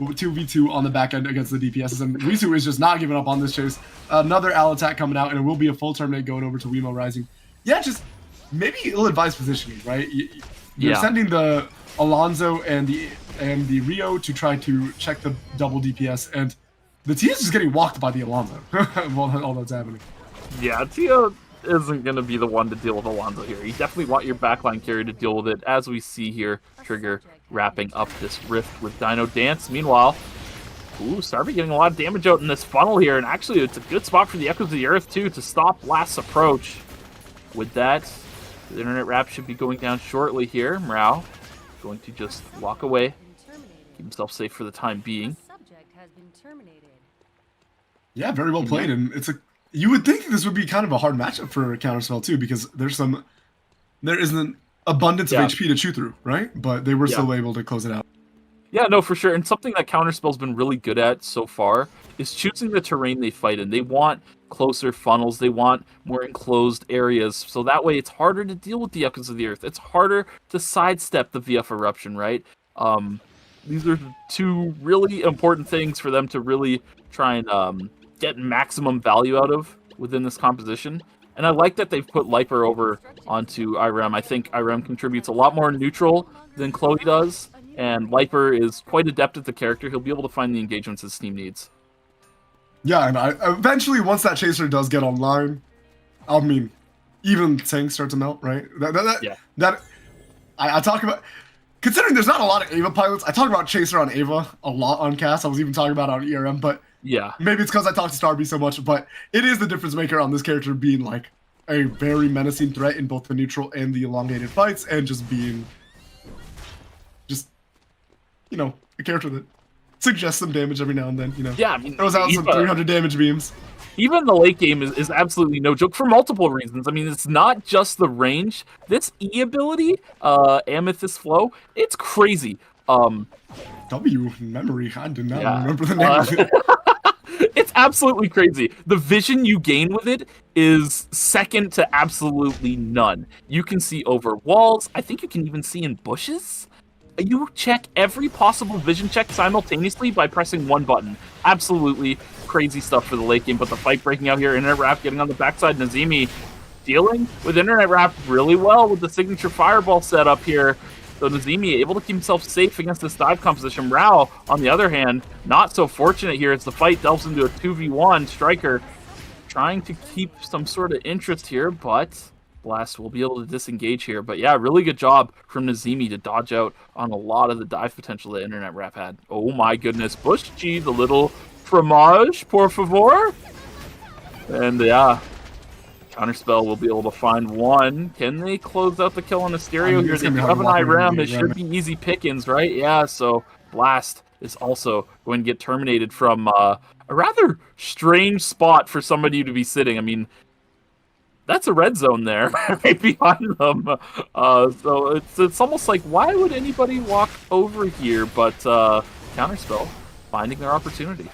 2v2 on the back end against the DPSs, and Wisu is just not giving up on this chase. Another Al attack coming out, and it will be a full terminate going over to Wemo Rising. Yeah, just maybe ill-advised positioning, right? You're sending the Alonso and the Rio to try to check the double DPS, and the Tia is just getting walked by the Alonso while all that's happening. Yeah, Tia isn't going to be the one to deal with Alonso here. You definitely want your backline carry to deal with it, as we see here. Trigger wrapping up this Rift with Dino Dance. Meanwhile, Starby getting a lot of damage out in this funnel here, and actually it's a good spot for the Echoes of the Earth, too, to stop Blast's approach. With that, the Internet Wrap should be going down shortly here. Mrao going to just walk away, keep himself safe for the time being. Yeah, very well played, and it's a. You would think this would be kind of a hard matchup for Counterspell too, because there is an abundance of HP to chew through, right? But they were still able to close it out. Yeah, no, for sure. And something that Counterspell's been really good at so far is choosing the terrain they fight in. They want closer funnels. They want more enclosed areas. So that way it's harder to deal with the Echoes of the Earth. It's harder to sidestep the VF Eruption, right? These are two really important things for them to really try and get maximum value out of within this composition. And I like that they've put Liper over onto Irem. I think Irem contributes a lot more neutral than Chloe does, and Liper is quite adept at the character. He'll be able to find the engagements his team needs. Yeah, and eventually, once that Chaser does get online, I mean, even things start to melt, right? I talk about, considering there's not a lot of Ava pilots, I talk about Chaser on Ava a lot on cast. I was even talking about it on ERM, but yeah, maybe it's because I talk to Starby so much, but it is the difference maker on this character being like a very menacing threat in both the neutral and the elongated fights, and just being you know, a character that suggests some damage every now and then, you know. Yeah, I mean, throws out some 300 damage beams. Even the late game is absolutely no joke for multiple reasons. I mean, it's not just the range. This E ability, Amethyst Flow, it's crazy. W memory, I do not remember the name of it. It's absolutely crazy. The vision you gain with it is second to absolutely none. You can see over walls. I think you can even see in bushes. You check every possible vision check simultaneously by pressing one button. Absolutely crazy stuff for the late game, but the fight breaking out here. Internet Wrap getting on the backside. Nazemi dealing with Internet Wrap really well with the signature fireball setup here. So Nazemi able to keep himself safe against this dive composition. Rao, on the other hand, not so fortunate here as the fight delves into a 2v1. Striker trying to keep some sort of interest here, but Blast will be able to disengage here. But yeah, really good job from Nazemi to dodge out on a lot of the dive potential that Internet Wrap had. Oh my goodness, Bush G, the little fromage, por favor. And yeah, Counterspell will be able to find one. Can they close out the kill on the stereo here? They have an IRAM. It should be easy pickings, right? Yeah, so Blast is also going to get terminated from a rather strange spot for somebody to be sitting. I mean, that's a red zone there right behind them. So it's almost like, why would anybody walk over here? But Counterspell finding their opportunity.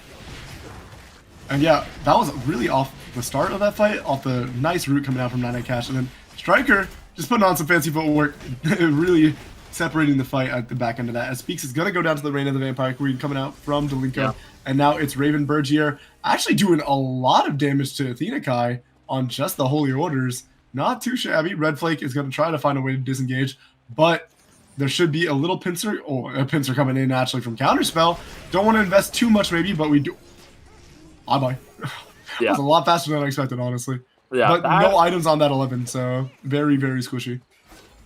And yeah, that was really off the start of that fight, off the nice route coming out from 99 Cash, and then Striker just putting on some fancy footwork, really separating the fight at the back end of that. As Speaks is going to go down to the Reign of the Vampire Queen coming out from Delinko, and now it's Raven Bergier actually doing a lot of damage to Athena Kai on just the Holy Orders. Not too shabby. Red Flake is going to try to find a way to disengage, but there should be a little pincer, a pincer coming in naturally from Counterspell. Don't want to invest too much maybe, but we do. Bye-bye. Yeah. It's a lot faster than I expected, honestly. Yeah, but no items on that 11, so very, very squishy.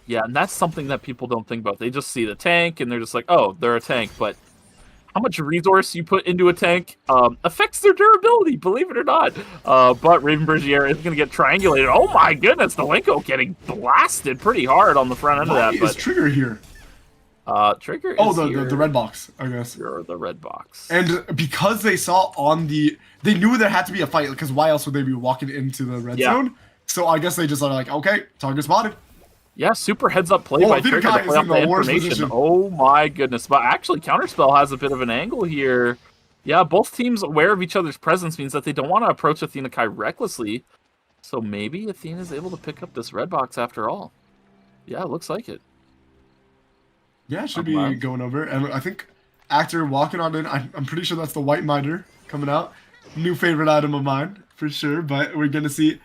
Yeah, and that's something that people don't think about. They just see the tank, and they're just like, oh, they're a tank. But how much resource you put into a tank affects their durability, believe it or not. But Raven Bergier is going to get triangulated. Oh, my goodness, Delinko getting blasted pretty hard on the front end of that. Why is Trigger here? Trigger is the red box, I guess. Or the red box. And because they saw on the... They knew there had to be a fight, because why else would they be walking into the red zone? So I guess they just are like, okay, target spotted. Yeah, super heads-up play by Trigger to play off the information. Oh my goodness. But actually, Counterspell has a bit of an angle here. Yeah, both teams aware of each other's presence means that they don't want to approach Athena Kai recklessly. So maybe Athena's able to pick up this red box after all. Yeah, it looks like it. Yeah, it should be going over. And I think Actor walking on in, I'm pretty sure that's the White Miter coming out. New favorite item of mine, for sure. But we're going to see...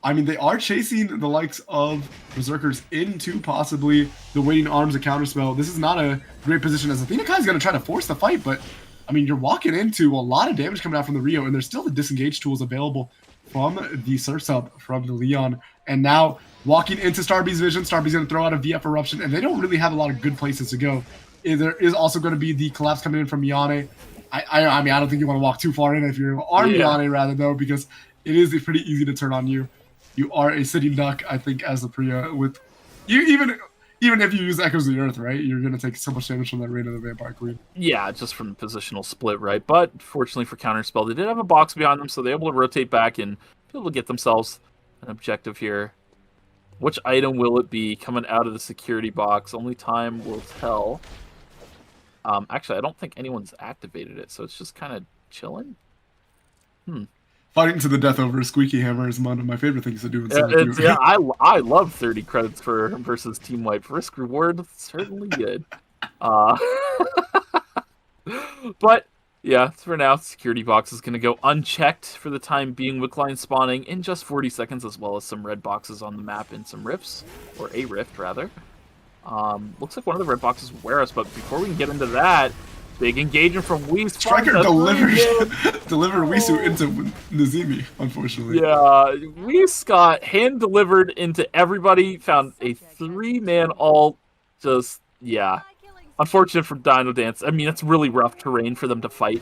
I mean, they are chasing the likes of Berserkers into possibly the waiting arms of Counterspell. This is not a great position as Athena Kai is going to try to force the fight, but I mean, you're walking into a lot of damage coming out from the Rio, and there's still the disengage tools available from the Surf Sub from the Leon. And now walking into Starby's vision, Starby's going to throw out a VF Eruption, and they don't really have a lot of good places to go. There is also going to be the collapse coming in from Yane. I mean, I don't think you want to walk too far in if you're on Yane rather, though, because it is pretty easy to turn on you. You are a sitting duck, I think, as the Priya. With you, even if you use Echoes of the Earth, right? You're gonna take so much damage from that Reign of the Vampire Queen. Yeah, just from the positional split, right? But fortunately for Counterspell, they did have a box behind them, so they're able to rotate back and be able to get themselves an objective here. Which item will it be coming out of the security box? Only time will tell. Actually, I don't think anyone's activated it, so it's just kind of chilling. Fighting to the death over a squeaky hammer is one of my favorite things to do. Yeah, I love 30 credits for versus team wipe. Risk reward, certainly good. But yeah, for now, security box is going to go unchecked for the time being. Wickline spawning in just 40 seconds, as well as some red boxes on the map and some rifts, or a rift rather. Looks like one of the red boxes will wear us, but before we can get into that, big engagement from Whis. Striker delivered Wisu into Nazemi, unfortunately. Yeah, Whis got hand-delivered into everybody, found a 3-man ult. Just, yeah. Unfortunate for Dino Dance. I mean, it's really rough terrain for them to fight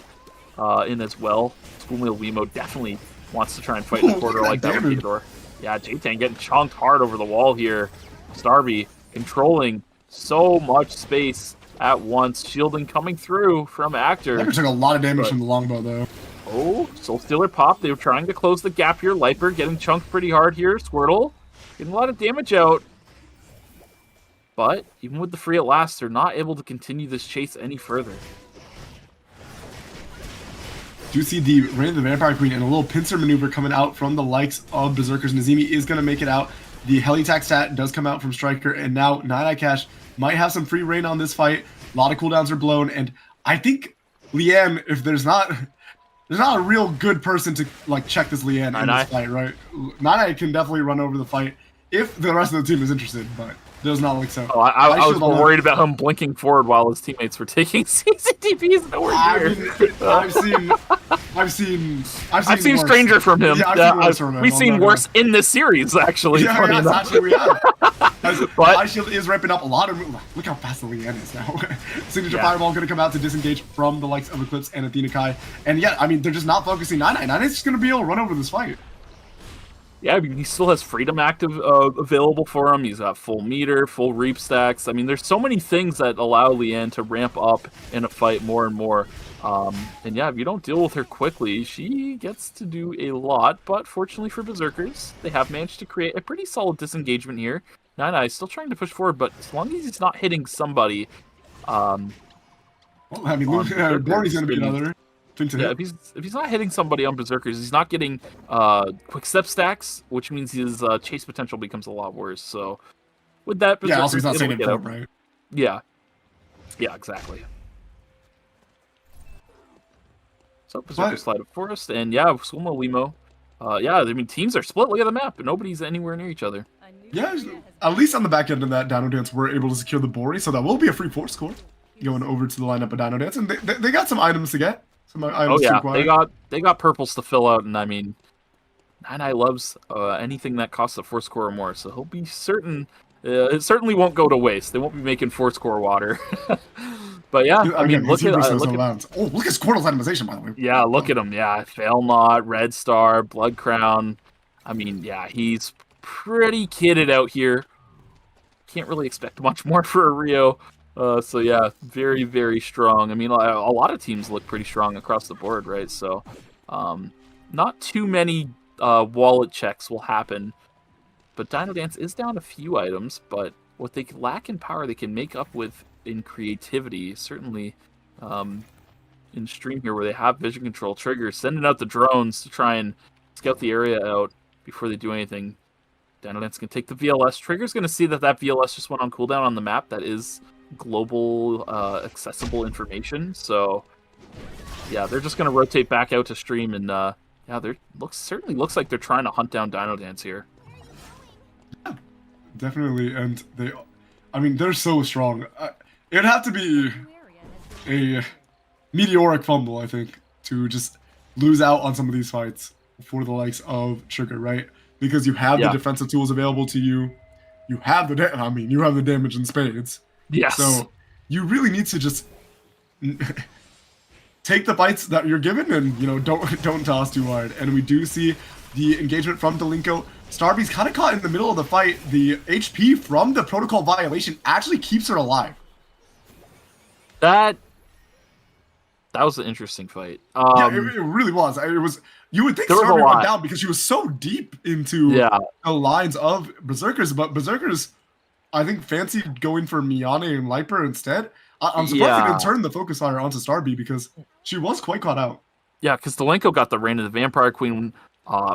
in as well. Schoolmeal Wemo definitely wants to try and fight in the corridor like that with Theodore. Yeah, J-Tan getting chunked hard over the wall here. Starby controlling so much space at once. Shielding coming through from Actor. Actor took a lot of damage from the longbow, though. Oh, Soul Stealer pop. They were trying to close the gap here. Liper getting chunked pretty hard here. Squirtle getting a lot of damage out. But even with the free at last, they're not able to continue this chase any further. Do see the Reign of the Vampire Queen and a little pincer maneuver coming out from the likes of Berserkers. Nazimi is going to make it out. The heli attack stat does come out from Striker, and now Nine Eye Cash might have some free reign on this fight. A lot of cooldowns are blown, and I think Leanne, if there's not a real good person to like check this Leanne in this fight, right? Nine Eye can definitely run over the fight if the rest of the team is interested, but does not look so. Oh, I was more worried about him blinking forward while his teammates were taking CCTVs nowhere near. I've seen worse. Stranger from him. Yeah, we've seen worse in this series, actually. Yeah, actually we have. But Ice Shield is ramping up a lot of. Look how fast the Leanne is now. Signature Fireball going to come out to disengage from the likes of Eclipse and Athena Kai. And yeah, I mean, they're just not focusing 9-9. 9-9's just going to be able to run over this fight. Yeah, I mean, he still has Freedom active available for him. He's got full meter, full reap stacks. I mean, there's so many things that allow Leanne to ramp up in a fight more and more. And yeah, if you don't deal with her quickly, she gets to do a lot. But fortunately for Berserkers, they have managed to create a pretty solid disengagement here. Nine is still trying to push forward, but as long as he's not hitting somebody... well, I mean, Borny's going to be another... Yeah, if he's not hitting somebody on Berserkers, he's not getting quick step stacks, which means his chase potential becomes a lot worse. So with that, Berserkers, also he's not saying it for, right? Yeah, exactly. So Berserker slide of Forest, and yeah, Sumo Limo. Yeah, I mean teams are split. Look at the map, but nobody's anywhere near each other. Yeah, at least on the back end of that Dino Dance, we're able to secure the Bori, so that will be a free 4 score going over to the lineup of Dino Dance, and they got some items to get. Oh yeah, they got purples to fill out, and I mean, Nine loves anything that costs a 4 score or more, so he'll be certain. It certainly won't go to waste. They won't be making 4 score water. But yeah, I mean, look at Squirtle's itemization, by the way. Yeah, look at him. Yeah, Fail Not, Red Star, Blood Crown. I mean, yeah, he's pretty kitted out here. Can't really expect much more for a Rio. So yeah, very, very strong. I mean, a lot of teams look pretty strong across the board, right? So not too many wallet checks will happen. But Dino Dance is down a few items, but what they lack in power, they can make up with in creativity. Certainly in stream here, where they have vision control, Trigger sending out the drones to try and scout the area out before they do anything. Dino Dance can take the VLS. Trigger's going to see that VLS just went on cooldown on the map. That is global accessible information, so yeah, they're just going to rotate back out to stream, and yeah, certainly looks like they're trying to hunt down Dino Dance here. Yeah, definitely, and they're so strong. It'd have to be a meteoric fumble, I think, to just lose out on some of these fights for the likes of Trigger, right? Because you have the defensive tools available to you. You have the damage in spades. Yes. So you really need to just take the bites that you're given, and don't toss too hard. And we do see the engagement from Delinko. Starby's kind of caught in the middle of the fight. The HP from the protocol violation actually keeps her alive. That was an interesting fight. Yeah, it really was. You would think Starby went down because she was so deep into the lines of Berserkers, but Berserkers, I think, fancied going for Miyane and Liper instead. I'm surprised they didn't turn the focus fire onto Starby because she was quite caught out. Yeah, because Delenko got the Reign of the Vampire Queen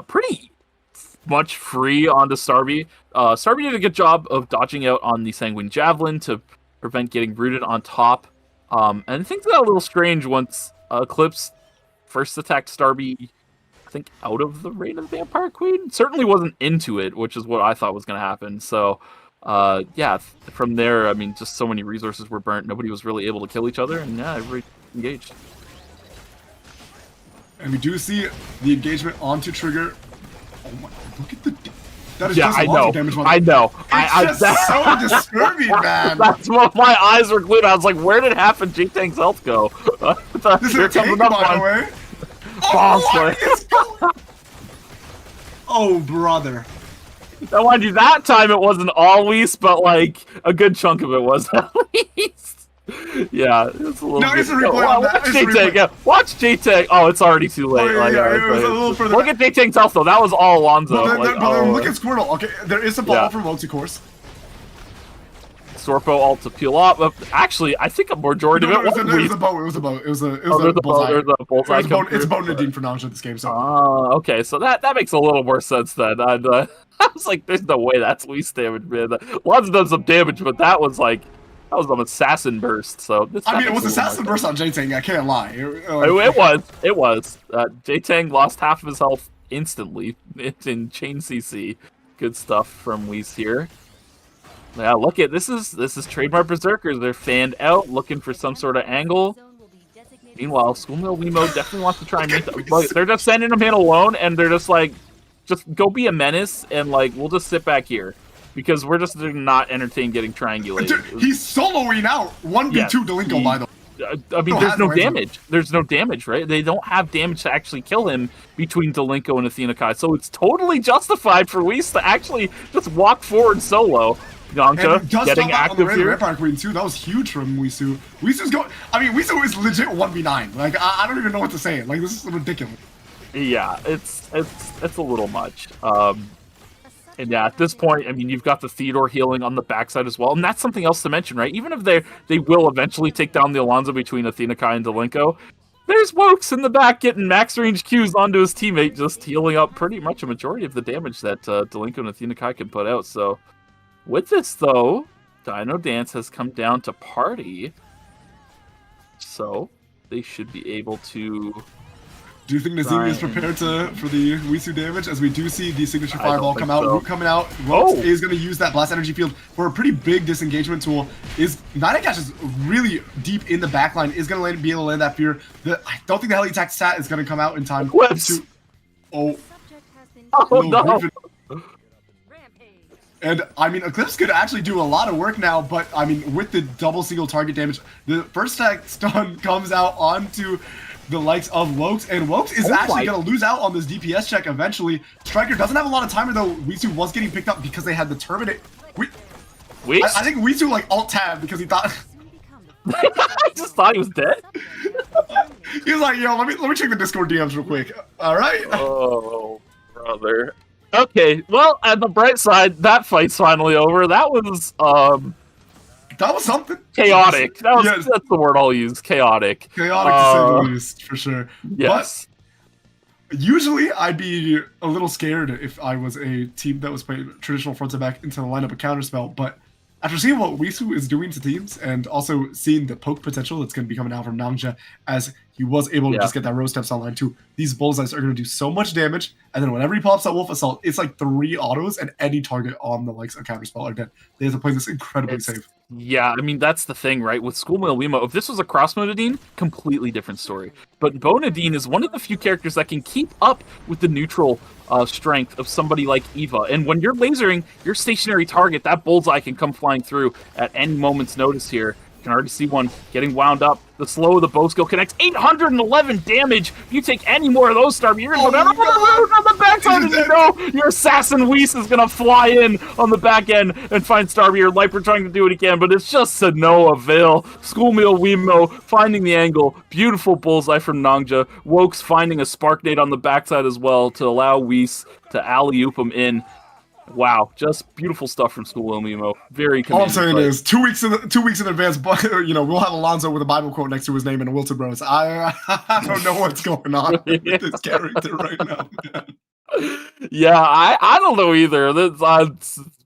pretty much free onto Starby. Starby did a good job of dodging out on the Sanguine Javelin to prevent getting rooted on top. And things got a little strange once Eclipse first attacked Starby, I think, out of the Reign of the Vampire Queen. Certainly wasn't into it, which is what I thought was going to happen. So, yeah, from there, I mean, just so many resources were burnt. Nobody was really able to kill each other, and yeah, everybody engaged. And we do see the engagement onto Trigger. Oh my, look at the... That is just a lot of damage. I know. It's just so disturbing, man. That's what my eyes were glued. I was like, where did half of J-Tank's health go? This is a tank, by the way. Oh, brother. Now, mind you, that time it wasn't always, but like a good chunk of it was at least. Yeah, it's a little. No, it's a replay on that. Watch J-Tank. Yeah, watch J-Tank. Oh, it's already too late. Oh, yeah, it was a little further. Look at J-Tank's health though. That was all Alonzo. But then look at Squirtle. Okay, there is some follow from Multi-Course. Sorpo ult to peel off. Actually, I think a majority of it was a boat. It was a boat. It was a bullseye. It's a boat Nadine for Nanja this game. So. Okay, so that makes a little more sense then. I was like, there's no way that's least damage, man. Lonzo done some damage, but that was an assassin burst. So it was assassin burst on J-Tang. I can't lie. It was. J-Tang lost half of his health instantly in chain CC. Good stuff from Weiss here. Yeah, look at this is trademark Berserkers. They're fanned out, looking for some sort of angle. Meanwhile, Schoolmill Wemo definitely wants to try and make that. They're just sending him in alone, and they're just like, just go be a menace, and like we'll just sit back here because we're just not entertained getting triangulated. Dude, he's soloing out 1v2 Delinko, by the way. I mean, there's no damage. There's no damage, right? They don't have damage to actually kill him between Delinko and Athena Kai, so it's totally justified for Weiss to actually just walk forward solo. Nanja getting active here. Queen too. That was huge from Weisu. Weisu's going. I mean, Weisu is legit 1v9. Like I don't even know what to say. Like this is ridiculous. Yeah, it's a little much. And yeah, at this point, I mean, you've got the Theodore healing on the backside as well, and that's something else to mention, right? Even if they will eventually take down the Alonzo between Athena Kai and Delinko, there's Wokes in the back getting max range Qs onto his teammate, just healing up pretty much a majority of the damage that Delinko and Athena Kai can put out. So with this, though, Dino Dance has come down to party, so they should be able to... Do you think Nazimi is prepared for the Weisu damage? As we do see the signature fireball come out, Root coming out. Wokes is going to use that blast energy field for a pretty big disengagement tool. Nightcash is really deep in the backline, is going to be able to land that fear. I don't think the heli attack stat is going to come out in time to... Oh no. And, I mean, Eclipse could actually do a lot of work now, but, I mean, with the double single target damage, the first attack stun comes out onto the likes of Wokes, and Wokes is actually going to lose out on this DPS check eventually. Striker doesn't have a lot of timer, though. Weisu was getting picked up because they had the Terminate. I think Weisu, like, alt-tab because he thought... I just thought he was dead? He was like, yo, let me check the Discord DMs real quick. All right? Oh, brother. Okay, well, on the bright side, that fight's finally over. That was something. Chaotic. That's the word I'll use. Chaotic. Chaotic to say the least, for sure. Yes. But usually, I'd be a little scared if I was a team that was playing traditional front to back into the lineup of Counterspell, but after seeing what Weisu is doing to teams, and also seeing the poke potential that's going to be coming out from Nanja, as he was able to just get that Rose Steps online too, these bullseyes are going to do so much damage, and then whenever he pops that Wolf Assault, it's like 3 autos, and any target on the likes of Counterspell are dead. They have to play this incredibly safe. Yeah, I mean, that's the thing, right? With Schoolmill Wemo, if this was a cross-mode Nadine, completely different story. But Bo Nadine is one of the few characters that can keep up with the neutral strength of somebody like Eva. And when you're lasering your stationary target, that bullseye can come flying through at any moment's notice here. You can already see one getting wound up. The slow of the bow skill connects. 811 damage. If you take any more of those, Starby, you're going to go down on the backside, and you know your assassin Weiss is going to fly in on the back end and find Starby. Your Liper trying to do it again, but it's just to no avail. Schoolmill Wemo finding the angle. Beautiful bullseye from Nanja. Wokes finding a Spark Nade on the backside as well to allow Weiss to alley-oop him in. Wow, just beautiful stuff from Schoolmill Wemo. Very all I'm saying is 2 weeks in advance, but you know, we'll have Alonzo with a Bible quote next to his name and a Wilton Bros. I don't know what's going on with this character right now, man. Yeah, I don't know either.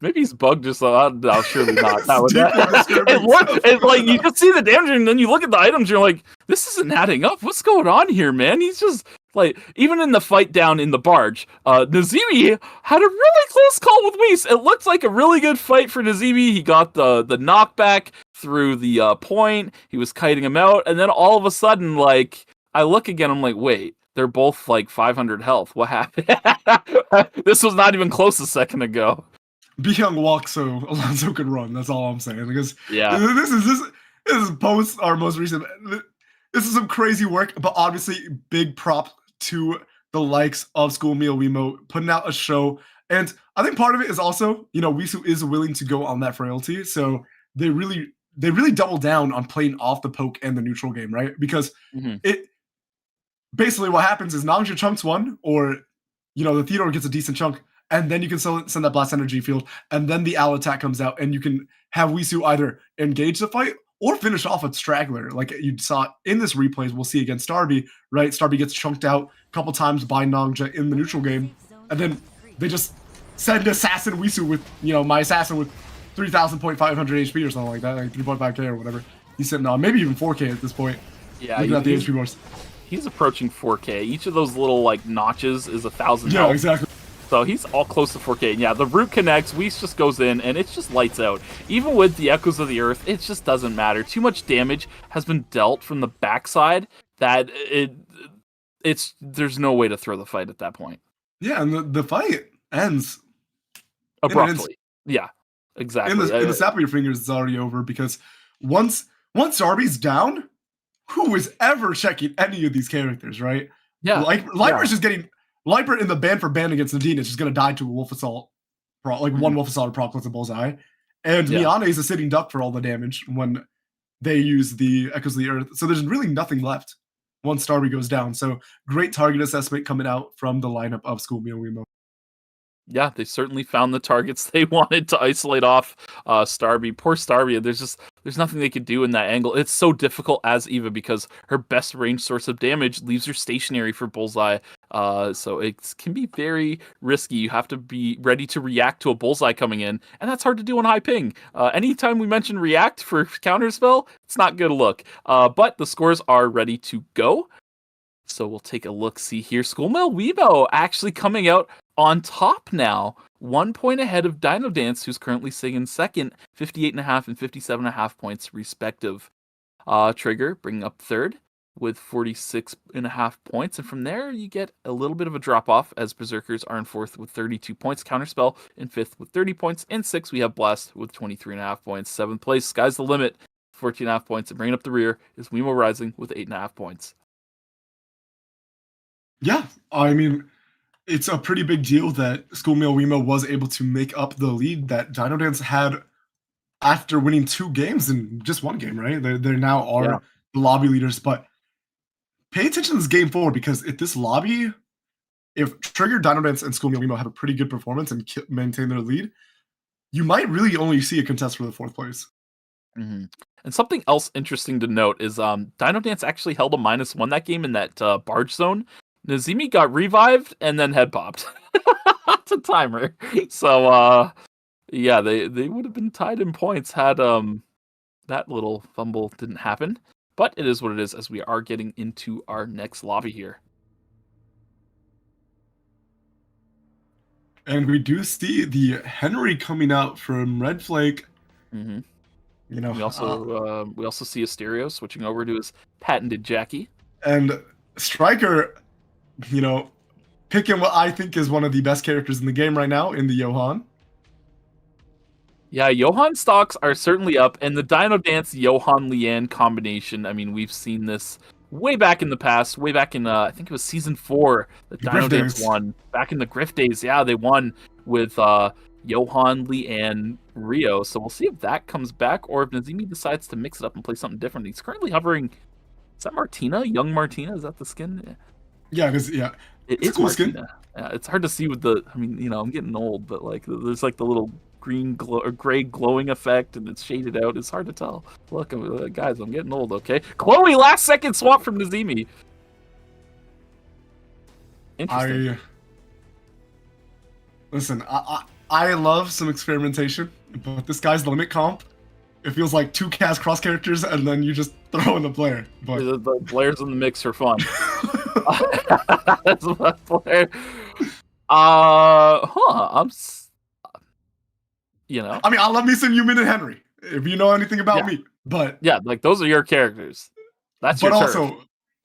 Maybe he's bugged just no, surely not. It's like you just see the damage and then you look at the items, you're like, this isn't adding up. What's going on here, man? He's just like, even in the fight down in the barge, Nazimi had a really close call with Weiss. It looked like a really good fight for Nazimi. He got the knockback through the point. He was kiting him out, and then all of a sudden, like, I look again, I'm like, wait. They're both like 500 health. What happened? This was not even close a second ago. Byung walk so Alonzo could run. That's all I'm saying. Because this is post our most recent. This is some crazy work, but obviously big prop to the likes of Schoolmill Wemo putting out a show. And I think part of it is also, you know, Weisu is willing to go on that frailty, so they really double down on playing off the poke and the neutral game, right? Because it. Basically, what happens is Nanja chunks one, or, you know, the Theodore gets a decent chunk, and then you can send that blast energy field, and then the owl attack comes out, and you can have Wisu either engage the fight or finish off a straggler, like you saw in this replays. We'll see against Starby, right? Starby gets chunked out a couple times by Nongja in the neutral game, and then they just send Assassin Wisu with, my Assassin with 3,500 HP or something like that, like 3.5k or whatever. He's sitting on maybe even 4k at this point. Yeah, looking at the HP bars. He's approaching 4k. Each of those little like notches is 1,000. Yeah, exactly. So he's all close to 4k. And yeah, the root connects, Whis just goes in, and it's just lights out. Even with the Echoes of the Earth, it just doesn't matter. Too much damage has been dealt from the backside that there's no way to throw the fight at that point. Yeah, and the fight ends abruptly. Yeah, exactly. In the snap of your fingers, it's already over, because once Darby's down, who is ever checking any of these characters, right? Yeah. Liper's just getting... Liper in the ban for ban against Nadine is just going to die to a Wolf Assault. One Wolf Assault or Proc plus a Bullseye. And Miane is a sitting duck for all the damage when they use the Echoes of the Earth. So there's really nothing left once Starby goes down. So great target assessment coming out from the lineup of Schoolmeal Wemo. Yeah, they certainly found the targets they wanted to isolate off Starby. Poor Starby, there's nothing they could do in that angle. It's so difficult as Eva because her best range source of damage leaves her stationary for Bullseye. So it can be very risky. You have to be ready to react to a Bullseye coming in, and that's hard to do on high ping. Anytime we mention react for counterspell, it's not good look. But the scores are ready to go. So we'll take a look-see here. Schoolmeal Weibo actually coming out on top now. 1 point ahead of Dino Dance, who's currently sitting in second, 58.5 and 57.5 points respective. Trigger bringing up third with 46.5 points. And from there, you get a little bit of a drop-off as Berserkers are in fourth with 32 points. Counterspell in fifth with 30 points. In sixth, we have Blast with 23.5 points. Seventh place, sky's the limit, 14.5 points. And bringing up the rear is Wemo Rising with 8.5 points. Yeah, I mean, it's a pretty big deal that Schoolmeal Wemo was able to make up the lead that Dino Dance had after winning 2 games in just 1 game, right? They now are the lobby leaders, but pay attention to this game 4, because if this lobby, if Trigger, Dino Dance, and Schoolmeal Wemo have a pretty good performance and maintain their lead, you might really only see a contest for the 4th place. Mm-hmm. And something else interesting to note is Dino Dance actually held a -1 that game in that barge zone. Nazimi got revived and then head popped. It's a timer. So, yeah, they would have been tied in points had that little fumble didn't happen. But it is what it is, as we are getting into our next lobby here. And we do see the Henry coming out from Red Flake. Mm-hmm. You know, we also see Asterio switching over to his patented Jackie. And Striker, you know, picking what I think is one of the best characters in the game right now in the Johan. Yeah, Johan stocks are certainly up, and the Dino Dance Johan Lian combination, I mean, we've seen this way back in the past, way back in, I think it was Season 4, that Dino Dance won. Back in the Griff days, yeah, they won with Johan, Lian, Rio. So we'll see if that comes back, or if Nazimi decides to mix it up and play something different. He's currently hovering, is that Martina? Young Martina? Is that the skin? Yeah, it is, yeah. It's cool Martina. Skin. Yeah, it's hard to see with the, I mean, you know, I'm getting old, but like, there's like the little green glow or gray glowing effect, and it's shaded out. It's hard to tell. Look, guys, I'm getting old. Okay, Chloe, last second swap from Nazimi. Interesting. Listen, I love some experimentation, but this guy's the limit comp. It feels like 2 cast cross characters, and then you just throw in the player. But the players in the mix for fun. That's my player. You know, I mean, I love me some Yumin and Henry, if you know anything about me. But yeah, like those are your characters. That's your turf.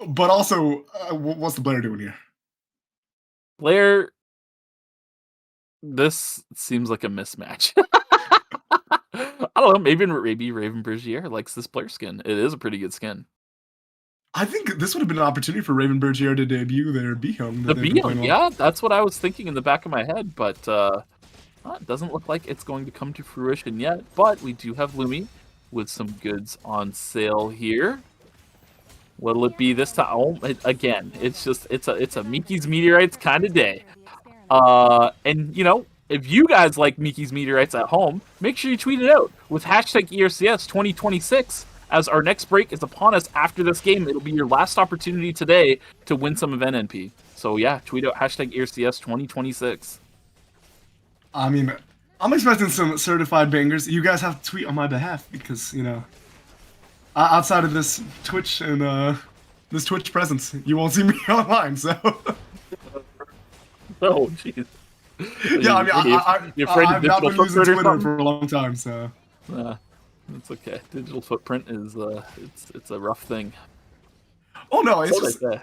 But also, what's the Blair doing here? Blair, this seems like a mismatch. I don't know. Maybe Raven Bergier likes this Blair skin. It is a pretty good skin. I think this would have been an opportunity for Raven Bergier to debut their B-Home. The B-Home, yeah, that's what I was thinking in the back of my head, but it doesn't look like it's going to come to fruition yet. But we do have Lumi with some goods on sale here. What'll it be this time? Oh, again, it's a Mickey's Meteorites kind of day. And, you know, if you guys like Miki's Meteorites at home, make sure you tweet it out with hashtag ERCS 2026, as our next break is upon us after this game. It'll be your last opportunity today to win some event NP. So yeah, tweet out hashtag ERCS 2026. I mean, I'm expecting some certified bangers. You guys have to tweet on my behalf because, you know, outside of this Twitch and this Twitch presence, you won't see me online, so... Oh, jeez. Yeah, I mean, I've not been using Twitter for a long time, so... That's okay. Digital footprint is, it's a rough thing. Oh, no, it's So just... they say.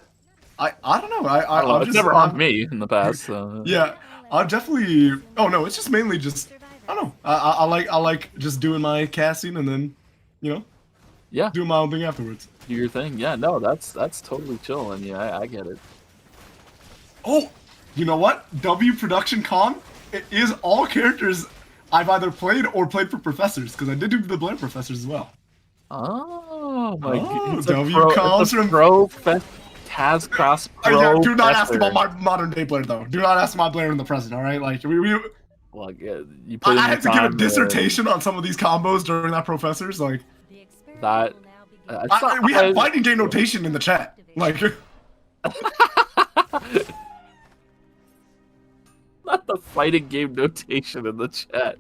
I don't know. It's just, never harmed me in the past. So. Yeah, I'll definitely... Oh, no, it's just mainly just... I don't know. I like just doing my casting and then, you know, Yeah, doing my own thing afterwards. do your thing. Yeah, no, that's totally chill. And yeah, I get it. Oh, you know what? W Production Con, it is all characters I've either played or played for professors, because I did do the Blair professors as well. Oh my god. W comes from Pro Taz Cross Pro. Yeah, do not ask Professor. about my modern day Blair though. Do not ask my Blair in the present, alright? Like Well, yeah, you put in I the had to give a time, dissertation on some of these combos during that professors, like That we had fighting game notation in the chat. Like not the fighting game notation in the chat.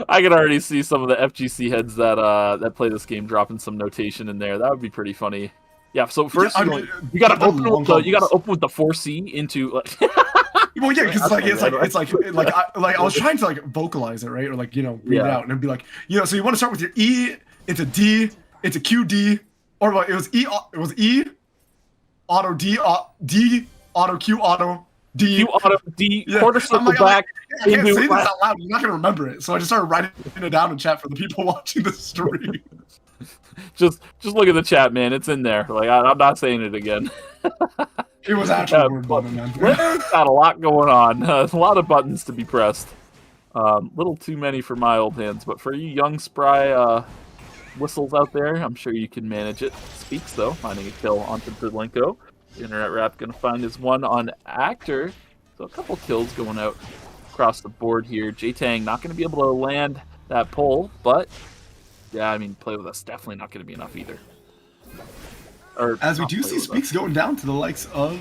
I can already see some of the FGC heads that play this game dropping some notation in there. That would be pretty funny. Yeah. So first, Yeah, you gotta the open long with the, you gotta combos. open with the 4C into. Like, well, yeah, because That's I was trying to like vocalize it, right, or like, you know, read it Yeah. out, and it'd be like, you know, so you want to start with your E into D into QD, or what? It was E auto D auto Q auto D Q auto D Yeah. quarter I'm circle like, back. I can't into say this left. out loud. You're not gonna remember it, so I just started writing it down in chat for the people watching the stream. Just look at the chat, man. It's in there. Like I'm not saying it again. It was actually a word button, man. Blair's got a lot going on. A lot of buttons to be pressed. Little too many for my old hands, but for you young spry whistles out there, I'm sure you can manage it. Speaks though, finding a kill on Tedlenko. Internet Rap gonna find his one on Actor. So a couple kills going out across the board here. J-Tang not gonna be able to land that pull, but yeah, I mean, play with us definitely not gonna be enough either. Or As we not do play see with Speaks us. going down to the likes of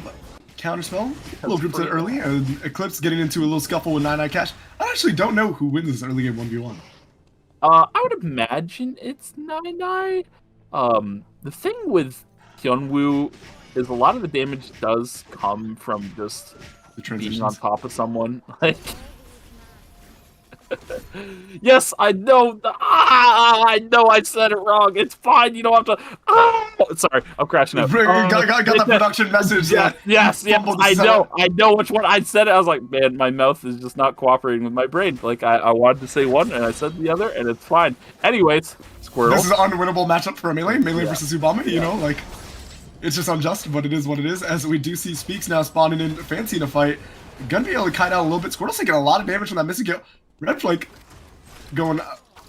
Counterspell, a little group to early, and Eclipse getting into a little scuffle with 99 Cash. I actually don't know who wins this early game 1v1. I would imagine it's 99. The thing with Hyunwoo is a lot of the damage does come from just The being on transitions. top of someone. Like, yes, I know. I know I said it wrong. It's fine. You don't have to. Sorry, I'm crashing out. Got the production message. Yes, fumbled the I setup. know which one I said it. I was like, man, my mouth is just not cooperating with my brain. Like, I wanted to say one, and I said the other, and it's fine. Anyways, Squirrel. This is an unwinnable matchup for a Melee Yeah. versus Ubama, you know, like, it's just unjust, but it is what it is. As we do see Speaks now spawning in Fancy in a fight. Gonna be able to kite out a little bit. Squirrel's taking a lot of damage from that missing kill. Red Flake going,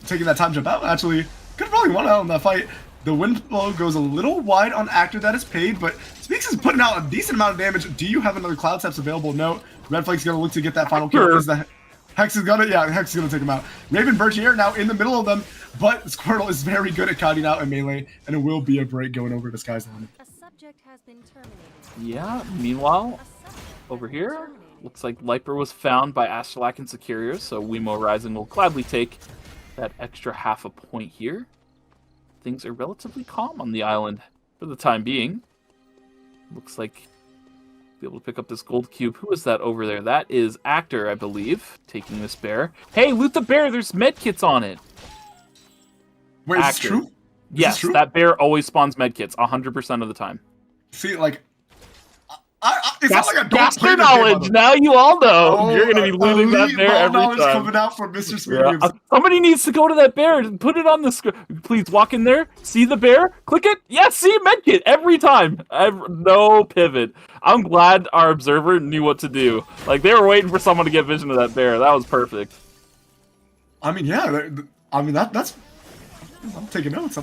taking that time jump out. Actually, could have probably won out in that fight. The wind blow goes a little wide on Actor that is paid, but Speaks is putting out a decent amount of damage. Do you have another Cloud Steps available? No. Red Flake's gonna look to get that final kill. Sure. Is the Hex is gonna, yeah, Hex is gonna take him out. Raven Bergier now in the middle of them, but Squirtle is very good at kiting out in melee, and it will be a break going over to Sky's Limit. A subject has been terminated. Yeah. Meanwhile, A subject over has been here, terminated. looks like Liper was found by Astrolac and Securious, so Wemo Rising will gladly take that extra half a point here. Things are relatively calm on the island for the time being. Looks like be able to pick up this gold cube. Who is that over there? That is Actor, I believe, taking this bear. Hey, loot the bear! There's medkits on it! Wait, is this Actor. true? Is this Yes, true? that bear always spawns medkits 100% of the time. See, like, it's not like I don't That's play your this game, knowledge. by the way. Now you all know. Oh, You're going to be looting that elite bear ball every knowledge time. coming out from Mr. Yeah. Speediums. Somebody needs to go to that bear and put it on the screen. Please walk in there, see the bear, click it. Yes, see medkit every time. No pivot. I'm glad our observer knew what to do. Like, they were waiting for someone to get vision of that bear. That was perfect. I mean, yeah, I mean, that's... I'm taking notes,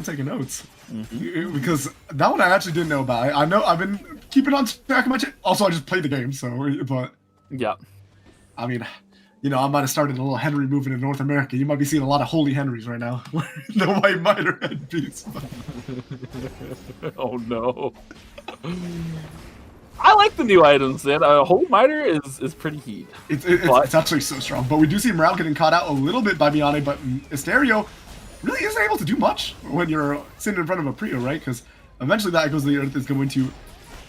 Because that one I actually didn't know about. I know I've been keeping on track of my Also, I just played the game, so, but... Yeah. I mean, you know, I might have started a little Henry movement in North America. You might be seeing a lot of Holy Henrys right now. The white miter headpiece. Oh no. I like the new items, man. Holy Miter is pretty heat. It's actually so strong. But we do see Morale getting caught out a little bit by Miane, but Asterio really isn't able to do much when you're sitting in front of a Prio, right? Because eventually that Echoes of the Earth is going to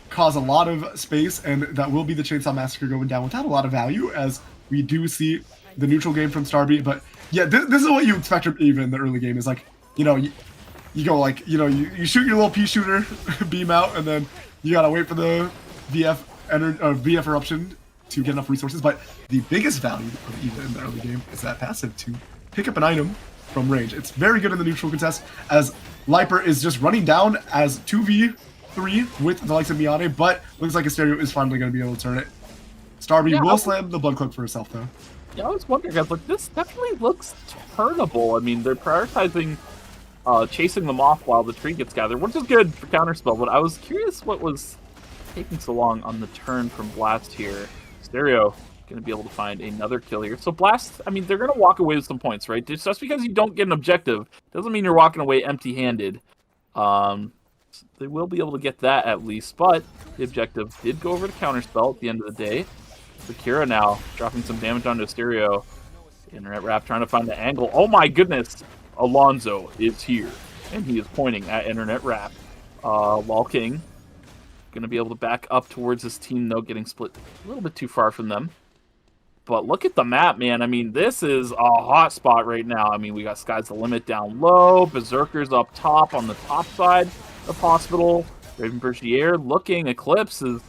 cause a lot of space, and that will be the Chainsaw Massacre going down without a lot of value, as we do see the neutral game from Starby. But yeah, this is what you expect from even in the early game, is like, you know, you go like, you know, you shoot your little pea shooter beam out, and then you gotta wait for the VF eruption to get enough resources. But the biggest value of Eva in the early game is that passive to pick up an item from range. It's very good in the neutral contest, as Liper is just running down as 2v3 with the likes of Miane, but looks like Asterio is finally going to be able to turn it. Starby will slam the Blood Cloak for herself, though. Yeah, I was wondering, guys, like, this definitely looks turnable. I mean, they're prioritizing chasing them off while the tree gets gathered, which is good for counterspell, but I was curious what was taking so long on the turn from Blast here. Stereo going to be able to find another kill here. So Blast, I mean, they're going to walk away with some points, right? Just because you don't get an objective doesn't mean you're walking away empty-handed. They will be able to get that at least, but the objective did go over to counterspell at the end of the day. Sakura now dropping some damage onto Stereo. Internet Wrap trying to find the angle. Oh my goodness! Alonzo is here, and he is pointing at Internet Wrap. Lol King going to be able to back up towards his team, though, getting split a little bit too far from them. But look at the map, man. I mean, this is a hot spot right now. I mean, we got Sky's the Limit down low, Berserkers up top on the top side of Hospital. Raven Bergier looking. Eclipse is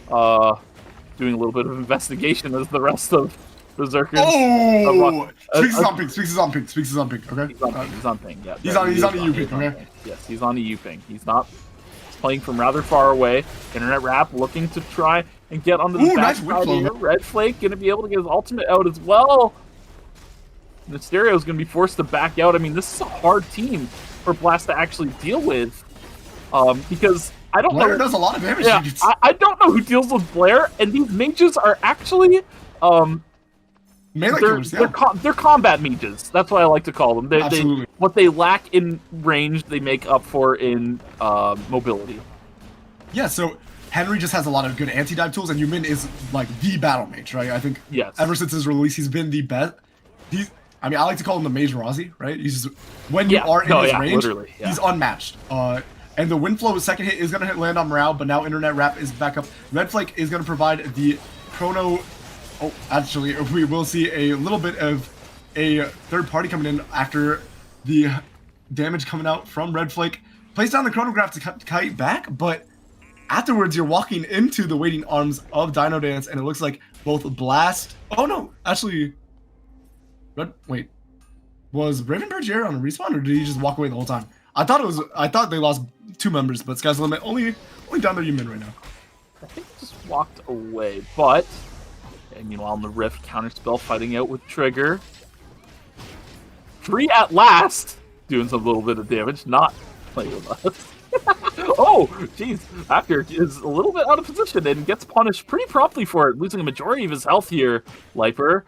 doing a little bit of investigation as the rest of Berserkers. Oh! Speaks is on pink, okay? He's on ping, yeah. He's on a U ping, okay? Yes, he's on a U ping. He's not playing from rather far away. Internet Wrap looking to try and get onto the backside here. Red Flake going to be able to get his ultimate out as well. Mysterio is going to be forced to back out. I mean, this is a hard team for Blast to actually deal with, because I don't know. Blair does a lot of damage. Yeah, I don't know who deals with Blair, and these mages are actually melee killers, yeah. they're combat mages. That's what I like to call them. Absolutely. What they lack in range, they make up for in mobility. Yeah, so Henry just has a lot of good anti-dive tools, and Yumin is like the battle mage, right? I think ever since his release, he's been the best. I mean, I like to call him the Mage Rozzy, right? He's just, when you are in his range, he's unmatched. And the Windflow second hit is going to land on Morale, but now Internet Wrap is back up. Red Flake is going to provide the Chrono. Oh, actually, we will see a little bit of a third party coming in after the damage coming out from Red Flake. Plays down the chronograph to kite back, but afterwards you're walking into the waiting arms of Dino Dance, and it looks like both Blast. Oh no, actually, wait, was Raven Bergier on a respawn, or did he just walk away the whole time? I thought they lost 2 members, but Sky's the Limit only down their Yumin right now. I think he just walked away, but. And meanwhile, in the Rift, Counterspell fighting out with Trigger. Free at last! Doing some little bit of damage, not playing with us. Oh, jeez. Actor is a little bit out of position and gets punished pretty promptly for it, losing a majority of his health here. Liper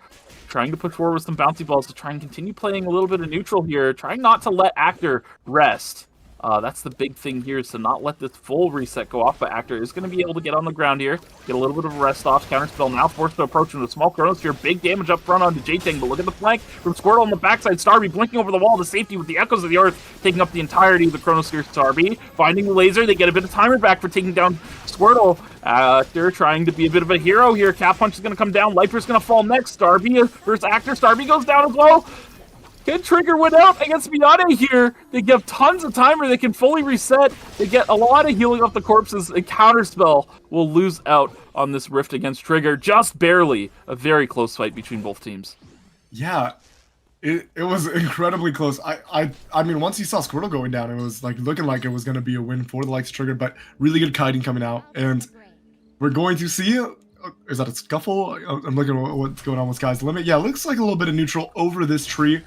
trying to push forward with some bouncy balls to try and continue playing a little bit of neutral here, trying not to let Actor rest. That's the big thing here, is to not let this full reset go off, but Actor is going to be able to get on the ground here, get a little bit of a rest off. Counterspell now forced to approach with a small Chronosphere. Big damage up front onto J-Tang, but look at the flank from Squirtle on the backside. Starby blinking over the wall to safety with the Echoes of the Earth, taking up the entirety of the Chronosphere. Starby finding the laser. They get a bit of timer back for taking down Squirtle. Actor trying to be a bit of a hero here. Cap Punch is going to come down. Liper's going to fall next. Starby versus Actor. Starby goes down as well. Can Trigger win out against Miane here? They give tons of timer. They can fully reset. They get a lot of healing off the corpses. A Counterspell will lose out on this Rift against Trigger. Just barely. A very close fight between both teams. Yeah, it was incredibly close. I mean, once you saw Squirtle going down, it was like looking like it was going to be a win for the likes of Trigger, but really good kiting coming out. And we're going to see... Is that a scuffle? I'm looking at what's going on with Sky's Limit. Yeah, it looks like a little bit of neutral over this tree.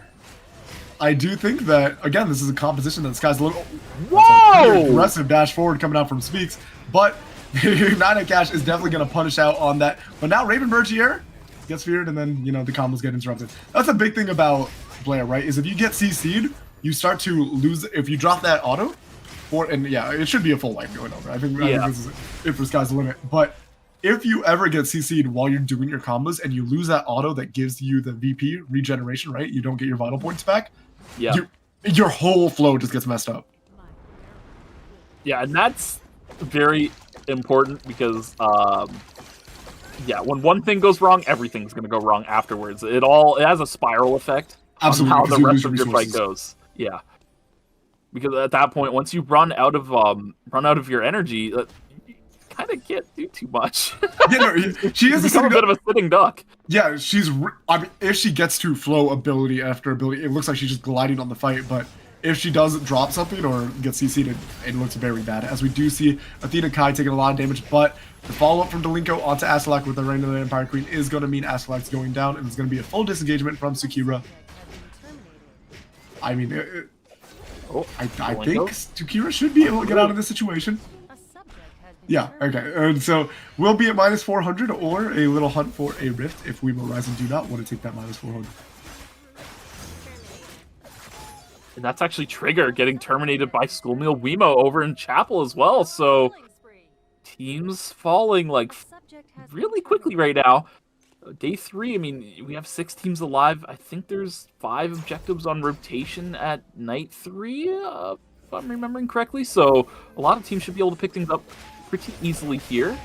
I do think that, again, this is a composition that Sky's a little... Whoa! Aggressive dash forward coming out from Speaks, but United Cash is definitely going to punish out on that. But now Raven Bergier gets feared, and then, you know, the combos get interrupted. That's a big thing about Blair, right? Is if you get CC'd, you start to lose, if you drop that auto, and yeah, it should be a full life going over. I think this is if the sky's the limit. But if you ever get CC'd while you're doing your combos and you lose that auto that gives you the VP regeneration, right? You don't get your vital points back. Yeah. Your whole flow just gets messed up. Yeah, and that's very important because, yeah, when one thing goes wrong, everything's going to go wrong afterwards. It has a spiral effect Absolutely, on how because the you rest lose of your fight resources. goes. Yeah, because at that point, once you run out of your energy, you kind of can't do too much. Yeah, no, she is a bit of a sitting duck. Yeah, I mean, if she gets to flow ability after ability, it looks like she's just gliding on the fight, but if she does drop something or gets CC'd, it looks very bad. As we do see Athena Kai taking a lot of damage, but the follow-up from Delinko onto Asalak with the Reign of the Empire Queen is going to mean Asalak's going down, and it's going to be a full disengagement from Sakura. I mean, I think Sakura should be able to get out of this situation. Yeah, okay. And so we'll be at minus 400 or a little hunt for a rift if we will rise and do not want to take that minus 400. And that's actually Trigger getting terminated by Schoolmeal Wiimo over in Chapel as well. So teams falling like really quickly right now. Day 3, I mean, we have 6 teams alive. I think there's 5 objectives on rotation at night 3, if I'm remembering correctly. So a lot of teams should be able to pick things up pretty easily here.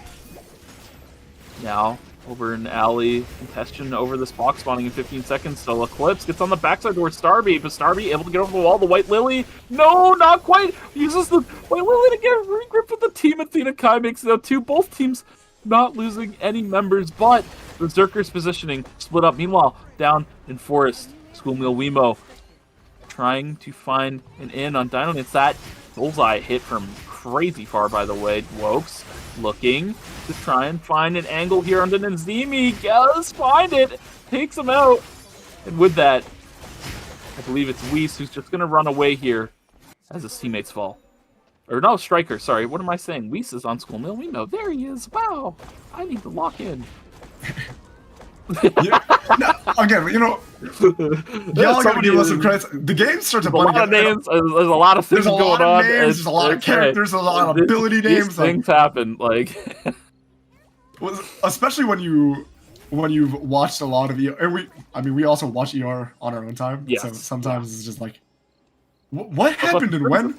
Now, over in Alley, contestation over this box spawning in 15 seconds. So Eclipse gets on the backside towards Starby, but Starby able to get over the wall. The White Lily, no, not quite. Uses the White Lily to get regripped with the team. Athena Kai makes it out too. Both teams not losing any members, but Berserker's positioning split up. Meanwhile, down in Forest, Schoolmeal Wiimo trying to find an in on Dino. It's that bullseye hit from crazy far, by the way. Wokes looking to try and find an angle here on the Nzimi. Does find it, takes him out. And with that, I believe it's Weiss who's just going to run away here as his teammates fall. Or no, Striker, sorry. What am I saying? Weiss is on Schoolmeal Wiimo. There he is. Wow. I need to lock in. Yeah, no, again, you know, y'all gotta give us some credit. The game starts to a lot of names. There's a lot of things going on. There's a lot of characters, a lot of ability names. These things happen, like especially when you've watched a lot of ER. And we also watch ER on our own time. Yes. So sometimes it's just like, what happened and when?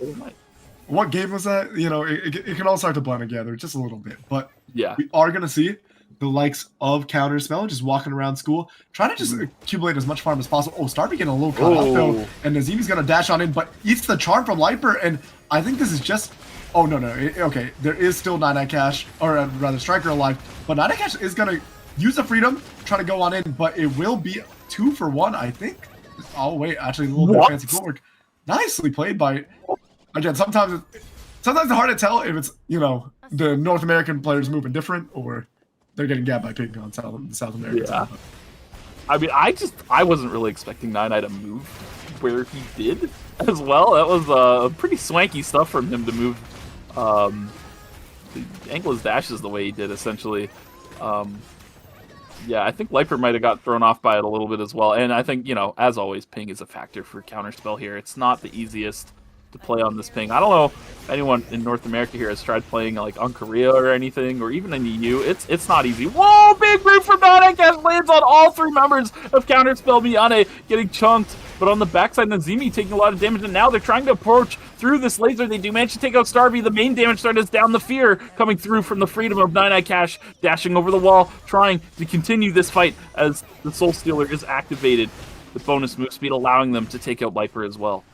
What game was that? You know, it can all start to blend together just a little bit. But yeah, we are gonna see the likes of Counterspell just walking around school, trying to just accumulate as much farm as possible. Oh, Starby getting a little cut off though, and Nazimi's gonna dash on in, but eats the charm from Liper, and I think this is just. Oh no, okay, there is still 9-9 Cash, or rather Striker alive, but 9-9 Cash is gonna use the freedom, try to go on in, but it will be 2 for 1, I think. Oh wait, actually a little bit of fancy footwork. Nicely played by. Again, sometimes it's hard to tell if it's, you know, the North American players moving different or they're getting gapped by ping on South America. Yeah. I mean, I wasn't really expecting 9-9 to move where he did as well. That was pretty swanky stuff from him to move. The angle his dashes the way he did, essentially. Yeah, I think Liper might have got thrown off by it a little bit as well. And I think, you know, as always, ping is a factor for Counterspell here. It's not the easiest to play on this ping. I don't know if anyone in North America here has tried playing like on Korea or anything, or even in EU. It's not easy. Whoa, big move from 9-9 Cash lands on all 3 members of Counterspell. Miyane getting chunked, but on the backside, Nazimi taking a lot of damage, and now they're trying to approach through this laser. They do manage to take out Starby. The main damage start is down the fear coming through from the freedom of 9-9 Cash, dashing over the wall, trying to continue this fight as the Soul Stealer is activated with bonus move speed, allowing them to take out Liper as well.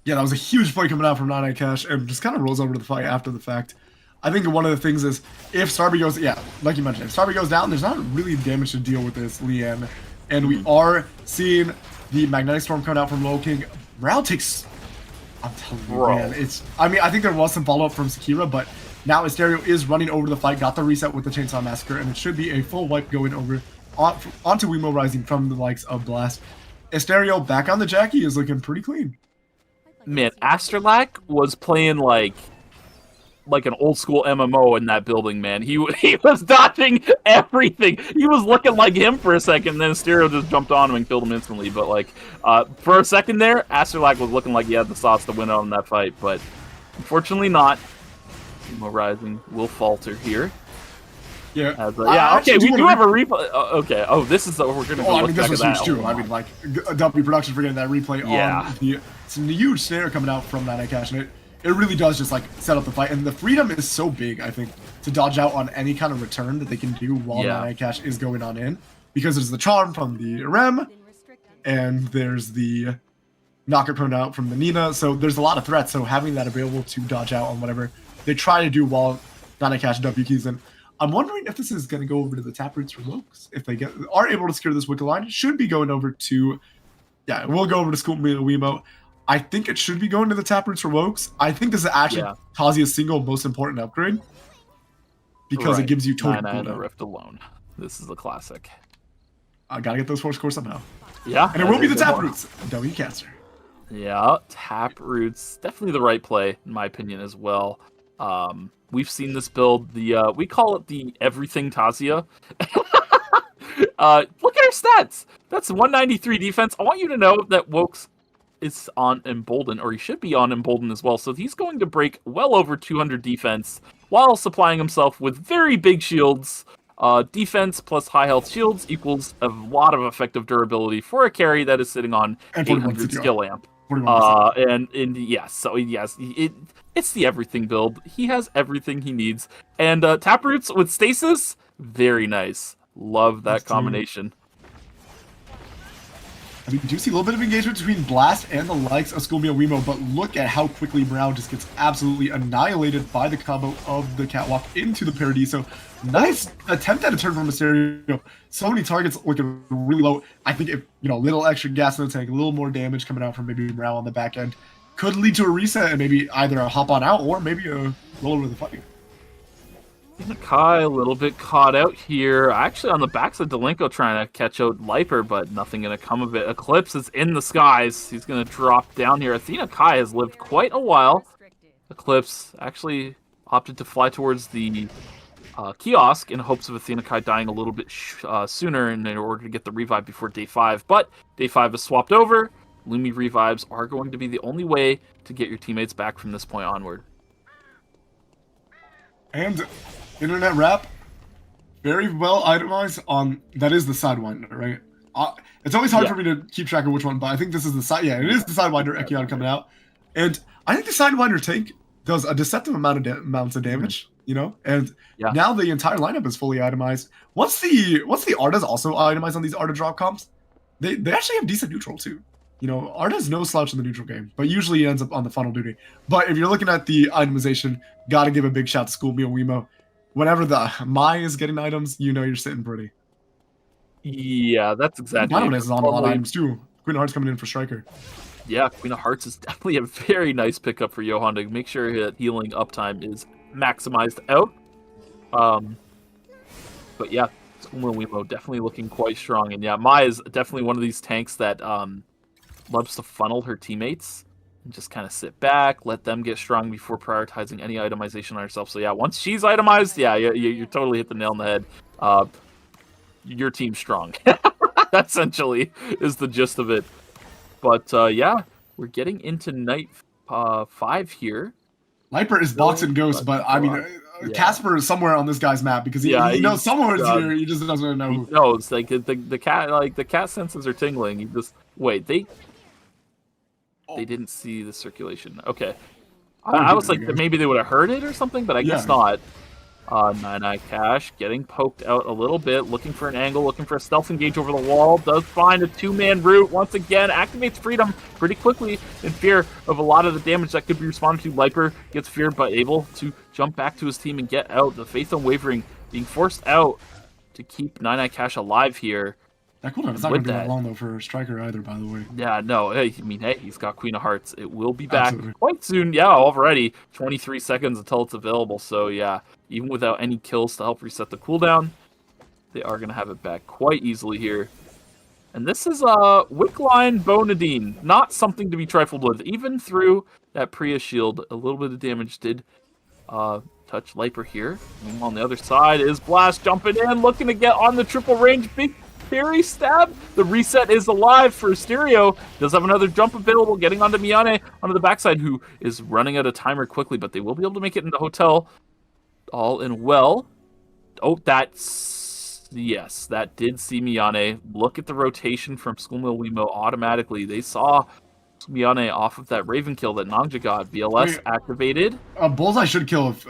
Yeah, that was a huge play coming out from 9-9 Cash, and just kind of rolls over to the fight after the fact. I think one of the things is, if Starby goes, yeah, like you mentioned, if Starby goes down, there's not really damage to deal with this, Leanne. And we are seeing the Magnetic Storm coming out from Low King. Morale takes, I'm telling you, man, I mean, I think there was some follow-up from Sakura, but now Asterio is running over the fight, got the reset with the Chainsaw Massacre, and it should be a full wipe going over onto Wiimo Rising from the likes of Blast. Asterio back on the Jackie is looking pretty clean. Man, Astrolac was playing like like an old school MMO in that building, man. He was dodging everything. He was looking like him for a second, and then Stereo just jumped on him and killed him instantly. But like for a second there, Asterlac was looking like he had the sauce to win out in that fight, but unfortunately not. Sumo Rising will falter here. Yeah. Yeah. Okay. We do have a replay. Okay. Oh, this is we're gonna. Oh, I mean, this was huge that. too. I mean, like W Production for getting that replay Yeah. on the. It's a huge snare coming out from that Cash, and it really does just like set up the fight. And the freedom is so big, I think, to dodge out on any kind of return that they can do while that Cash is going on in, because there's the charm from the Rem, and there's the knocker prone out from the Nina. So there's a lot of threats. So having that available to dodge out on whatever they try to do while Cash W keys in. I'm wondering if this is going to go over to the Taproots for Lokes. If they are able to secure this Wicked line, it should be going over to... Yeah, we'll go over to School Wiimote. I think it should be going to the Taproots for Lokes. I think this is actually Tazia's single most important upgrade. Because it gives you total and a Rift alone. This is a classic. I got to get those force cores somehow. Yeah. And it will be the Taproots. W caster. Yeah, Taproots. Definitely the right play, in my opinion, as well. We've seen this build. We call it the everything Tazia. Look at her stats. That's 193 defense. I want you to know that Wokes is on Embolden, or he should be on Embolden as well. So he's going to break well over 200 defense while supplying himself with very big shields. Defense plus high health shields equals a lot of effective durability for a carry that is sitting on 800 skill amp. So yes, it's the everything build. He has everything he needs. And Taproots with stasis, very nice. Love that combination. We do see a little bit of engagement between Blast and the likes of Schoolmeal Wiimote, but look at how quickly Morale just gets absolutely annihilated by the combo of the Catwalk into the Paradiso. Nice attempt at a turn from Mysterio. So many targets looking really low. I think if, little extra gas in the tank, a little more damage coming out from maybe Morale on the back end could lead to a reset and maybe either a hop on out or maybe a roll over the fight. Kai a little bit caught out here. Actually on the backs of Delinko trying to catch out Liper, but nothing going to come of it. Eclipse is in the skies. He's going to drop down here. Athena Kai has lived quite a while. Eclipse actually opted to fly towards the kiosk in hopes of Athena Kai dying a little bit sooner in order to get the revive before day 5. But day 5 is swapped over. Lumi revives are going to be the only way to get your teammates back from this point onward. And Internet Wrap, very well itemized on, that is the Sidewinder, right? It's always hard for me to keep track of which one, but I think this is the side. Yeah, it is the Sidewinder Ekion coming out. And I think the Sidewinder tank does a deceptive amount of amounts of damage, and now the entire lineup is fully itemized. Once the Arda's also itemized on these Arda drop comps, they actually have decent neutral too. Arda's no slouch in the neutral game, but usually he ends up on the funnel duty. But if you're looking at the itemization, gotta give a big shout to Schoolmeal Wiimote. Whenever the Mai is getting items, you're sitting pretty. Yeah, that's exactly. Bottom is on a lot of items too. Queen of Hearts coming in for Striker. Yeah, Queen of Hearts is definitely a very nice pickup for Johan to make sure that healing uptime is maximized out. But yeah, Schoolmeal Wiimote definitely looking quite strong. And yeah, Mai is definitely one of these tanks that loves to funnel her teammates and just kind of sit back, let them get strong before prioritizing any itemization on herself. So yeah, once she's itemized, you totally hit the nail on the head. Your team's strong. That essentially is the gist of it. But yeah, we're getting into night 5 here. Liper is boxing Ghost, but I mean, Casper is somewhere on this guy's map because he knows someone's here. He just doesn't know who. No, it's like the cat senses are tingling. He just wait. They didn't see the circulation. Okay, I was like maybe they would have heard it or something, but I guess not. Nine Cash getting poked out a little bit, looking for an angle, looking for a stealth engage over the wall. Does find a 2-man route once again. Activates Freedom pretty quickly in fear of a lot of the damage that could be responded to. Liper gets feared but able to jump back to his team and get out. The Faith Unwavering being forced out to keep Nine Cash alive here. That cooldown is not going to be that long though for Striker either, by the way. Yeah, no. Hey, he's got Queen of Hearts. It will be back quite soon. Yeah, already 23 seconds until it's available. So yeah, even without any kills to help reset the cooldown, they are going to have it back quite easily here. And this is Wickline Bonadine, not something to be trifled with. Even through that Priya shield, a little bit of damage did touch Liper here. And on the other side is Blast jumping in, looking to get on the triple range. Big parry stab. The reset is alive for Stereo. Does have another jump available, getting onto Miyane onto the backside, who is running out of timer quickly, but they will be able to make it into hotel. All in well. Oh, yes, that did see Miyane. Look at the rotation from Schoolmill Wemo automatically. They saw Miyane off of that Raven kill that Nongja got. BLS activated. Bullseye should kill if...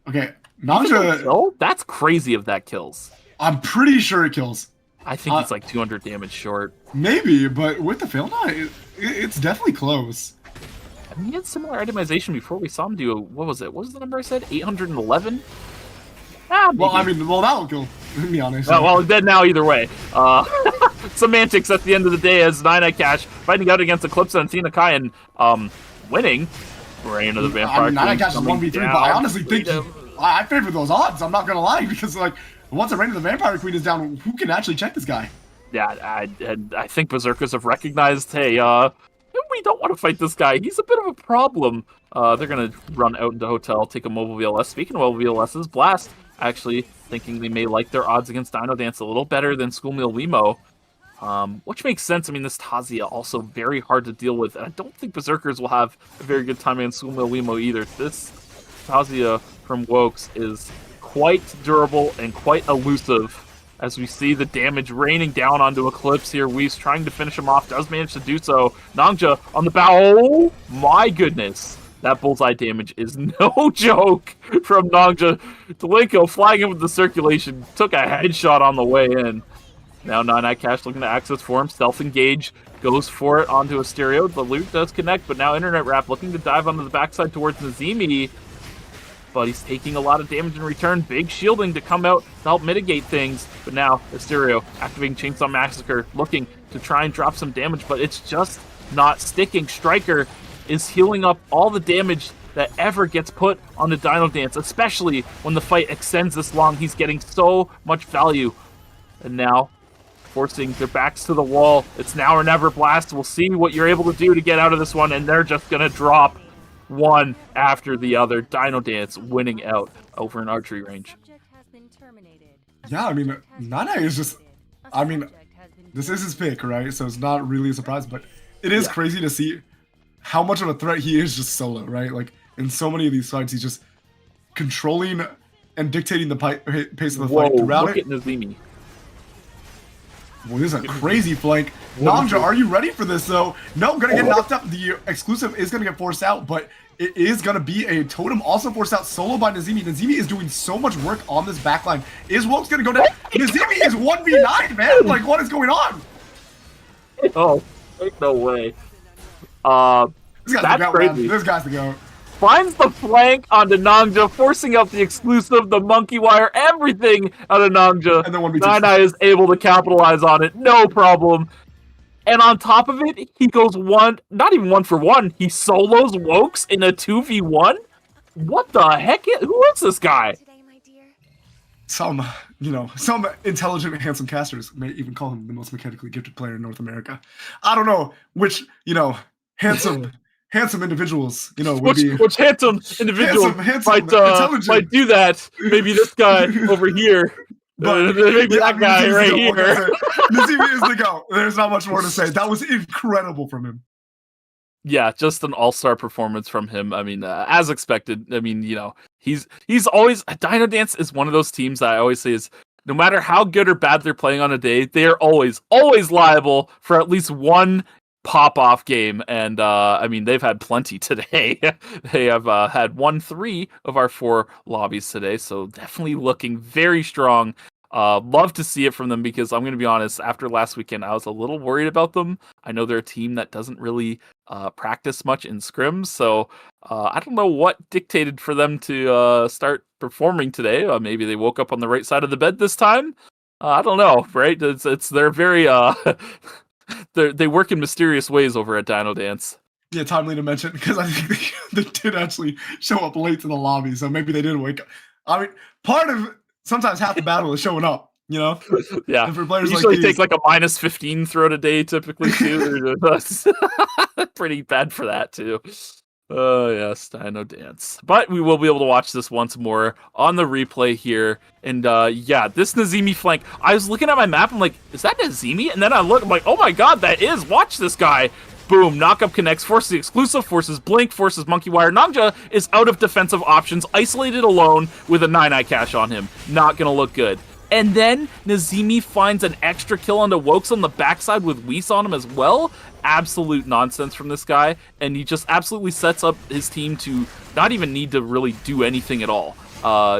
Okay, Nongja... That's crazy if that kills. I'm pretty sure it kills. I think it's like 200 damage short. Maybe, but with the fail now, it's definitely close. I mean, he had similar itemization before we saw him do, what was it? What was the number I said? 811? Well, I mean, that will kill, to be honest. Well, dead now either way. Semantics at the end of the day as 9-Cash fighting out against Eclipse and Athena Kai and Winning. Reign of the Vampire. 9-Cash is 1v3, but I honestly think I favor those odds. I'm not gonna lie, because like once the Reign of the Vampire Queen is down, who can actually check this guy? Yeah, I think Berserkers have recognized, hey, we don't want to fight this guy. He's a bit of a problem. They're gonna run out into hotel, take a mobile VLS. Speaking of mobile VLSs, Blast actually thinking they may like their odds against Dino Dance a little better than Schoolmill Wemo. Which makes sense. I mean, this Tazia also very hard to deal with. And I don't think Berserkers will have a very good time against Schoolmill Wemo either. This Tazia from Wokes is quite durable and quite elusive. As we see the damage raining down onto Eclipse here. Weave's trying to finish him off. Does manage to do so. Nongja on the bow. Oh my goodness. That bullseye damage is no joke from Nongja. Delinko flying in with the circulation. Took a headshot on the way in. Now 9-Cash looking to access for him. Stealth engage. Goes for it onto a Stereo. The loot does connect, but now Internet Wrap looking to dive onto the backside towards Nazimi. But he's taking a lot of damage in return. Big shielding to come out to help mitigate things. But now Stereo activating Chainsaw Massacre. Looking to try and drop some damage, but it's just not sticking. Striker is healing up all the damage that ever gets put on the Dino Dance, especially when the fight extends this long. He's getting so much value. And now, forcing their backs to the wall. It's now or never, Blast. We'll see what you're able to do to get out of this one, and they're just going to drop one after the other. Dino Dance winning out over an archery range. Yeah, I mean, Nana is just... I mean, this is his pick, right? So it's not really a surprise, but it is crazy to see how much of a threat he is just solo, right? Like, in so many of these fights, he's just controlling and dictating the pace of the fight throughout look it. At Nazimi. Well, this is a crazy flank. Nongja, are you ready for this, though? No, gonna get knocked up. The exclusive is gonna get forced out, but it is gonna be a totem also forced out solo by Nazimi. Nazimi is doing so much work on this backline. Is Wolf's gonna go down? Nazimi is 1v9, man! Like, what is going on? Oh, no way. This guy's That's the goat, crazy. man. This guy's the goat. Finds the flank onto Nongja, forcing out the exclusive, the monkey wire, everything out of Nongja. And then 1v2. Nine is able to capitalize on it, no problem. And on top of it, he goes not even 1-for-1, he solos Wokes in a 2v1? What the heck? Who is this guy? Some intelligent, handsome casters may even call him the most mechanically gifted player in North America. I don't know which, handsome individuals, would be... Which handsome individual might do that. Maybe this guy over here. But maybe that guy right here. Nazimi is the goat. There's not much more to say. That was incredible from him. Yeah, just an all-star performance from him. I mean, as expected. I mean, he's always... Dino Dance is one of those teams that I always say is, no matter how good or bad they're playing on a day, they are always liable for at least one pop-off game. And, I mean, they've had plenty today. They have had 3 of our 4 lobbies today, so definitely looking very strong. Love to see it from them, because I'm going to be honest, after last weekend, I was a little worried about them. I know they're a team that doesn't really practice much in scrims, so I don't know what dictated for them to start performing today. Maybe they woke up on the right side of the bed this time. I don't know, right? They're very... They work in mysterious ways over at Dino Dance. Yeah, timely to mention, because I think they did actually show up late to the lobby, so maybe they didn't wake up. I mean, sometimes half the battle is showing up, Yeah. And for players usually take like a -15 throughout a day, typically, too. Pretty bad for that, too. Oh, yes, Dino Dance. But we will be able to watch this once more on the replay here. And yeah, this Nazimi flank, I was looking at my map, I'm like, is that Nazimi? And then I look, I'm like, oh my god, that is! Watch this guy! Boom, knockup connects, forces the exclusive, forces Blink, forces Monkey Wire. Nongja is out of defensive options, isolated alone with a 9-eye cash on him. Not gonna look good. And then Nazimi finds an extra kill onto Wokes on the backside with Whis on him as well. Absolute nonsense from this guy. And he just absolutely sets up his team to not even need to really do anything at all.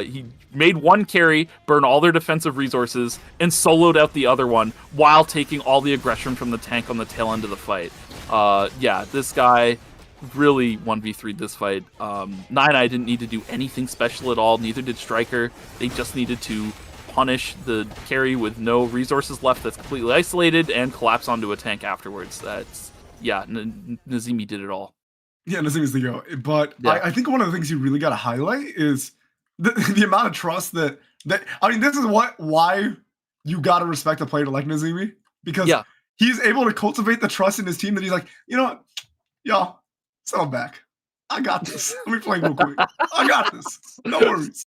He made one carry, burn all their defensive resources, and soloed out the other one while taking all the aggression from the tank on the tail end of the fight. Yeah, this guy really 1v3'd this fight. 9-eye didn't need to do anything special at all. Neither did Striker. They just needed to punish the carry with no resources left that's completely isolated and collapse onto a tank afterwards. That's, yeah, Nazimi did it all. Yeah, Nazimi's the go. But Yeah. I think one of the things you really got to highlight is the amount of trust that I mean, this is why you got to respect a player like Nazimi, because Yeah. he's able to cultivate the trust in his team that he's like, you know what, y'all, settle back. I got this. Let me play real quick. I got this. No worries.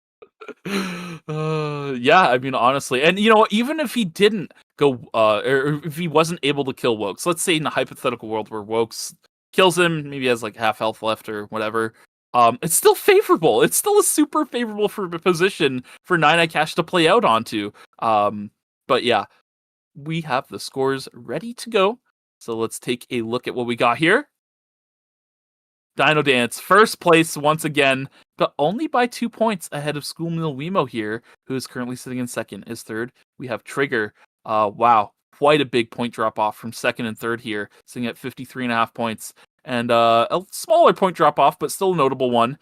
Yeah, I mean, honestly, and you know, even if he didn't go, or if he wasn't able to kill Wokes, let's say in a hypothetical world where Wokes kills him, maybe he has like half health left or whatever, it's still favorable. It's still a super favorable position for 9-eye Cash to play out onto. But yeah, we have the scores ready to go. So let's take a look at what we got here. Dino Dance, first place once again, but only by 2 points ahead of School Meal Wemo here, who is currently sitting in second. Is third. We have Trigger. Wow, quite a big point drop off from second and third here, sitting at 53.5 points. And a smaller point drop off, but still a notable one,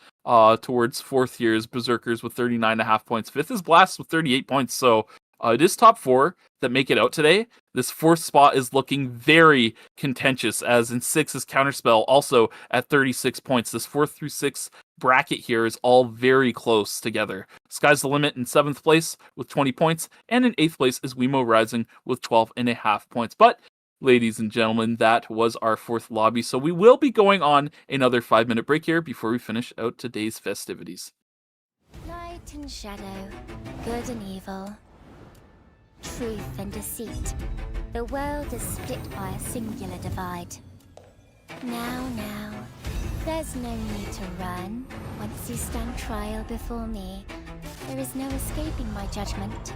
towards fourth here is Berserkers with 39.5 points. Fifth is Blast with 38 points. So it is top four that make it out today. This fourth spot is looking very contentious, as in six is Counterspell, also at 36 points. This 4th through 6th bracket here is all very close together. Sky's the Limit in 7th place with 20 points, and in 8th place is Wemo Rising with 12.5 points. But, ladies and gentlemen, that was our 4th lobby, so we will be going on another 5-minute break here before we finish out today's festivities. Light and shadow, good and evil, truth and deceit. The world is split by a singular divide. Now, there's no need to run. Once you stand trial before me, there is no escaping my judgment.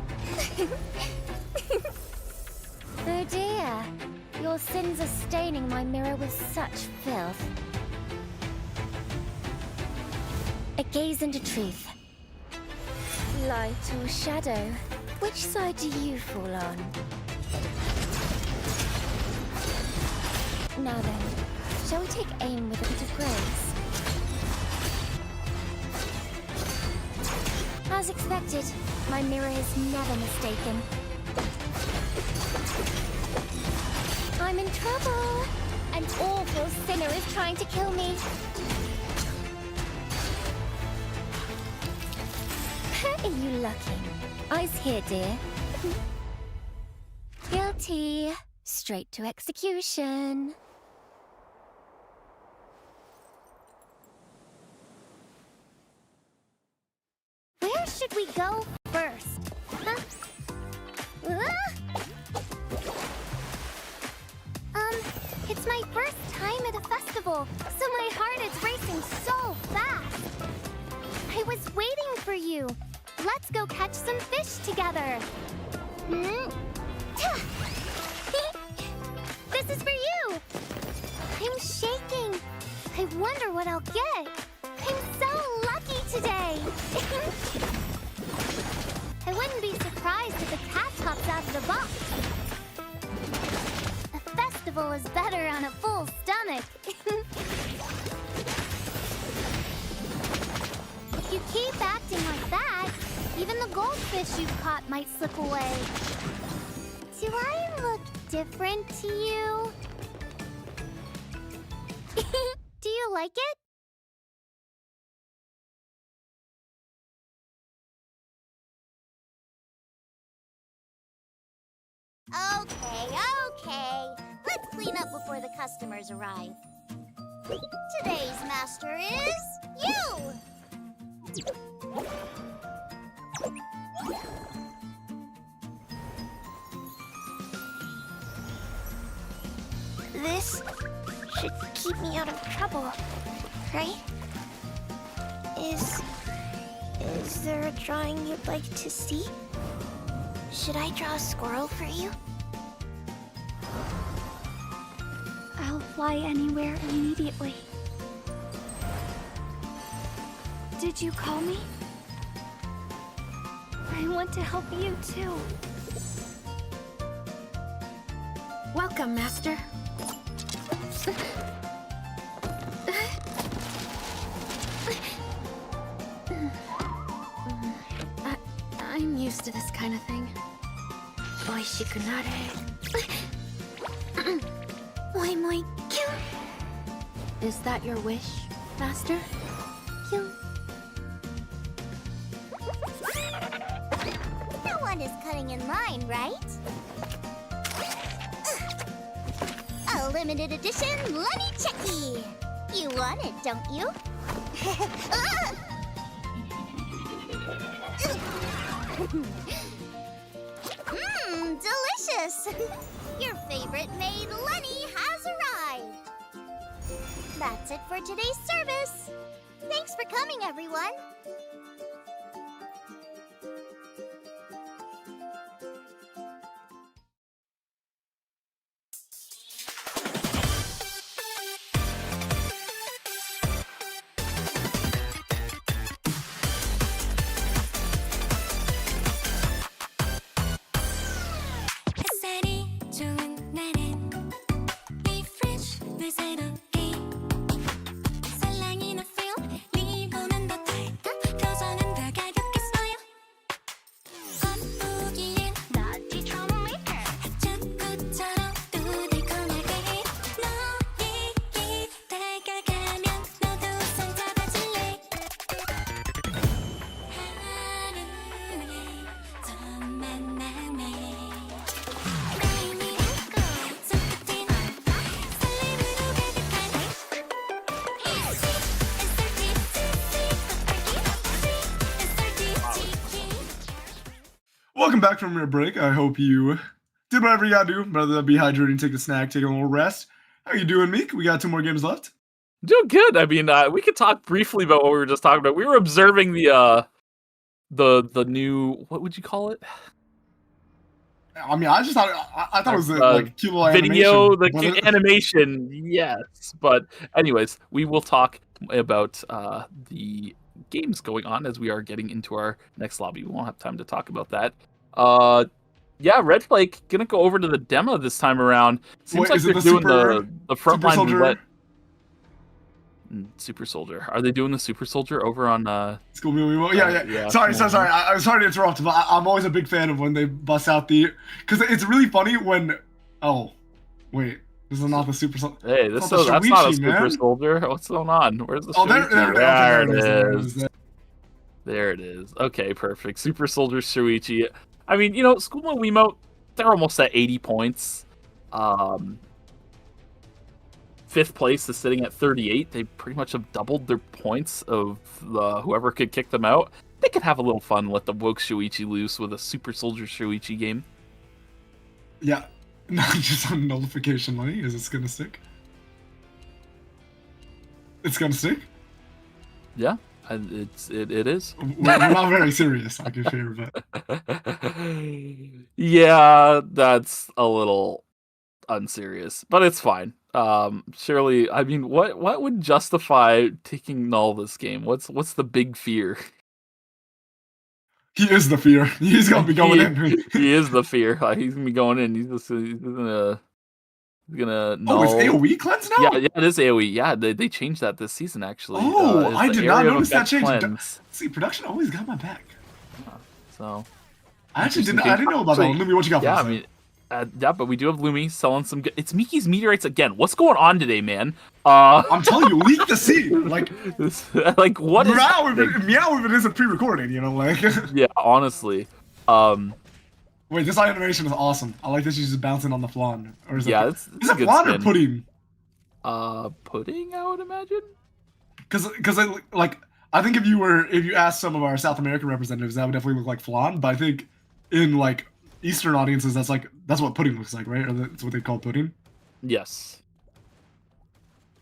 Oh dear, your sins are staining my mirror with such filth. I gaze into truth. Light or shadow? Which side do you fall on? Now then, shall we take aim with a bit of grace? As expected, my mirror is never mistaken. I'm in trouble! An awful sinner is trying to kill me. Are you lucky? Eyes here, dear. Guilty. Straight to execution. Where should we go first? Huh? It's my first time at a festival, so my heart is racing so fast. I was waiting for you. Let's go catch some fish together. This is for you. I'm shaking. I wonder what I'll get. I'm so lucky today. I wouldn't be surprised if the cat hops out of the box. A festival is better on a full stomach. If you keep acting like that, even the goldfish you've caught might slip away. Do I look different to you? Do you like it? Okay. Let's clean up before the customers arrive. Today's master is you! This should keep me out of trouble, right? Is there a drawing you'd like to see? Should I draw a squirrel for you? I'll fly anywhere immediately. Did you call me? I want to help you too. Welcome, Master. I'm used to this kind of thing. Oishikunare. Moi moi kyu. Is that your wish, Master? Kyu. No one is cutting in line, right? A limited edition Lenny Checky. You want it, don't you? Delicious! Your favorite maid, Lenny, has arrived. That's it for today's service. Thanks for coming, everyone. Welcome back from your break. I hope you did whatever you gotta do, whether that be hydrating, take a snack, take a little rest. How you doing, Meek? We got 2 more games left. Doing good. I mean, we could talk briefly about what we were just talking about. We were observing the new, what would you call it? I mean, I just thought I thought it was like cute little video, animation, the cute animation. Yes, but anyways, we will talk about the games going on as we are getting into our next lobby. We won't have time to talk about that. Yeah, Red Flake gonna go over to the demo this time around. Seems like they're doing the frontline roulette. Super Soldier. Are they doing the Super Soldier over on School Meal? Yeah. Sorry. I'm sorry to interrupt, but I'm always a big fan of when they bust out the, because it's really funny when. Oh, wait. This is not the Super Soldier. Hey, that's not a Super Soldier. What's going on? Where's the? Oh, there it is. There it is. Okay, perfect. Super Soldier Shuichi. I mean, you know, Schoolboy Wiimote, they're almost at 80 points. 5th place is sitting at 38. They pretty much have doubled their points of whoever could kick them out. They could have a little fun, let the woke Shuichi loose with a Super Soldier Shuichi game. Yeah. Not just on nullification money. Is this gonna stick? It's gonna stick? Yeah, it is. We're not very serious, I can share, but yeah, that's a little unserious, but it's fine. Surely, I mean, what would justify taking null this game? What's the big fear? He is the fear. He's gonna be going in. He is the fear. He's gonna be going in. He's gonna null. Oh, it's AoE cleanse now? Yeah, it is AoE. Yeah, they changed that this season actually. Oh, I did not notice that change. Cleanse. See, production always got my back. So I actually didn't. I didn't know about that one. Lumi, what you got for us? I mean, yeah, but we do have Lumi selling some good. It's Miki's Meteorites again. What's going on today, man? I'm telling you, leak the seed. Like what is meow if it isn't pre-recorded, you know, like. Yeah, honestly. Wait, this animation is awesome. I like that she's just bouncing on the flan. Or is yeah, is it flan or pudding? Pudding, I would imagine. Because I think if you asked some of our South American representatives, that would definitely look like flan. But I think in like Eastern audiences, that's what pudding looks like, right? Or that's what they call pudding. Yes.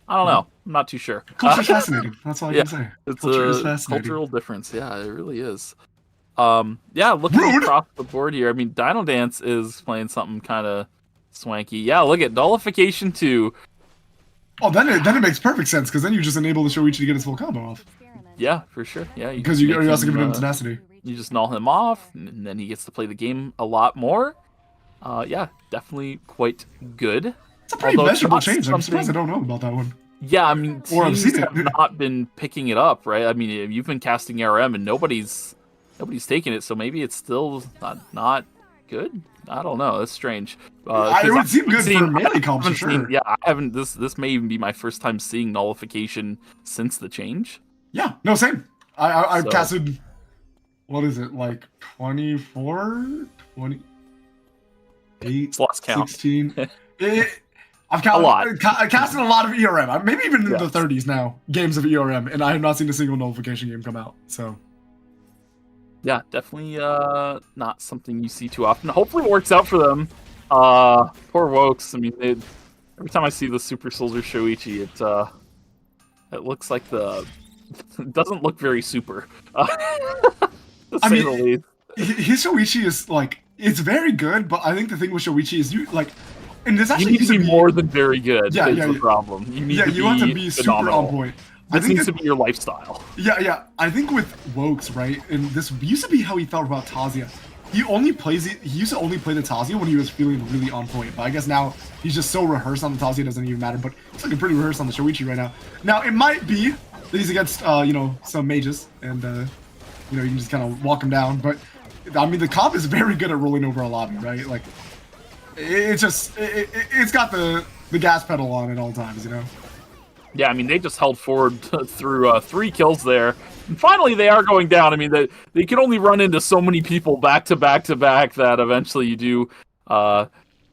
I don't know. I'm not too sure. Culture's fascinating. That's all I can say. It's Culture is a fascinating. cultural difference. Yeah, it really is. Yeah, looking Rude. across the board here, I mean, Dino Dance is playing something kind of swanky. Yeah, look at Nullification 2. Oh, then it makes perfect sense because then you just enable the Shoichi to get his full combo off. Yeah, for sure. Yeah, Because you're also giving him tenacity. You just null him off, and then he gets to play the game a lot more. Yeah, definitely quite good. It's a pretty Although it's measurable not change. I'm surprised I something- don't know about that one. Yeah, I mean, Or I've teams seen it. have not been picking it up, right? I mean, you've been casting ARM and nobody's taking it, so maybe it's still not good. I don't know. That's strange. It would seem good for melee comps for sure. Yeah, I haven't. This may even be my first time seeing Nullification since the change. Yeah, no, same. I've So- casted, what is it, like 24, 28, It's lost count. 16. I've counted, A lot. I casted a lot of ERM. Maybe even in Yeah. the 30s now, games of ERM, and I have not seen a single Nullification game come out. So Yeah, definitely not something you see too often. Hopefully it works out for them. Poor Wokes. I mean, every time I see the Super Soldier Shoichi, it looks like it doesn't look very super. To I say mean, the least. his Shoichi is like, it's very good, but I think the thing with Shoichi is and this You actually need used to be more than very good. Yeah, is yeah, the yeah. problem. You need to you want to be super phenomenal. on point. This needs to be your lifestyle. Yeah. I think with Wokes, right, and this used to be how he felt about Tazia. He used to only play the Tazia when he was feeling really on point. But I guess now he's just so rehearsed on the Tazia, it doesn't even matter. But he's looking pretty rehearsed on the Shoichi right now. Now it might be that he's against some mages, and you can just kind of walk him down. But I mean, the comp is very good at rolling over a lobby, right? Like it's got the gas pedal on at all times, you know. Yeah, I mean, they just held forward through 3 kills there. And finally, they are going down. I mean, they can only run into so many people back to back to back that eventually you do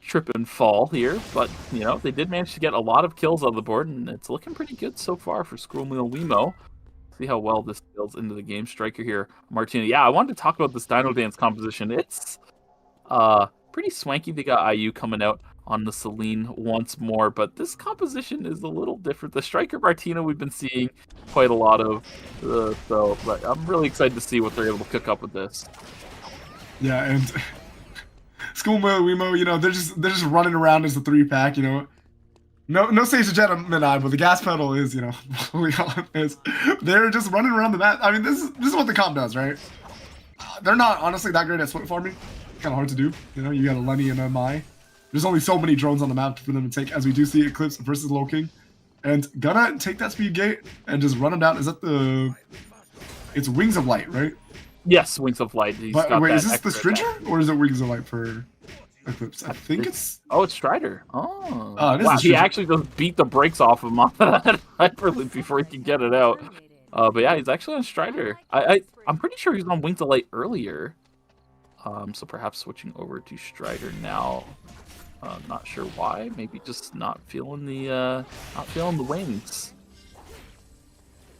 trip and fall here. But, they did manage to get a lot of kills on the board, and it's looking pretty good so far for Scrollmeal Wemo. See how well this builds into the game. Striker here, Martina. Yeah, I wanted to talk about this Dino Dance composition. It's pretty swanky. They got IU coming out on the Celine once more, but this composition is a little different. The Striker Martina we've been seeing quite a lot of, but I'm really excited to see what they're able to cook up with this. Yeah, and Schoolboy Wemo, they're just running around as a 3-pack, No Sage of Gentleman Eye, but the gas pedal is, they're just running around the map. I mean, this is what the comp does, right? They're not honestly that great at split farming. Kind of hard to do, You got a Lenny and a Mai. There's only so many drones on the map for them to take, as we do see Eclipse versus Low King. And gonna take that speed gate and just run him down. Is that it's Wings of Light, right? Yes, Wings of Light. But wait, is this the Stringer or is it Wings of Light for Eclipse? I think it's... Oh, it's Strider. Oh. It is wow, the he Stringer. actually just beat the brakes off of him off of that hyperloop before he could get it out. But yeah, he's actually on Strider. I'm pretty sure he was on Wings of Light earlier. So perhaps switching over to Strider now. Not sure why. Maybe just not feeling the wings.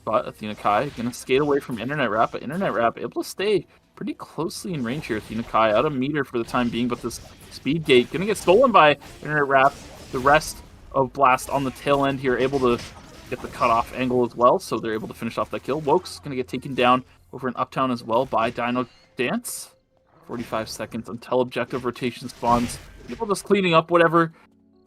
But Athena Kai gonna skate away from Internet Wrap, but Internet Wrap able to stay pretty closely in range here. Athena Kai out of meter for the time being, but this speed gate gonna get stolen by Internet Wrap. The rest of Blast on the tail end here, able to get the cutoff angle as well, so they're able to finish off that kill. Woke's gonna get taken down over in Uptown as well by Dino Dance. 45 seconds until objective rotation spawns. People just cleaning up whatever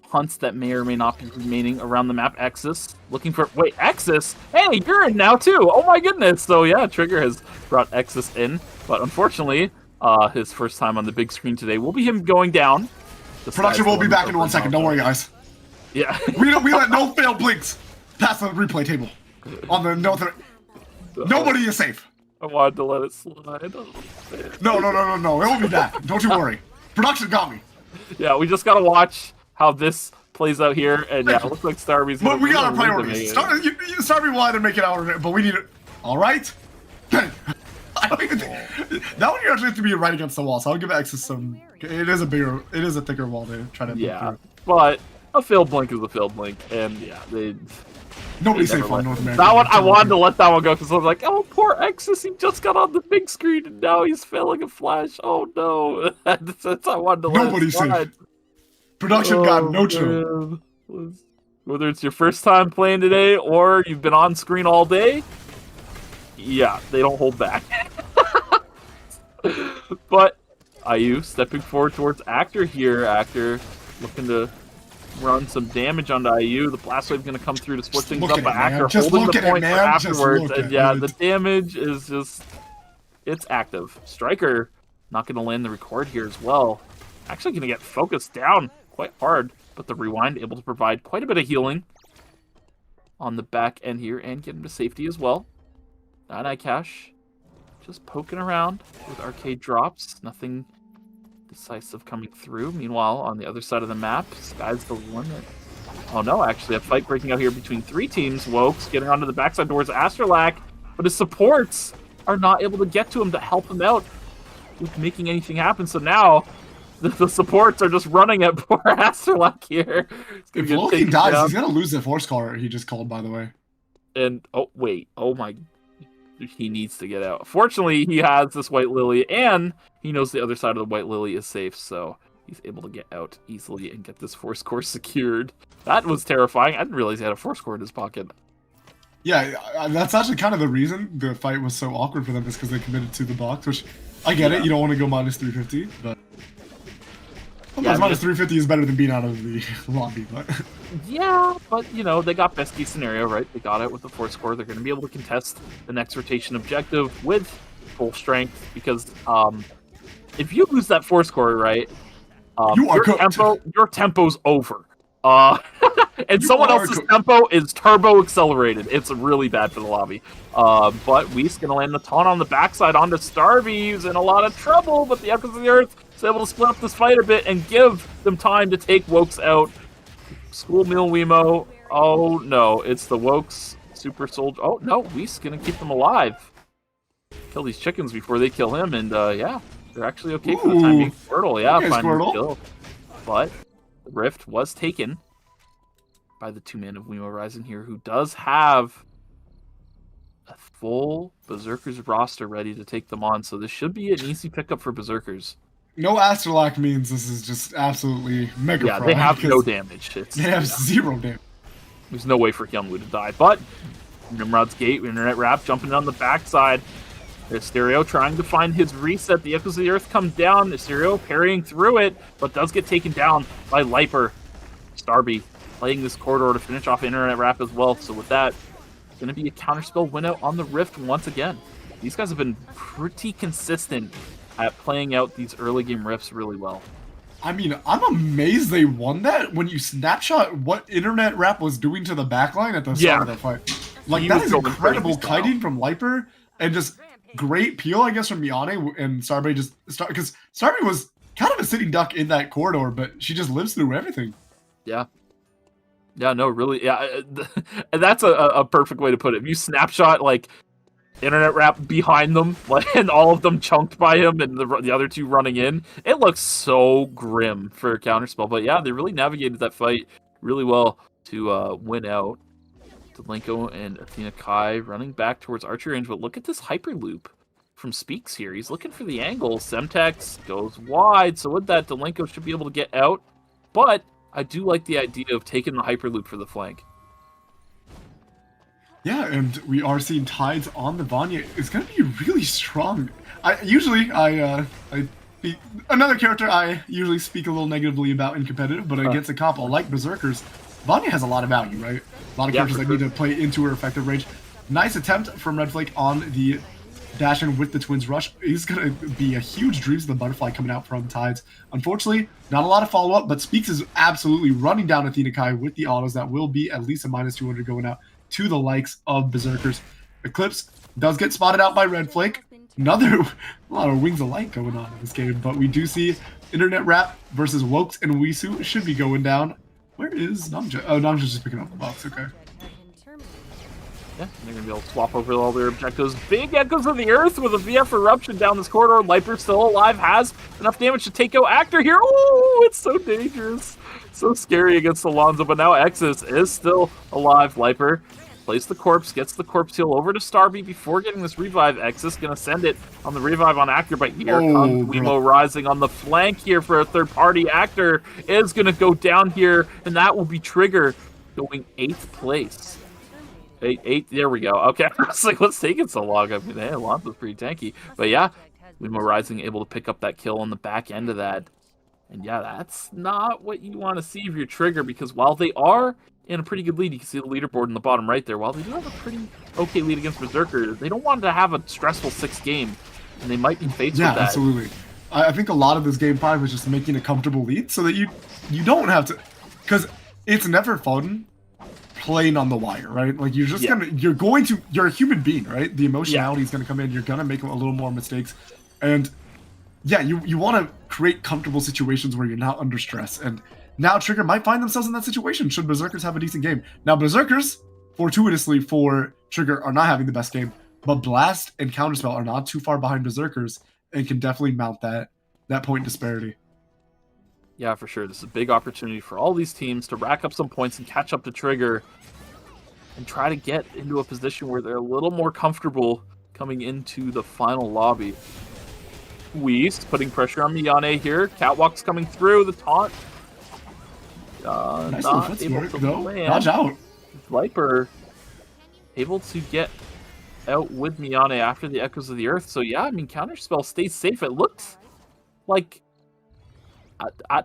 hunts that may or may not be remaining around the map. Exis looking for... Wait, Exis? Hey, you're in now too! Oh my goodness! So yeah, Trigger has brought Exis in, but unfortunately, his first time on the big screen today will be him going down. Production will be back in 1 second. Don't worry, guys. Yeah. we let no fail blinks pass the replay table. On the nobody is safe. I wanted to let it slide. No. It won't be that. Don't you worry. Production got me. Yeah, we just gotta watch how this plays out here, and yeah, it looks like Starby's. But we got our priorities. Starby will either make it out or not, but we need it. All right. That one you actually have to be right against the wall, so I'll give Exis some. It is a thicker wall to try to. Yeah, but a failed blink is a failed blink, and yeah, Nobody's never safe on let- North America. that one I wanted to let that one go because I was like, oh, poor Exus, he just got on the big screen and now he's failing a flash. Oh no, that's I wanted to let Nobody's it slide. safe. Production got no chill. Man. Whether it's your first time playing today or you've been on screen all day, yeah, they don't hold back. But IU stepping forward towards Actor here. Actor looking to run some damage onto IU. The blast wave going to come through to split Just things look up, at but it, man. Actor Just holding look the at it, point for man. Just afterwards. look And at yeah, it. the damage is just, it's active. Striker not going to land the record here as well. Actually going to get focused down quite hard, but the rewind able to provide quite a bit of healing on the back end here and get him to safety as well. Night Cash just poking around with arcade drops. Nothing decisive coming through. Meanwhile, on the other side of the map, sky's the limit. Oh no, actually a fight breaking out here between three teams. Wokes getting onto the backside towards Astrolac, but his supports are not able to get to him to help him out with making anything happen. So now the supports are just running at poor Astrolac here. If Loki dies, he's gonna lose the force caller he just called, by the way. And oh wait, oh my, he needs to get out. Fortunately, he has this White Lily, and he knows the other side of the White Lily is safe, so he's able to get out easily and get this force core secured. That was terrifying. I didn't realize he had a force core in his pocket. Yeah, that's actually kind of the reason the fight was so awkward for them, is because they committed to the box, which I get it. You don't want to go minus 350, but sometimes minus 350 is better than being out of the lobby. But yeah, but you know, they got best case scenario, right? They got it with the force core. They're going to be able to contest the next rotation objective with full strength, because if you lose that force core, right, you are cooked. your tempo's over. And someone else's tempo is turbo accelerated. It's really bad for the lobby. But Whis gonna land the taunt on the backside onto Starvey, who's in a lot of trouble, but the Echoes of the Earth is able to split up this fight a bit and give them time to take Wokes out. School Meal Wemo. Oh no, it's the Wokes Super Soldier. Oh no, Whis gonna keep them alive. Kill these chickens before they kill him, and yeah, they're actually okay for the time being. Squirtle, yeah, okay, finally Squirtle. killed. But the Rift was taken by the 2-man of Wemo Rising here, who does have a full Berserkers roster ready to take them on, so this should be an easy pickup for Berserkers. No Astrolac means this is just absolutely mega. Yeah, they have no damage. They have zero damage. There's no way for Hyunwoo to die, but Nimrod's Gate, Internet Wrap jumping on the backside. There's Stereo trying to find his reset. The Echoes of the Earth come down. Stereo parrying through it, but does get taken down by Liper. Starby playing this corridor to finish off Internet Wrap as well. So with that, it's going to be a counterspell win out on the Rift once again. These guys have been pretty consistent at playing out these early game Rifts really well. I mean, I'm amazed they won that when you snapshot what Internet Wrap was doing to the backline at the start of that fight. Like, He that was is going incredible crazy style. kiting from Liper, and just great peel, I guess, from Miane, and Starbay just start, because Starbay was kind of a sitting duck in that corridor, but she just lives through everything. Yeah. Yeah, no, really. Yeah, and that's a perfect way to put it. If you snapshot, like, Internet Wrap behind them, like, and all of them chunked by him and the other two running in, it looks so grim for a counterspell. But yeah, they really navigated that fight really well to win out. Delenko and Athena Kai running back towards archery range, but look at this Hyperloop from Speaks here. He's looking for the angle. Semtex goes wide, so with that, Delenko should be able to get out, but I do like the idea of taking the Hyperloop for the flank. Yeah, and we are seeing Tides on the Vanya. It's going to be really strong. Another character I usually speak a little negatively about in competitive, but against a comp like Berserkers, Vanya has a lot of value, right? A lot of characters that need to play into her effective range. Nice attempt from Red Flake on the dash in with the Twins Rush. Is going to be a huge Dreams of the Butterfly coming out from Tides. Unfortunately, not a lot of follow-up, but Speaks is absolutely running down Athena Kai with the autos. That will be at least a minus 200 going out to the likes of Berserkers. Eclipse does get spotted out by Red Flake. A lot of wings of light going on in this game, but we do see Internet Wrap versus Wokes and Wisu should be going down. Where is Namja? Oh, Namja's just picking up the box, okay. Yeah, they're going to be able to swap over all their objectives. Big Echoes of the Earth with a VF Eruption down this corridor. Liper still alive, has enough damage to take out Actor here. Ooh, it's so dangerous. So scary against Alonso, but now Exis is still alive. Viper plays the corpse, gets the corpse heal over to Starby before getting this revive. Exis gonna send it on the revive on Actor, but here comes Wemo rising on the flank here for a third party. Actor is gonna go down here, and that will be Trigger going 8th place. Eight, there we go. Okay, I was like, what's taking so long? I mean, hey, Alonso's pretty tanky. But yeah, Wemo Rising able to pick up that kill on the back end of that. And yeah, that's not what you want to see if you're Trigger, because while they are in a pretty good lead, you can see the leaderboard in the bottom right there, while they do have a pretty okay lead against Berserker, they don't want to have a stressful 6th game, and they might be faced with that. Yeah, absolutely. I think a lot of this game 5 is just making a comfortable lead so that you don't have to, because it's never fun playing on the wire, right? Like you're a human being, right? The emotionality is going to come in. You're going to make a little more mistakes, and yeah, you want to create comfortable situations where you're not under stress. And now Trigger might find themselves in that situation should Berserkers have a decent game. Now Berserkers, fortuitously for Trigger, are not having the best game, but Blast and Counterspell are not too far behind Berserkers and can definitely mount that point disparity. Yeah, for sure. This is a big opportunity for all these teams to rack up some points and catch up to Trigger and try to get into a position where they're a little more comfortable coming into the final lobby. Weast putting pressure on Miyane here. Catwalk's coming through. The taunt. Nice Not able to land. Dodge out. Viper able to get out with Miyane after the Echoes of the Earth. So yeah, I mean, Counterspell stays safe. It looks like... I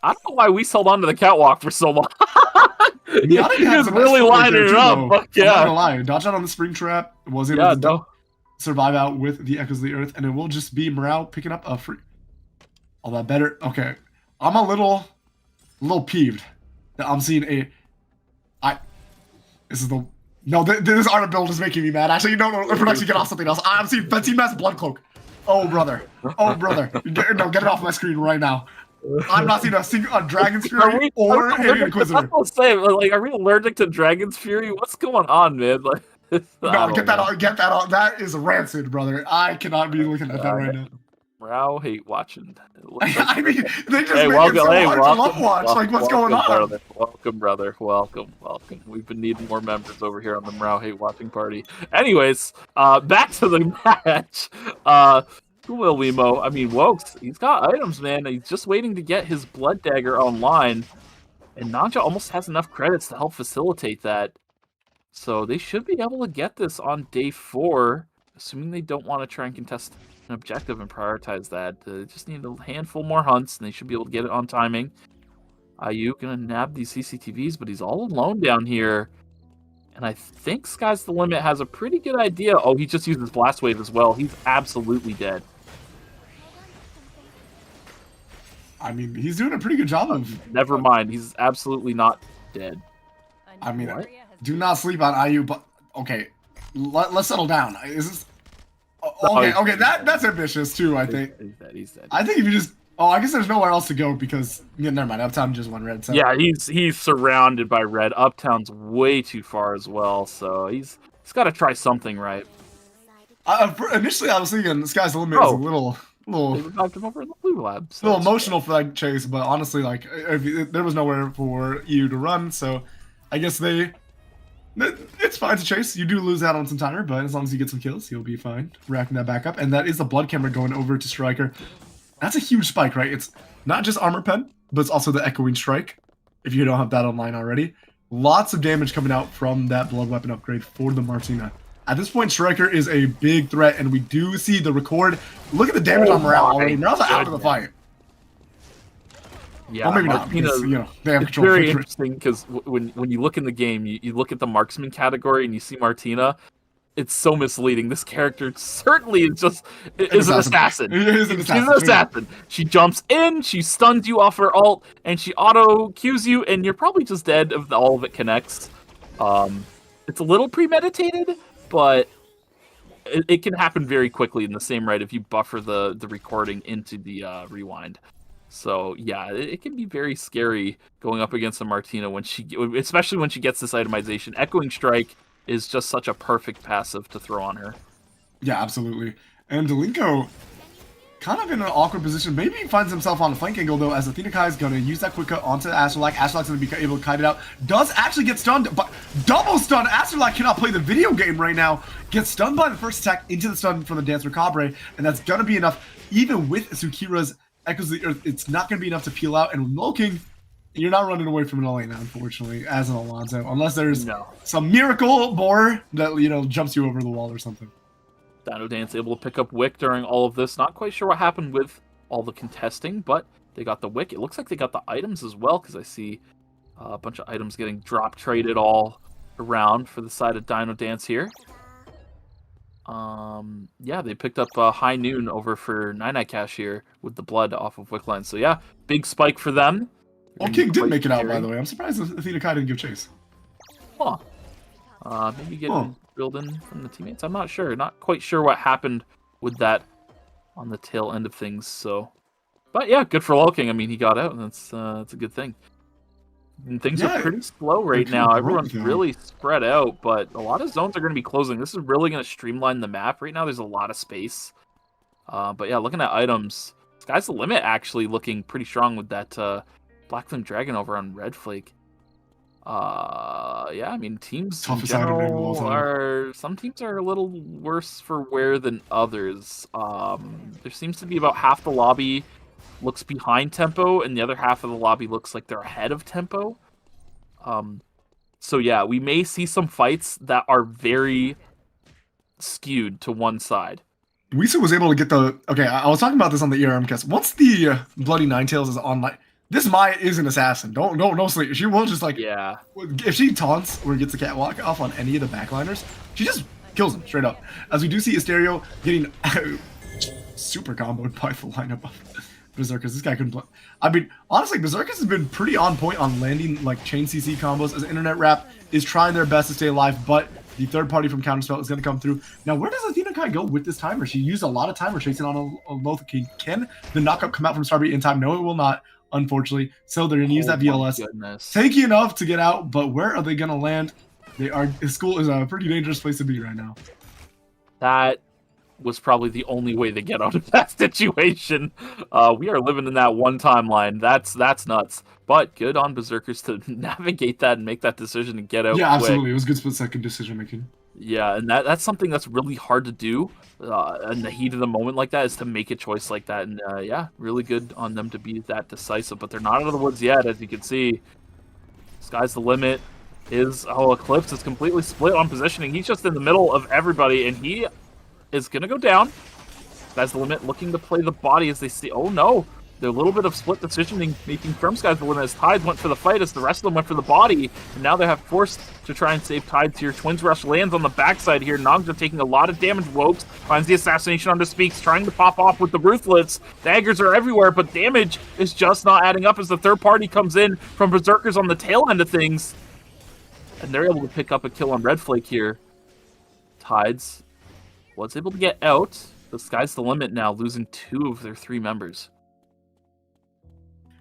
don't know why we held on to the Catwalk for so long. he was really lining it up. But yeah. I'm not gonna lie. Dodge out on the Spring Trap. Was able to survive out with the Echoes of the Earth, and it will just be Morale picking up a free... All that better. Okay. I'm a little peeved that I'm seeing this art build is making me mad. Actually, no, let's actually get off something else. I'm seeing Fenty Mass Blood Cloak. Oh, brother. Get it off my screen right now. I'm not seeing a Dragon's Fury or an Inquisitor. Are we allergic to Dragon's Fury? What's going on, man? Like, no, get that on. That is rancid, brother. I cannot be looking at that right now. Morale hate watching. I mean, they just make it so hard to love watch. Like, what's going on? Brother. Welcome, brother. Welcome. We've been needing more members over here on the Morale hate watching party. Anyways, back to the match. Who will Wemo? I mean, Wokes, he's got items, man. He's just waiting to get his Blood Dagger online. And Nanja almost has enough credits to help facilitate that. So they should be able to get this on day 4, assuming they don't want to try and contest an objective and prioritize that. They just need a handful more hunts, and they should be able to get it on timing. IU gonna nab these CCTVs, but he's all alone down here. And I think Sky's the Limit has a pretty good idea. Oh, he just used his Blast Wave as well. He's absolutely dead. I mean, he's doing a pretty good job of... Never mind, he's absolutely not dead. I mean, do not sleep on IU, but... Okay, let's settle down. Is this... Okay, that's ambitious too, I think. He's dead. I think if you just... Oh, I guess there's nowhere else to go because... Yeah, never mind, Uptown just won red. So. Yeah, he's surrounded by red. Uptown's way too far as well, so he's got to try something, right? Initially, I was thinking the Sky's the Limit is a little... They revived him over in the blue lab. So a little emotional for that chase, but honestly, like, there was nowhere for you to run, so I guess it's fine to chase. You do lose out on some timer, but as long as you get some kills, you'll be fine. Racking that back up, and that is the Blood Camera going over to Striker. That's a huge spike, right? It's not just Armor Pen, but it's also the Echoing Strike, if you don't have that online already. Lots of damage coming out from that Blood Weapon upgrade for the Martina. At this point, Striker is a big threat, and we do see the record. Look at the damage on Morale already. Morale's out of the fight. Yeah, well, maybe not, because, they have control. It's very interesting, because when you look in the game, you look at the Marksman category, and you see Martina. It's so misleading. This character certainly is an assassin. She's an assassin. She jumps in, she stuns you off her ult, and she auto Qs you, and you're probably just dead if all of it connects. It's a little premeditated, but it can happen very quickly in the same right if you buffer the recording into the rewind. So yeah, it can be very scary going up against a Martina especially when she gets this itemization. Echoing Strike is just such a perfect passive to throw on her. Yeah, absolutely. And Delinko kind of in an awkward position. Maybe he finds himself on a flank angle, though, as Athena Kai is going to use that quick cut onto Astrolac. Astrolac's going to be able to kite it out. Does actually get stunned, but double stun. Astrolac cannot play the video game right now. Gets stunned by the first attack into the stun from the Dancer Cabre, and that's going to be enough. Even with Sukira's Echoes of the Earth, it's not going to be enough to peel out. And looking, you're not running away from an Elena, unfortunately, as an Alonso, unless there's some miracle boar that, you know, jumps you over the wall or something. Dino Dance able to pick up Wick during all of this. Not quite sure what happened with all the contesting, but they got the Wick. It looks like they got the items as well, because I see a bunch of items getting drop traded all around for the side of Dino Dance here. Yeah, they picked up High Noon over for 99 Cash here with the blood off of Wickline. So yeah, big spike for them. Oh, King did make it out, by the way. I'm surprised Athena Kai didn't give chase. Huh. Maybe getting drilled in from the teammates. I'm not sure. Not quite sure what happened with that on the tail end of things. So, but yeah, good for Lolking. I mean, he got out, and that's a good thing. And things are pretty slow right now. Everyone's really spread out, but a lot of zones are going to be closing. This is really going to streamline the map. Right now, there's a lot of space. But yeah, looking at items, Sky's the Limit actually looking pretty strong with that Black Flame Dragon over on Red Flake. Yeah, I mean, teams in general are... Some teams are a little worse for wear than others. There seems to be about half the lobby looks behind tempo, and the other half of the lobby looks like they're ahead of tempo. So yeah, we may see some fights that are very skewed to one side. Weesu was able to get the... Okay, I was talking about this on the ERCS. Once the Bloody Ninetales is online... This Maya is an assassin. Don't sleep. She will just like... Yeah. If she taunts or gets a catwalk off on any of the backliners, she just kills them straight up. As we do see Asterio getting super comboed by the lineup of Berserkers. This guy couldn't play. I mean, honestly, Berserkers has been pretty on point on landing like chain CC combos, as Internet Rap is trying their best to stay alive, but the third party from Counterspell is going to come through. Now, where does Athena Kai go with this timer? She used a lot of timer chasing on a Lothar King. Can the knockup come out from Starbreed in time? No, it will not, unfortunately. So they're going to use that VLS. Tanky enough to get out, but where are they going to land? School is a pretty dangerous place to be right now. That was probably the only way to get out of that situation. We are living in that one timeline. That's nuts. But good on Berserkers to navigate that and make that decision and get out. Yeah, absolutely. It was good split-second decision making. Yeah, and that's something that's really hard to do in the heat of the moment like that, is to make a choice like that. And yeah, really good on them to be that decisive. But they're not out of the woods yet, as you can see. Sky's the limit. Eclipse is completely split on positioning. He's just in the middle of everybody, and he is going to go down. Sky's the Limit looking to play the body as they see... Oh, no. They're a little bit of split decisioning making from Sky's the Limit as Tides went for the fight, as the rest of them went for the body. And now they have forced to try and save Tides here. Twins Rush lands on the backside here. Nogs are taking a lot of damage. Rogues finds the assassination onto Speaks, trying to pop off with the Ruthless. Daggers are everywhere, but damage is just not adding up as the third party comes in from Berserkers on the tail end of things. And they're able to pick up a kill on Red Flake here. Tides was able to get out. The Sky's the Limit now, losing 2 of their 3 members.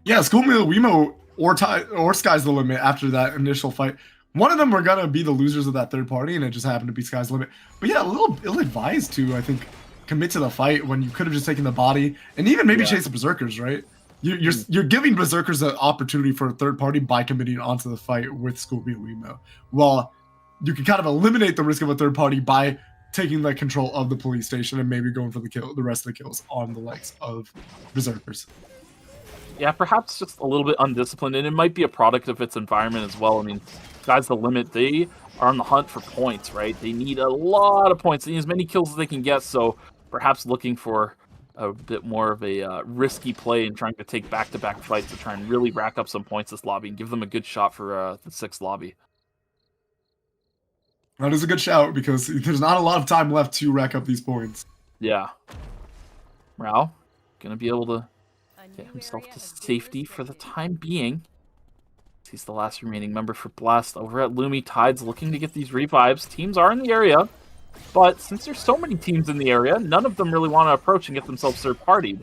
Yeah, Schoolmeal, Wemo, or Sky's the Limit after that initial fight. One of them were going to be the losers of that third party, and it just happened to be Sky's the Limit. But yeah, a little ill-advised to, I think, commit to the fight when you could have just taken the body and even maybe chase the Berserkers, right? You're giving Berserkers an opportunity for a third party by committing onto the fight with Schoolmeal Wemo. Well, you can kind of eliminate the risk of a third party by taking like control of the police station and maybe going for the rest of the kills on the likes of Berserkers. Yeah, perhaps just a little bit undisciplined, and it might be a product of its environment as well. I mean, Sky's the Limit. They are on the hunt for points, right? They need a lot of points. They need as many kills as they can get, so perhaps looking for a bit more of a risky play and trying to take back-to-back fights to try and really rack up some points this lobby and give them a good shot for the 6th lobby. That is a good shout, because there's not a lot of time left to rack up these points. Yeah. Rao, gonna be able to get himself to safety for the time being. He's the last remaining member for Blast. Over at Lumi, Tide's looking to get these revives. Teams are in the area, but since there's so many teams in the area, none of them really want to approach and get themselves third-partied.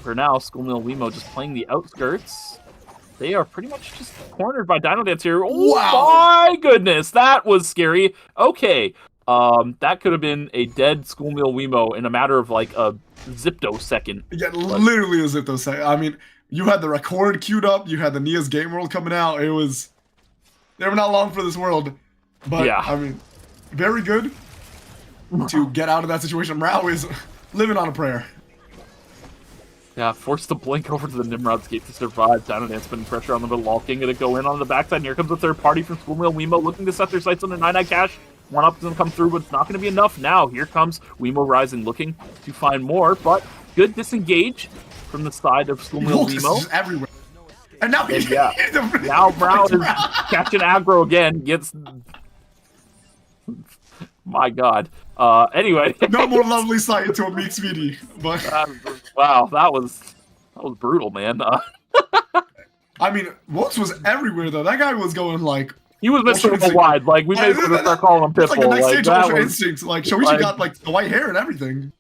For now, Schoolmeal Wemo just playing the outskirts. They are pretty much just cornered by Dino Dance here. Oh, wow. My goodness, that was scary. Okay, that could have been a dead School Meal Wiimo in a matter of like a zipto second. Yeah, literally a zipto second. I mean, you had the record queued up, you had the Nia's Game World coming out. They were not long for this world. But, yeah. I mean, very good to get out of that situation. Rao is living on a prayer. Yeah, forced to blink over to the Nimrod's Gate to survive. Dino Dance putting pressure on the middle. LCQ gonna go in on the backside. And here comes the third party from School Meal Wiimo looking to set their sights on the 9 cash. One up doesn't come through, but it's not going to be enough now. Here comes Wiimo Rising looking to find more, but good disengage from the side of School Meal Wiimo. Everywhere. And now now Brown is catching aggro again. Gets... My God. Anyway. No more lovely sight to a Meek Speedy. But wow, that was brutal, man. I mean, Wolves was everywhere though. That guy was going like he was Mr. Wide. Like we may start calling him Pitbull. Like a nice like, stage Ultra Instinct. Like Shoichi got like the white hair and everything.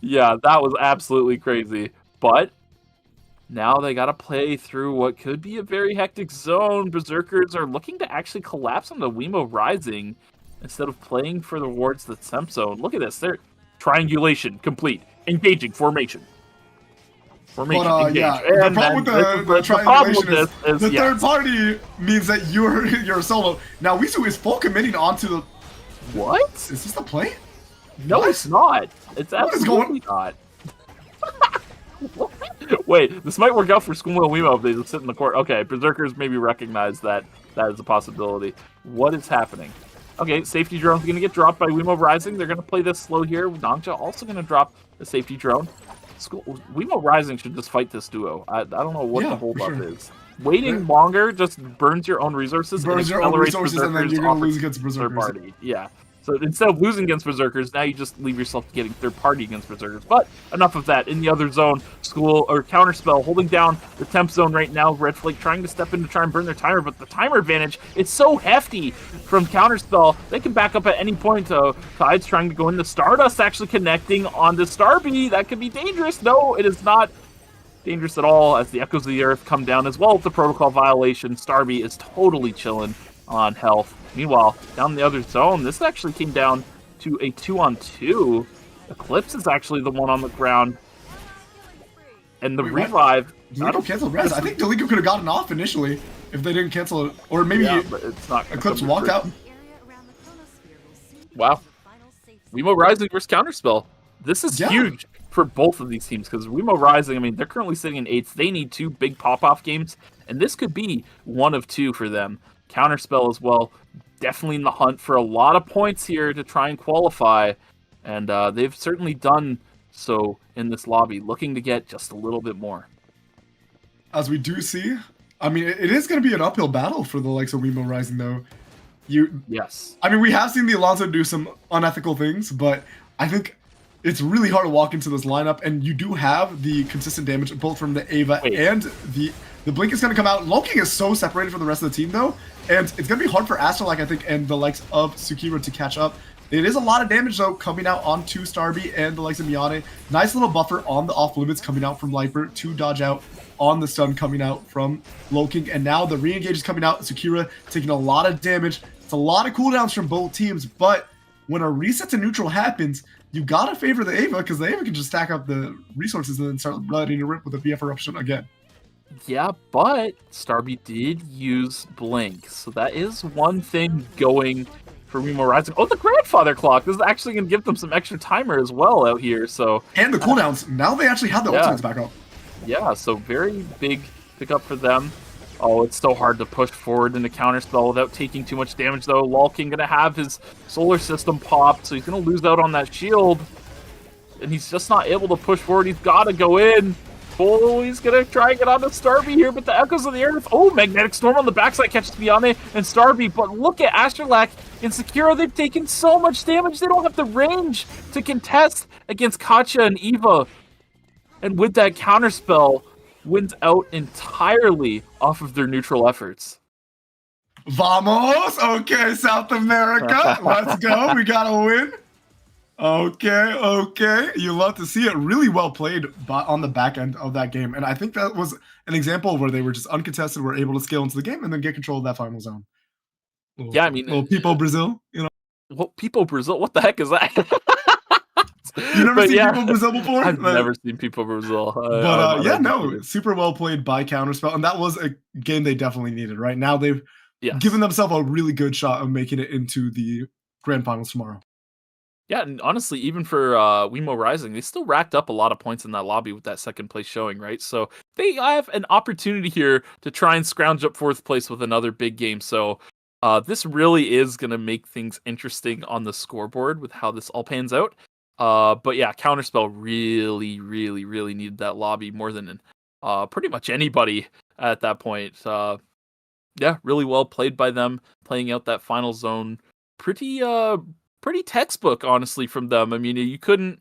Yeah, that was absolutely crazy. But now they got to play through what could be a very hectic zone. Berserkers are looking to actually collapse on the Wiimo Rising instead of playing for the wards the temp zone. Look at this. They're triangulation complete. Engaging formation. Formation engage. Yeah, and the problem with the triangulation is the third party means that you're solo. Now Wizu is full committing onto the... What? Is this the play? No, it's not. It's absolutely not. Wait, this might work out for School Meal Wiimo if they just sit in the court. Okay, Berserkers maybe recognize that is a possibility. What is happening? Okay, safety drone's going to get dropped by Wiimo Rising. They're going to play this slow here. Nangja also going to drop the safety drone. Wiimo Rising should just fight this duo. I don't know what the holdup is. Waiting longer just burns your own resources. Burns your own resources, and then you're going to lose against Berserkers. Third party. Yeah. So instead of losing against Berserkers, now you just leave yourself getting third party against Berserkers. But enough of that. In the other zone, Counterspell holding down the temp zone right now. Red Flake trying to step in to try and burn their timer, but the timer advantage is so hefty from Counterspell. They can back up at any point. Tide's trying to go into Stardust, actually connecting on the Starby. That could be dangerous. No, it is not dangerous at all as the Echoes of the Earth come down as well with the protocol violation. Starby is totally chilling on health. Meanwhile, down the other zone, this actually came down to a 2-on-2. Eclipse is actually the one on the ground. And the revive... Delico canceled res. I think Delico could have gotten off initially if they didn't cancel it. Or maybe but it's not Eclipse walked out. Wow. Wiimo Rising versus Counterspell. This is huge for both of these teams because Wiimo Rising, I mean, they're currently sitting in 8th. They need 2 big pop-off games, and this could be one of 2 for them. Counterspell as well, definitely in the hunt for a lot of points here to try and qualify, and they've certainly done so in this lobby, looking to get just a little bit more. As we do see, I mean, it is going to be an uphill battle for the likes of Wiimo Rising, though. Yes. I mean, we have seen the Alonso do some unethical things, but I think it's really hard to walk into this lineup, and you do have the consistent damage both from the Ava and the Blink is going to come out. Loking is so separated from the rest of the team, though, and it's going to be hard for Astrolak, I think, and the likes of Tsukira to catch up. It is a lot of damage, though, coming out onto Starby and the likes of Miyane. Nice little buffer on the off-limits coming out from Liper to dodge out on the stun coming out from Loking. And now the re-engage is coming out. Tsukira taking a lot of damage. It's a lot of cooldowns from both teams, but when a reset to neutral happens, you gotta favor the Ava, because the Ava can just stack up the resources and then start letting it rip with a BF eruption again. Yeah, but Starby did use Blink, so that is one thing going for Wiimo Rising. Oh, the Grandfather Clock! This is actually going to give them some extra timer as well out here, so... And the cooldowns. Now they actually have the ultimates back up. Yeah, so very big pickup for them. Oh, it's so hard to push forward into Counterspell without taking too much damage, though. Lulking going to have his solar system popped, so he's going to lose out on that shield. And he's just not able to push forward. He's got to go in. Oh, he's going to try and get onto Starby here, but the Echoes of the Earth... Oh, Magnetic Storm on the backside catches Biyane and Starby, but look at Astrolak and Sekiro. They've taken so much damage. They don't have the range to contest against Katya and Eva. And with that, Counterspell wins out entirely off of their neutral efforts. Vamos! Okay, South America. Let's go. We got a win. Okay. You love to see it. Really well played on the back end of that game. And I think that was an example where they were just uncontested, were able to scale into the game and then get control of that final zone. Little People Brazil, you know? What People Brazil? What the heck is that? You never But seen yeah, People Brazil before? I've never seen People Brazil. But yeah, no, super well played by Counterspell, and that was a game they definitely needed. Right now, they've given themselves a really good shot of making it into the grand finals tomorrow. Yeah, and honestly, even for Wemo Rising, they still racked up a lot of points in that lobby with that second place showing, right? So they have an opportunity here to try and scrounge up fourth place with another big game. So this really is going to make things interesting on the scoreboard with how this all pans out. But yeah, Counterspell really, really, really needed that lobby more than pretty much anybody at that point. Yeah, really well played by them, playing out that final zone. Pretty textbook, honestly, from them. I mean, you couldn't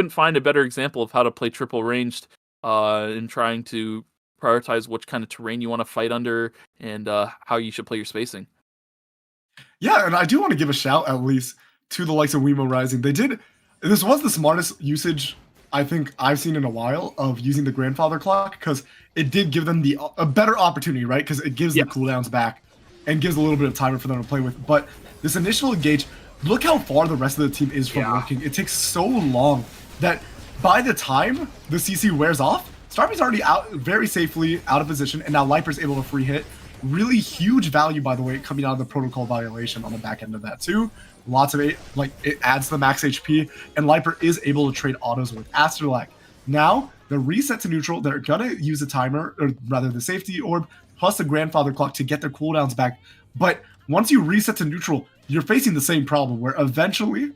find a better example of how to play triple ranged in trying to prioritize which kind of terrain you want to fight under and how you should play your spacing. Yeah, and I do want to give a shout at least to the likes of Wemo Rising. This was the smartest usage I think I've seen in a while of using the grandfather clock, because it did give them a better opportunity, right? Because it gives the cooldowns back and gives a little bit of timer for them to play with. But this initial engage, look how far the rest of the team is from working. It takes so long that by the time the CC wears off, Starby's already out very safely out of position, and now Liper's able to free hit. Really huge value, by the way, coming out of the protocol violation on the back end of that too. Lots of it adds to the max HP, and Liper is able to trade autos with Asterlac. Now, the reset to neutral, they're gonna use a timer, or rather the safety orb, plus the grandfather clock to get their cooldowns back. But once you reset to neutral, you're facing the same problem where eventually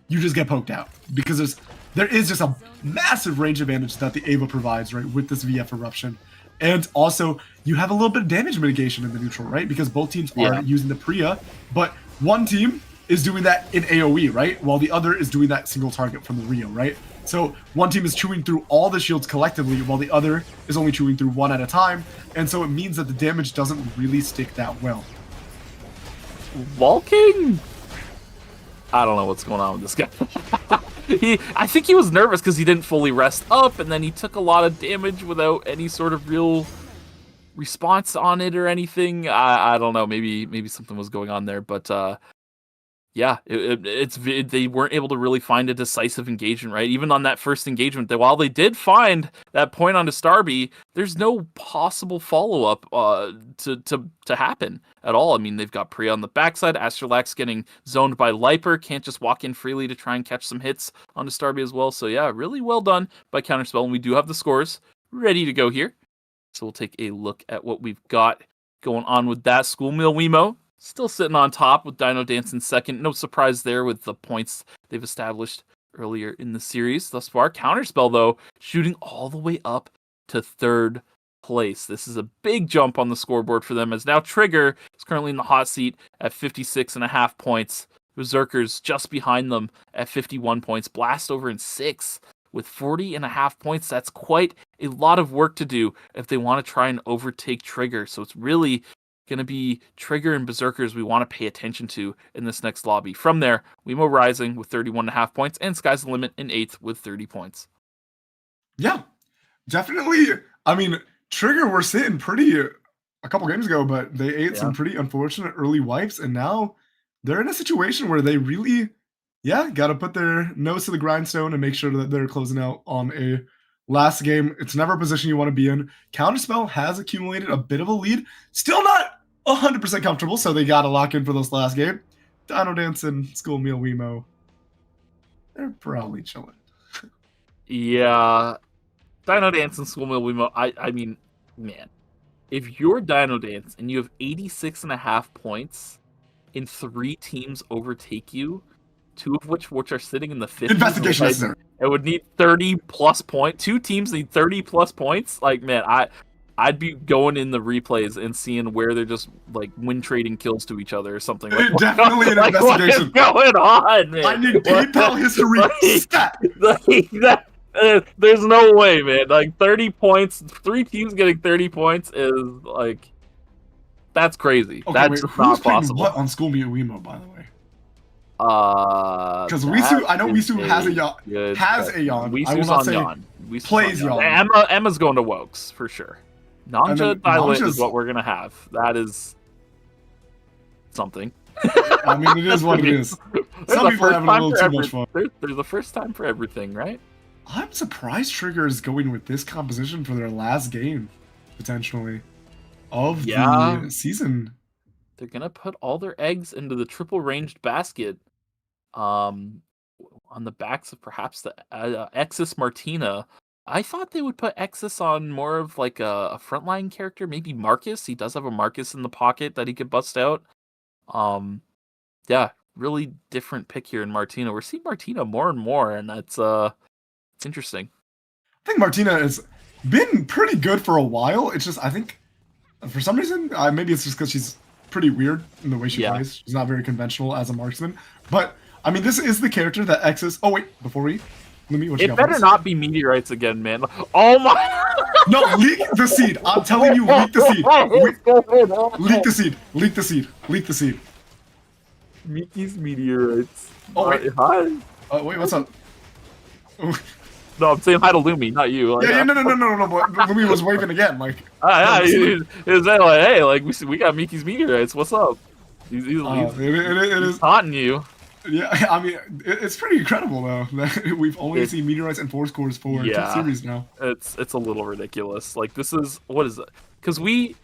you just get poked out, because there is just a massive range advantage that the Ava provides, right, with this VF eruption. And also, you have a little bit of damage mitigation in the neutral, right? Because both teams are using the Priya, but one team is doing that in AoE, right? While the other is doing that single target from the Rio, right? So one team is chewing through all the shields collectively, while the other is only chewing through one at a time. And so it means that the damage doesn't really stick that well. Walking? I don't know what's going on with this guy. I think he was nervous because he didn't fully rest up, and then he took a lot of damage without any sort of real response on it or anything. I don't know. Maybe something was going on there, but yeah, they weren't able to really find a decisive engagement, right? Even on that first engagement, while they did find that point onto Starby, there's no possible follow-up to happen at all. I mean, they've got Priya on the backside, Asterlax getting zoned by Liper, can't just walk in freely to try and catch some hits onto Starby as well. So yeah, really well done by Counterspell, and we do have the scores ready to go here. So we'll take a look at what we've got going on with that. School Meal Wemo still sitting on top with Dino Dance in second. No surprise there with the points they've established earlier in the series thus far. Counterspell, though, shooting all the way up to third place. This is a big jump on the scoreboard for them, as now Trigger is currently in the hot seat at 56.5 points. Berserkers just behind them at 51 points. Blast over in 6 with 40.5 points. That's quite a lot of work to do if they want to try and overtake Trigger. So it's really going to be Trigger and Berserkers we want to pay attention to in this next lobby. From there, Wemo Rising with 31.5 points, and Sky's the Limit in 8th with 30 points. Yeah, definitely. I mean, Trigger were sitting pretty a couple games ago, but they ate some pretty unfortunate early wipes, and now they're in a situation where they really, got to put their nose to the grindstone and make sure that they're closing out on a last game. It's never a position you want to be in. Counterspell has accumulated a bit of a lead. Still not 100% comfortable, so they got to lock in for this last game. Dino Dance and School Meal Wemo, they're probably chilling. Yeah, Dino Dance and School Meal Wemo, I mean, man, if you're Dino Dance and you have 86.5 points and 3 teams overtake you, 2 of which are sitting in the 50s. Investigation necessary. It would need 30 plus points. 2 teams need 30 plus points. Like, man, I'd be going in the replays and seeing where they're just like win trading kills to each other or something. Like, definitely an investigation. What is going on, man? I need PayPal history stat. There's no way, man. Like 30 points, 3 teams getting 30 points is like, that's crazy. Okay, that's not possible. What on School Meal Wemo, by the way? Because Wisu, I know Wisu has a yawn. I will not say Yawn. plays Yawn. Emma's going to Wokes for sure. Nanja Dilet is what we're gonna have. That is something. I mean, it is what it is. Some a people are first having a time little for too much fun. There's a first time for everything, right? I'm surprised Trigger is going with this composition for their last game, potentially, of Yeah. the season. They're gonna put all their eggs into the triple ranged basket, on the backs of perhaps the Exis Martina. I thought they would put Exis on more of like a frontline character, maybe Marcus. He does have a Marcus in the pocket that he could bust out. Yeah, really different pick here in Martina. We're seeing Martina more and more, and that's it's interesting. I think Martina has been pretty good for a while. It's just, I think, for some reason, maybe it's just because she's pretty weird in the way she plays. She's not very conventional as a marksman. But, I mean, this is the character that Exis... Oh, wait, before we... Let me... What you It got better for us? not be meteorites again, man. Oh my... No, leak the seed. I'm telling you, leak the seed. Leak the seed. Leak the seed. Leak the seed. Mickey's meteorites. Oh, wait. Hi. Wait, what's up? No, I'm saying hi to Lumi, not you. Like, Yeah, no. But Lumi was waving again, like... yeah, he was saying like, hey, like, we got Mickey's meteorites, what's up? He's it is taunting you. Yeah, I mean, it's pretty incredible though that we've only seen meteorites and 4 scores for 2 series now. It's a little ridiculous. Like, this is, what is it? Because it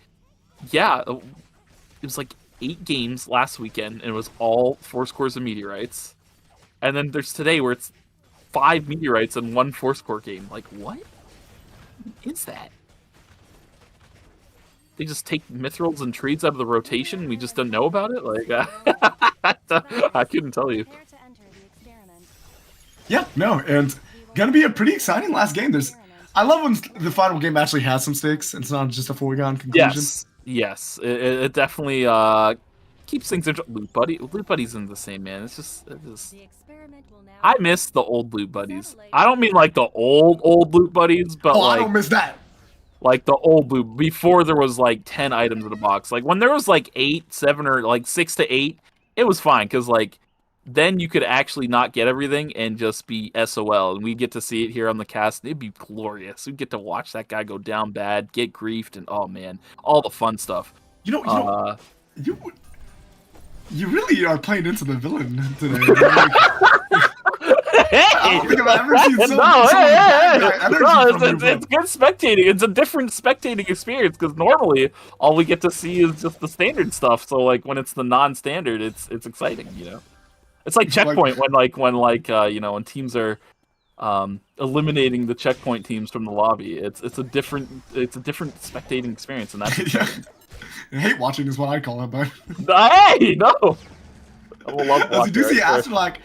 was like 8 games last weekend, and it was all 4 scores of meteorites. And then there's today where it's 5 meteorites and 1 4-score game. Like, what is that? They just take mithrils and trees out of the rotation. We just don't know about it. Like, I couldn't tell you. Yeah, no, and gonna be a pretty exciting last game. I love when the final game actually has some stakes. It's not just a foregone conclusion. Yes, it definitely keeps things interesting. Loot Buddies isn't the same, man. It's just. I miss the old Loot Buddies. I don't mean like the old Loot Buddies, but I don't miss that. Like the old Loot before there was like 10 items in a box. Like when there was like 8, 7, or like 6 to 8, it was fine because like then you could actually not get everything and just be SOL, and we get to see it here on the cast. It'd be glorious. We get to watch that guy go down bad, get griefed, and oh man, all the fun stuff. You really are playing into the villain today. I don't think I've ever seen it's good spectating. It's a different spectating experience because normally all we get to see is just the standard stuff. So like when it's the non-standard, it's exciting. You know, it's like checkpoint when teams are eliminating the checkpoint teams from the lobby. It's a different spectating experience, and that's I hate watching is what I call it, but hey, no. I will love watching. As you do see Astrolac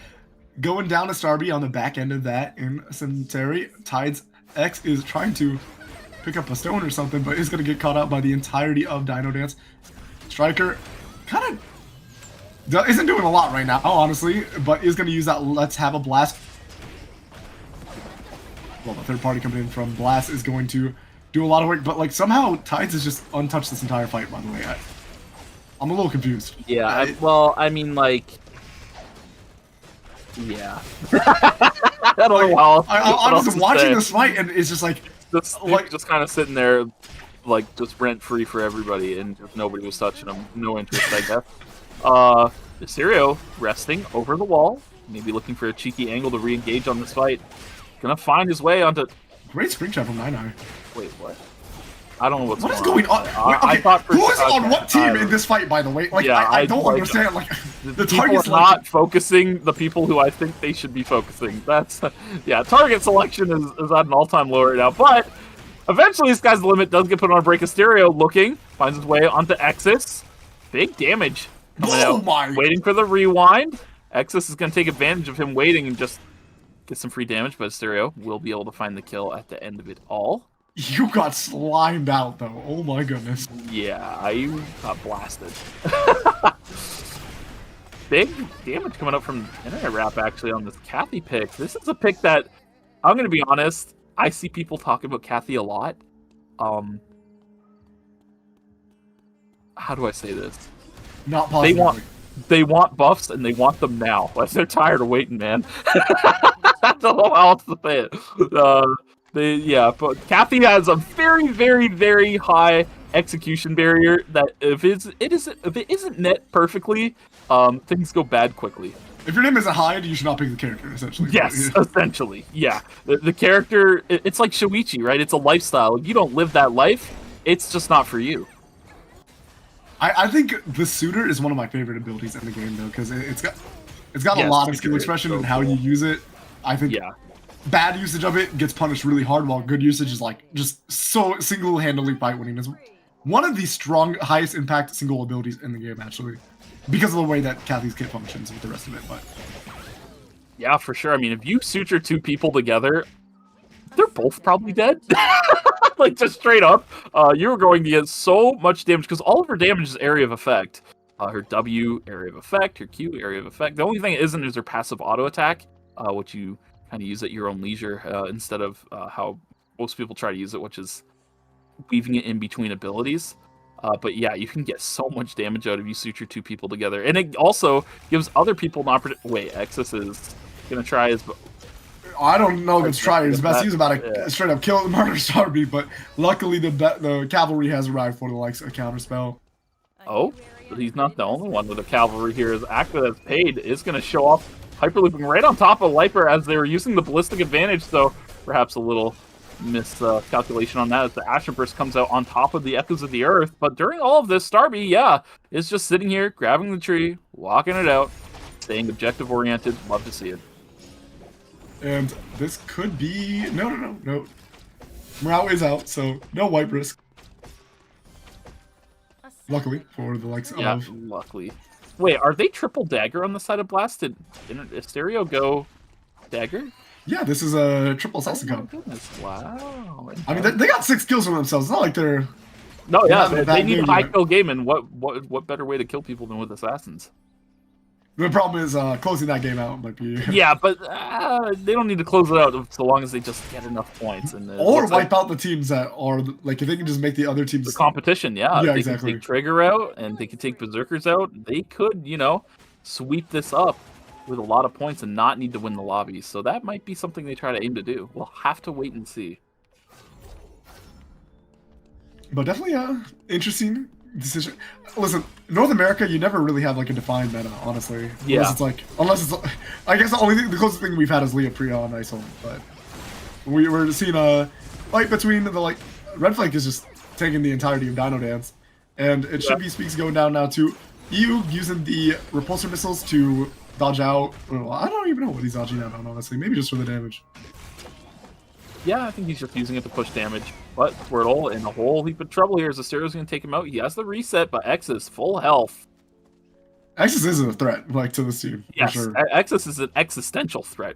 going down to Starby on the back end of that in Cemetery. Tides X is trying to pick up a stone or something, but is going to get caught out by the entirety of Dino Dance. Striker kind of isn't doing a lot right now, honestly, but is going to use that Let's Have a Blast. Well, the third party coming in from Blast is going to do a lot of work, but like somehow Tides is just untouched this entire fight, by the way. I'm a little confused. Yeah, I don't know how. I'm just watching this fight, and it's just like just kind of sitting there, like just rent free for everybody, and just nobody was touching him. No interest, I guess. Mysterio resting over the wall, maybe looking for a cheeky angle to re-engage on this fight. Gonna find his way onto. Great screenshot from 9-9. Wait, what? I don't know what's what is going on. I thought who is on what team in this fight, by the way? Like, yeah, I don't understand. Like, the target's not focusing the people who I think they should be focusing. That's target selection is at an all-time low right now. But eventually, Sky's the Limit does get put on a break. Stereo looking, finds his way onto Exis. Big damage coming out. Waiting for the rewind. Exis is going to take advantage of him waiting and just get some free damage, but Stereo will be able to find the kill at the end of it all. You got slimed out, though. Oh my goodness. Yeah, I got blasted. Big damage coming up from Internet Rap, actually, on this Kathy pick. This is a pick that, I'm going to be honest, I see people talk about Kathy a lot. How do I say this? Not positively. They want buffs, and they want them now. Like, they're tired of waiting, man. I don't know how else to say it. But Kathy has a very, very, very high execution barrier that if it isn't net perfectly, things go bad quickly. If your name isn't Hyde, you should not pick the character, essentially. Yes, essentially. Yeah. The character, it's like Shoichi, right? It's a lifestyle. If you don't live that life, it's just not for you. I think the Suitor is one of my favorite abilities in the game, though, because it's got a lot of skill expression and how you use it. I think bad usage of it gets punished really hard, while good usage is like just so single-handedly fight winning. It's one of the highest impact single abilities in the game, actually, because of the way that Kathy's kit functions with the rest of it. But yeah, for sure. I mean, if you suture 2 people together, they're both probably dead. Like, just straight up, you're going to get so much damage, because all of her damage is area of effect. Her W, area of effect, her Q, area of effect. The only thing it isn't is her passive auto attack, which you kind of use at your own leisure, instead of how most people try to use it, which is weaving it in between abilities. But yeah, you can get so much damage out of you suture 2 people together. And it also gives other people an opportunity. Wait, Exus is going to try his... I don't know if it's trying his best. He's about to straight up kill murder Starby, but luckily the cavalry has arrived for the likes of counter spell. Oh, but he's not the only one with the cavalry here. As Aqua that's paid is going to show off hyperlooping right on top of Liper as they were using the ballistic advantage. So perhaps a little miscalculation on that as the Ashen Burst comes out on top of the Echoes of the Earth. But during all of this, Starby, is just sitting here, grabbing the tree, walking it out, staying objective oriented. Love to see it. And this could be... No. Morale is out, so no wipe risk. Luckily, for the likes of... luckily. Wait, are they triple dagger on the side of Blast? Did Stereo go dagger? Yeah, this is a triple Sasago. Oh my goodness, wow. I mean, they got 6 kills from themselves. It's not like they're... No, they need high kill game, and what better way to kill people than with assassins? The problem is closing that game out might be... Yeah, but they don't need to close it out so long as they just get enough points. And or wipe out the teams that are... Like, if they can just make the other teams... The competition, yeah. Yeah, they exactly. can take Trigger out, and they can take Berserkers out. They could, sweep this up with a lot of points and not need to win the lobbies. So that might be something they try to aim to do. We'll have to wait and see. But definitely, interesting decision. Listen, North America, you never really have like a defined meta, honestly. Yeah. Unless it's I guess the closest thing we've had is Leah Priya on Iceland, but we're seeing a fight between the Red Flank is just taking the entirety of Dino Dance, and it should be Speaks going down now to EU using the repulsor missiles to dodge out. Well, I don't even know what he's dodging out on, honestly. Maybe just for the damage. Yeah, I think he's just using it to push damage. But Squirtle in a whole heap of trouble here as the Stereo's going to take him out. He has the reset, but X is full health. Exus is a threat, to this team. Yes, for sure. Exus is an existential threat.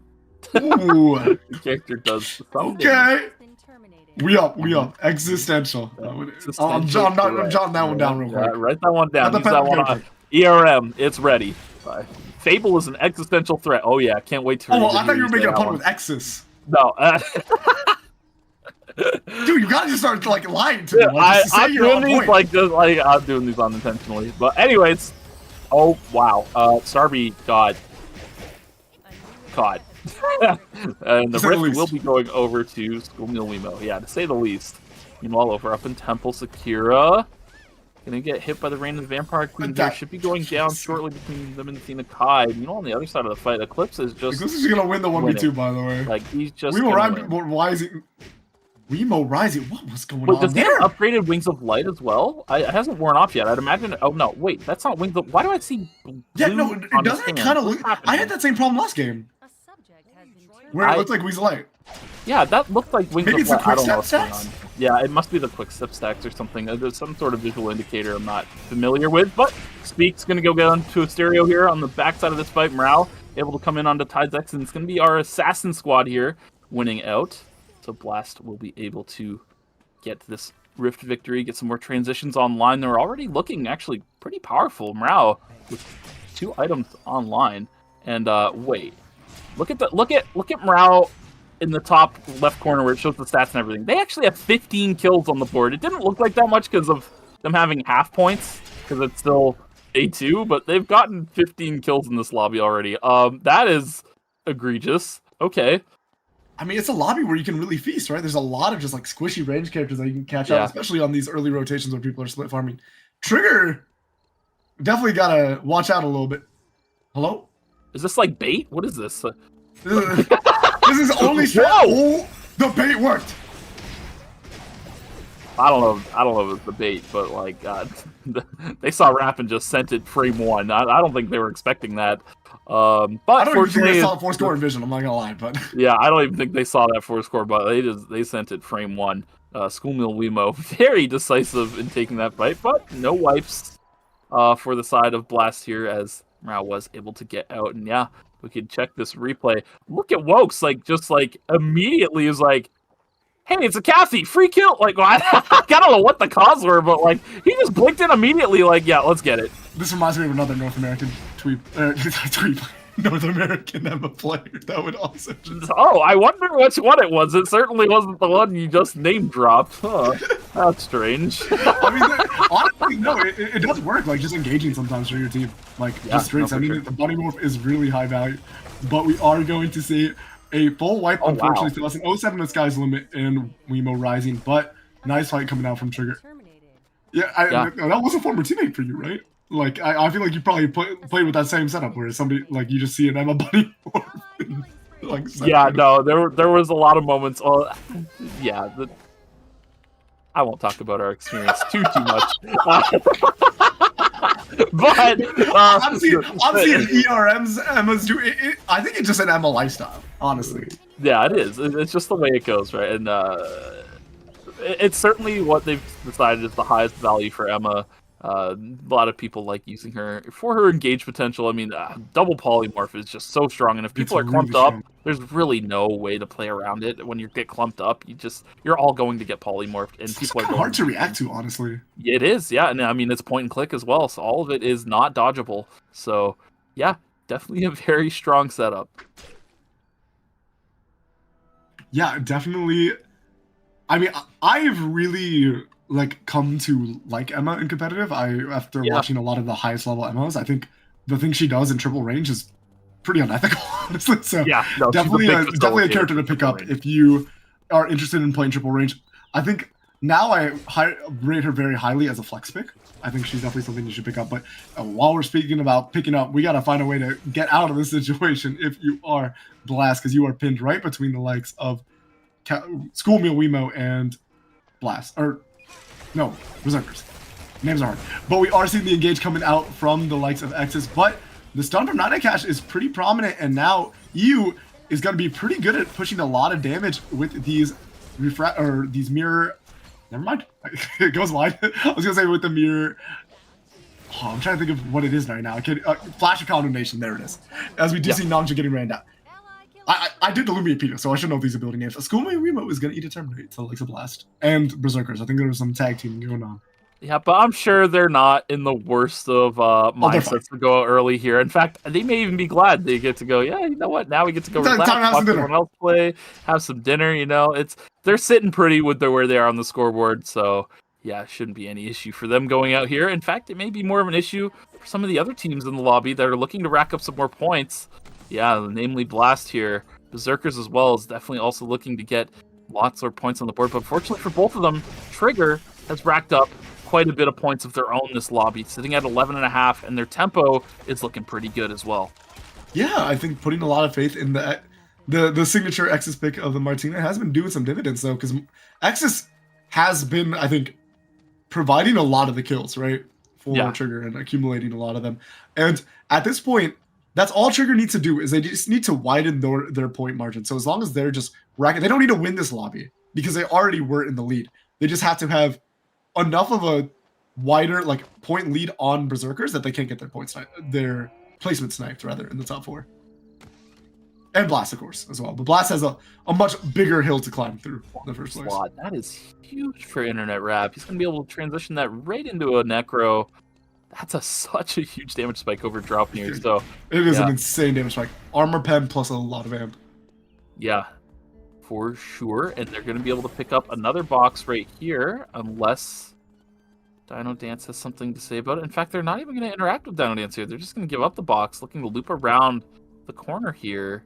Ooh. The character does something. Okay. We up. Existential. I'm jotting that one down real quick. Write that one down. Use that one on ERM. It's ready. Fable is an existential threat. Oh yeah, can't wait to. Oh, I thought you were making a pun with Exus. No. Dude, you gotta just start lying to me. I'm doing these I'm doing these unintentionally. But anyways, oh wow, Starby God. And the rift will be going over to Schoolmeal Wemo. Yeah, to say the least. Meanwhile, over up in Temple, Sakura gonna get hit by the Rain of the Vampire Queen here. Should be going down shortly between them and Athena Kai. On the other side of the fight, Eclipse is just... Eclipse is gonna win the 1v2, by the way. He's just Wemo Rising, what was going on does there? Does he have upgraded Wings of Light as well? It hasn't worn off yet. I'd imagine... Oh, no, wait, that's not Wings of... Why do I see... Yeah, no, it doesn't kind of look... I had that same problem last game. Where it looked like Wings of Light. Yeah, that looked like Wings of Light. I don't know what's going on. Stacks? Yeah, it must be the quick step stacks or something. There's some sort of visual indicator I'm not familiar with, but Speak's going to go down to a Stereo here on the backside of this fight. Morale able to come in onto Tides X, and it's going to be our Assassin squad here winning out. So Blast will be able to get this Rift victory, get some more transitions online. They're already looking actually pretty powerful. Morale with 2 items online. And wait, look at Morale in the top left corner where it shows the stats and everything. They actually have 15 kills on the board. It didn't look like that much because of them having half points, because it's still A2, but they've gotten 15 kills in this lobby already. That is egregious. Okay. I mean, it's a lobby where you can really feast, right? There's a lot of just squishy range characters that you can catch out, especially on these early rotations where people are split farming. Trigger definitely gotta watch out a little bit. Hello? Is this like bait? What is this? This is only straight. Oh, the bait worked. I don't know if it's the bait, but like they saw Rap and just sent it frame 1. I don't think they were expecting that. But I don't even think they saw 4-score vision. I'm not gonna lie, but yeah, I don't even think they saw that 4-score, but they sent it frame 1. School Meal Wemo very decisive in taking that fight, but no wipes for the side of Blast here as Mao was able to get out. And yeah, we can check this replay. Look at Wokes, just immediately is like, hey, it's a Kathy, free kill. Like, well, I don't know what the cause were, but like he just blinked in immediately. Like, yeah, let's get it. this reminds me of another North American North American Emma player that would also just... Oh, I wonder which one it was. It certainly wasn't the one you just name dropped. Huh. That's strange. I mean, honestly, no, it does work. Like, just engaging sometimes for your team. Like, just straights. I mean, sure. the Bunny Morph is really high value, but we are going to see a full wipe, unfortunately, to us. An 07 the sky's limit and Wemo rising, but nice fight coming out from Trigger. Yeah, that was a former teammate for you, right? Like, I feel like you probably played with that same setup where somebody, like, you just see an Emma Bunny Morph. Like, yeah, no, there was a lot of moments. Yeah, I won't talk about our experience too much. But I'm seeing ERMs, Emmas do. I think it's just an Emma lifestyle, honestly. Yeah, it is. It's just the way it goes, right? And it's certainly what they've decided is the highest value for Emma. A lot of people like using her for her engage potential. I mean, double polymorph is just so strong, and if people are clumped up, there's really no way to play around it. When you get clumped up, you're all going to get polymorphed, and people are hard to react to, honestly. It is, yeah, and I mean it's point and click as well, so all of it is not dodgeable. So, yeah, definitely a very strong setup. Yeah, definitely. I mean, I've really come to like Emma in competitive. After watching a lot of the highest level Emmas, I think the thing she does in triple range is pretty unethical, honestly. So yeah, no, definitely a character to pick up if you are interested in playing triple range. I think now I rate her very highly as a flex pick. I think she's definitely something you should pick up. But while we're speaking about picking up, we got to find a way to get out of this situation if you are Blast, because you are pinned right between the likes of School Meal Wemo and Blast. Or no, Berserkers. Names are hard. But we are seeing the engage coming out from the likes of ERCS, but the stun from Night Cash is pretty prominent, and now EU is going to be pretty good at pushing a lot of damage with these mirror. Never mind. It goes wide. I was going to say with the mirror. Oh, I'm trying to think of what it is right now. Flash of Condemnation. There it is. As we do see Namja getting ran down. I did the Lumia Pita, so I should know these ability names. Schoolmate Remo is going to eat a Terminate, so like a Blast. And Berserkers. I think there was some tag team going on. Yeah, but I'm sure they're not in the worst of mindsets to go early here. In fact, they may even be glad they get to go, yeah, you know what, now we get to go relax, watch everyone else play, have some dinner, they're sitting pretty with where they are on the scoreboard, so yeah, it shouldn't be any issue for them going out here. In fact, it may be more of an issue for some of the other teams in the lobby that are looking to rack up some more points. Yeah, namely Blast here. Berserkers as well is definitely also looking to get lots more points on the board, but fortunately for both of them, Trigger has racked up quite a bit of points of their own this lobby, sitting at 11.5, and their tempo is looking pretty good as well. Yeah, I think putting a lot of faith in the signature ERCS pick of the Martina has been doing some dividends, though, because ERCS has been, I think, providing a lot of the kills, right, for Trigger and accumulating a lot of them. And at this point, that's all Trigger needs to do, is they just need to widen their point margin. So as long as they're just racking, they don't need to win this lobby because they already were in the lead. They just have to have enough of a wider point lead on Berserkers that they can't get their placement sniped rather in the top 4. And Blast, of course, as well. But Blast has a much bigger hill to climb through in the first place. That is huge for Internet Rap. He's going to be able to transition that right into a Necro. That's such a huge damage spike over drop near. So it is an insane damage spike. Armor pen plus a lot of amp. Yeah, for sure. And they're going to be able to pick up another box right here, unless Dino Dance has something to say about it. In fact, they're not even going to interact with Dino Dance here. They're just going to give up the box, looking to loop around the corner here.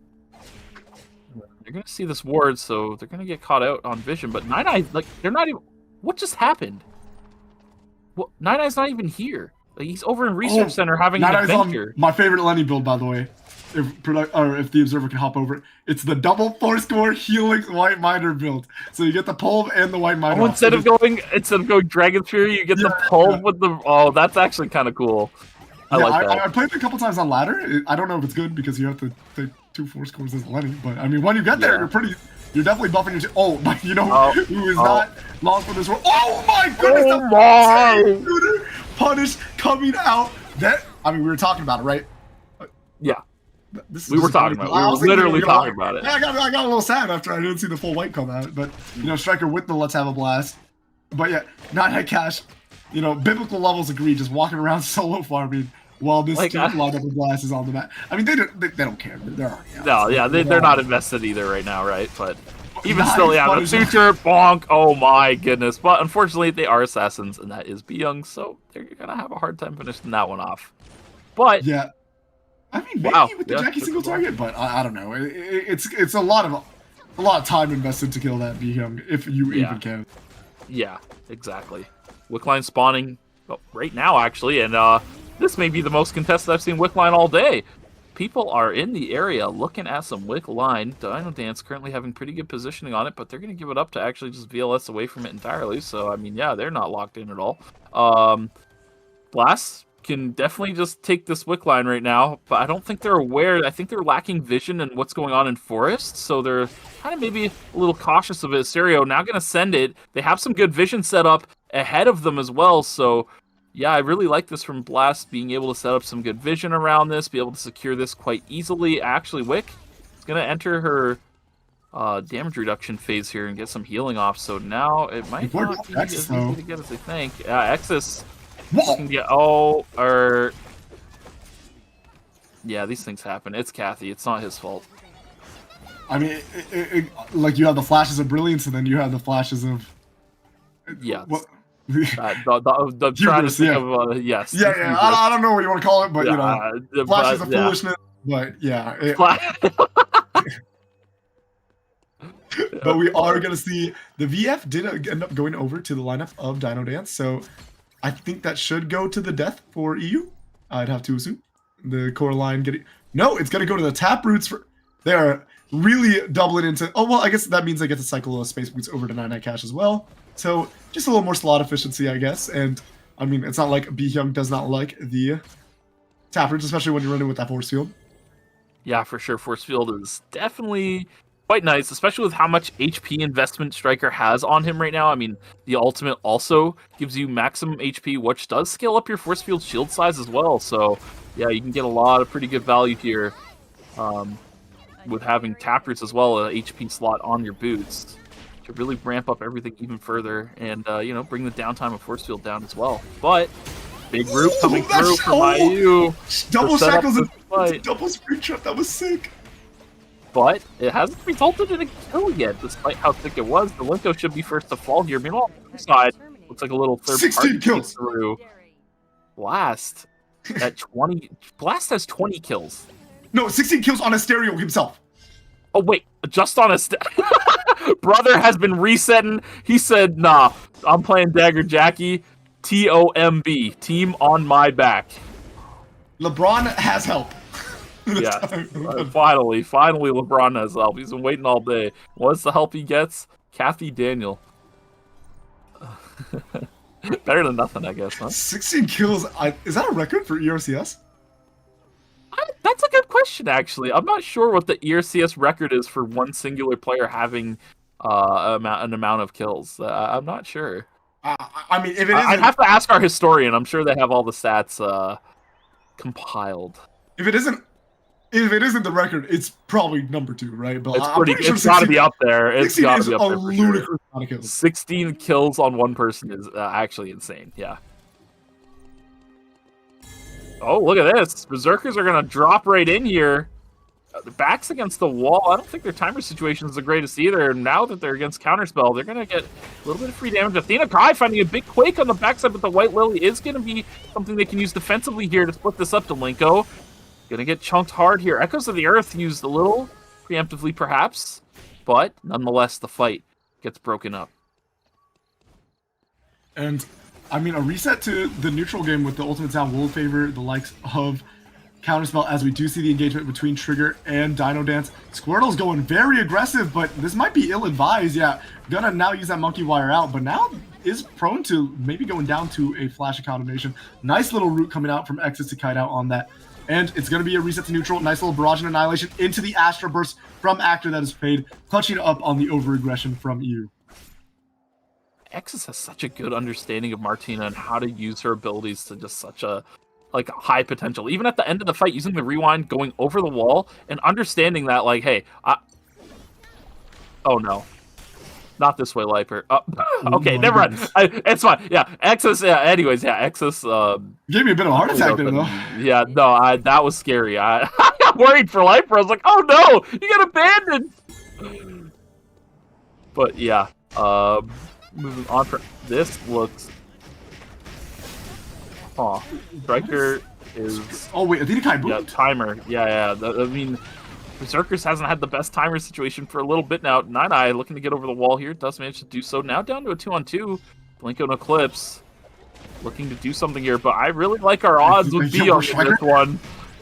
They're going to see this ward, so they're going to get caught out on vision. But Nine Eye, they're not even. What just happened? Well, Nine Eye's not even here. He's over in Research Center having an adventure. My favorite Lenny build, by the way. if the observer can hop over, it's the double 4-score healing white miner build. So you get the pulve and the white miner. Oh, instead of going Dragon Fury, you get the pulve with the. Oh, that's actually kind of cool. I like that. I played it a couple times on ladder. I don't know if it's good because you have to take 2 4-scores as Lenny, but I mean, when you get there, you're definitely buffing your. Oh my, you know who is not long for this one? Oh my goodness! Oh my! Punish coming out. That I mean, we were talking about it, right? Yeah. We were talking about it. We were literally talking about it. Yeah, I got a little sad after I didn't see the full white come out, but Striker with the let's have a blast. But yeah, not head cash. Biblical levels agree. Just walking around solo farming while this lineup of blast is on the map. I mean, they don't care. They're already out. No, yeah, they're not invested either right now, right? But even still, the future bonk. Oh my goodness! But unfortunately, they are assassins, and that is Young, so they're gonna have a hard time finishing that one off. But yeah. I mean, maybe with the Jackie single target, but I don't know. It's a lot of time invested to kill that Young, if you even can. Yeah, exactly. Wickline spawning right now, actually, and this may be the most contested I've seen Wickline all day. People are in the area looking at some Wickline. Dino Dance currently having pretty good positioning on it, but they're going to give it up to actually just VLS away from it entirely. So, I mean, yeah, they're not locked in at all. Blast can definitely just take this Wickline right now, but I don't think they're aware. I think they're lacking vision in what's going on in Forest, so they're kind of maybe a little cautious of it. Serio now going to send it. They have some good vision set up ahead of them as well, so yeah, I really like this from Blast, being able to set up some good vision around this, be able to secure this quite easily. Actually, Wick is going to enter her damage reduction phase here and get some healing off, so now it might not be as easy to get as they think. Exis can get, yeah, these things happen. It's Kathy. It's not his fault. I mean, like you have the flashes of brilliance, and then you have the flashes of the trying to think of yes. Yeah. I don't know what you want to call it, but flashes of foolishness. But yeah. But we are gonna see the VF did end up going over to the lineup of Dino Dance, so I think that should go to the death for EU. I'd have to assume the core line getting it's gonna go to the Taproots for. They are really doubling into. Oh well, I guess that means they get to cycle Space Boots over to 9 cash as well. So just a little more slot efficiency, I guess. And I mean, it's not like Hyung does not like the Taproots, especially when you're running with that force field. Yeah, for sure. Force field is definitely quite nice, especially with how much HP investment Striker has on him right now. I mean, the ultimate also gives you maximum HP, which does scale up your force field shield size as well. So yeah, you can get a lot of pretty good value here with having Taproots as well, a HP slot on your boots to really ramp up everything even further and bring the downtime of force field down as well. But big root coming through from IU. Double shackles and double screenshot. That was sick. But it hasn't resulted in a kill yet, despite how thick it was. The Linko should be first to fall here. Meanwhile, on the side, looks like a little third 16 kills through. Blast at 20. Blast has 20 kills. No, 16 kills on Asterio himself. Oh wait, just on Brother has been resetting. He said, "Nah, I'm playing Dagger Jackie. TOMB, team on my back." LeBron has help. Yeah, finally, LeBron has help. He's been waiting all day. What's the help he gets? Kathy Daniel. Better than nothing, I guess, huh? 16 kills. Is that a record for ERCS? That's a good question, actually. I'm not sure what the ERCS record is for one singular player having an amount of kills. I'm not sure. I mean, if it I'd have to ask our historian. I'm sure they have all the stats compiled. If it isn't the record, it's probably number 2, right? But it's got to be up there. It's got to be up there for sure. Amount of kills. 16 kills on one person is actually insane. Yeah. Oh, look at this. Berserkers are going to drop right in here. The back's against the wall. I don't think their timer situation is the greatest either. And now that they're against Counterspell, they're going to get a little bit of free damage. Athena Kai finding a big Quake on the backside, but the White Lily is going to be something they can use defensively here to split this up to Linko. Going to get chunked hard here. Echoes of the Earth used a little preemptively, perhaps. But nonetheless, the fight gets broken up. And I mean, a reset to the neutral game with the Ultimate Sound will favor the likes of Counterspell as we do see the engagement between Trigger and Dino Dance. Squirtle's going very aggressive, but this might be ill-advised. Yeah, gonna now use that Monkey Wire out, but now is prone to maybe going down to a Flash of Condemnation. Nice little route coming out from Exes to kite out on that. And it's going to be a reset to neutral. Nice little Barrage and Annihilation into the Astro Burst from Actor that is paid. Clutching up on the over-aggression from EU. Exes has such a good understanding of Martina and how to use her abilities to just such a high potential. Even at the end of the fight, using the rewind, going over the wall, and understanding that, like, hey, oh no. Not this way, Liper. Okay, never mind. It's fine. Yeah, Exes, yeah, anyways, yeah, Exes, gave me a bit of a heart attack there, though. Yeah, no, that was scary. I got worried for Liper. I was like, oh no, you got abandoned! But yeah, moving on from this looks... Huh. Striker is... Oh, wait, I think he yeah, timer. Yeah. I mean, Berserkers hasn't had the best timer situation for a little bit now. Nine looking to get over the wall here. Does manage to do so. Now down to a 2-on-2. Blinko and Eclipse looking to do something here, but I really like our odds with B on this one.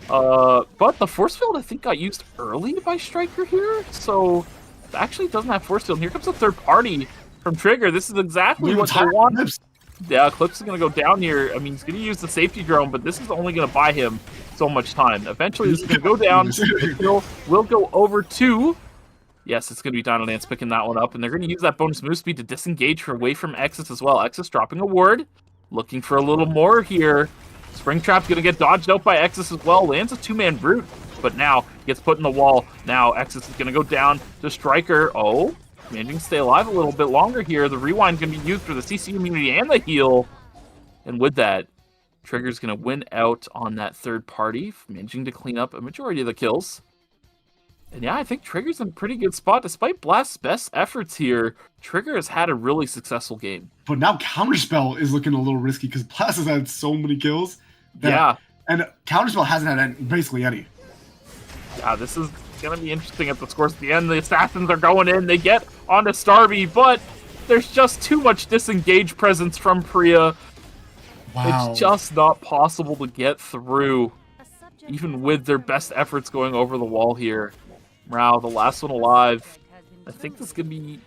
But the force field, I think, got used early by Striker here, so it actually doesn't have force field. And here comes a third party from Trigger. This is exactly what they want. Yeah, Eclipse is going to go down here. I mean, he's going to use the safety drone, but this is only going to buy him so much time. Eventually, this is going to go down. The kill will go over to... Yes, it's going to be Dino Dance picking that one up, and they're going to use that bonus move speed to disengage away from Exes as well. Exes dropping a ward, looking for a little more here. Springtrap's going to get dodged out by Exes as well. Lands a two-man brute, but now gets put in the wall. Now Exes is going to go down to Striker. Oh, managing to stay alive a little bit longer here. The rewind can be used for the CC immunity and the heal. And with that, Trigger's going to win out on that third party, managing to clean up a majority of the kills. And yeah, I think Trigger's in a pretty good spot. Despite Blast's best efforts here, Trigger has had a really successful game. But now Counterspell is looking a little risky because Blast has had so many kills. Yeah. And Counterspell hasn't had basically any. Yeah, this is going to be interesting at the scores at the end. The Assassins are going in. They get onto Starby, but there's just too much disengaged presence from Priya. Wow. It's just not possible to get through, even with their best efforts going over the wall here. Wow, the last one alive. I think this is going to be...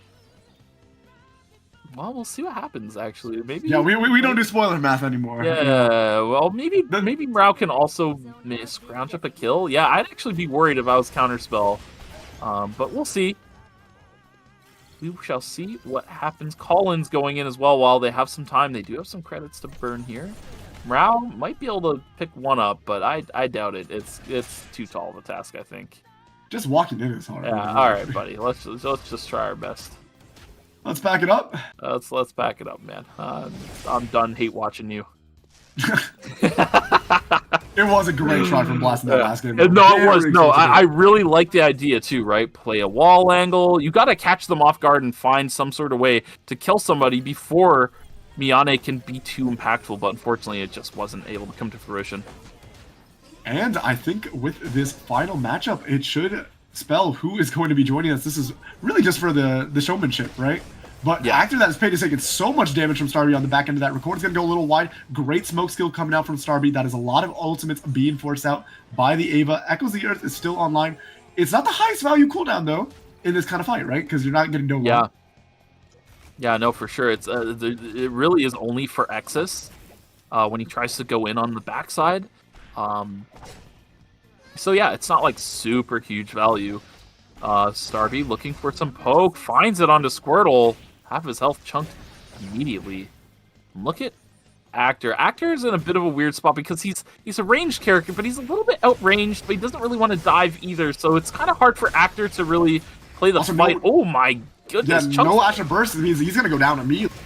Well, we'll see what happens, actually. Maybe. Yeah, we don't do spoiler math anymore. Yeah, well, maybe Mrao can also scrounge up a kill. Yeah, I'd actually be worried if I was Counterspell. But we'll see. We shall see what happens. Collins going in as well while they have some time. They do have some credits to burn here. Mrao might be able to pick one up, but I doubt it. It's too tall of a task, I think. Just walking in is hard. Yeah, all right, buddy. Let's just try our best. Let's back it up. Let's back it up, man. I'm done hate watching you. It was a great try from Blast in that last game. No, it was. No, I really like the idea too, right? Play a wall angle. You got to catch them off guard and find some sort of way to kill somebody before Miyane can be too impactful. But unfortunately, it just wasn't able to come to fruition. And I think with this final matchup, it should spell who is going to be joining us. This is really just for the showmanship, right? But yeah. Actor that is paid is taking so much damage from Starby on the back end of that. Record is going to go a little wide. Great smoke skill coming out from Starby. That is a lot of ultimates being forced out by the Ava. Echoes the Earth is still online. It's not the highest value cooldown, though, in this kind of fight, right? Because you're not getting no one. Yeah. Yeah, no, for sure. It really is only for Exus when he tries to go in on the backside. So yeah, it's not like super huge value. Starby looking for some poke, finds it onto Squirtle. Half his health chunked immediately. Look at Actor. Actor is in a bit of a weird spot because he's a ranged character, but he's a little bit outranged, but he doesn't really want to dive either. So it's kind of hard for Actor to really play the also, fight. Oh my goodness! Yeah, no Asher Burst means he's gonna go down immediately.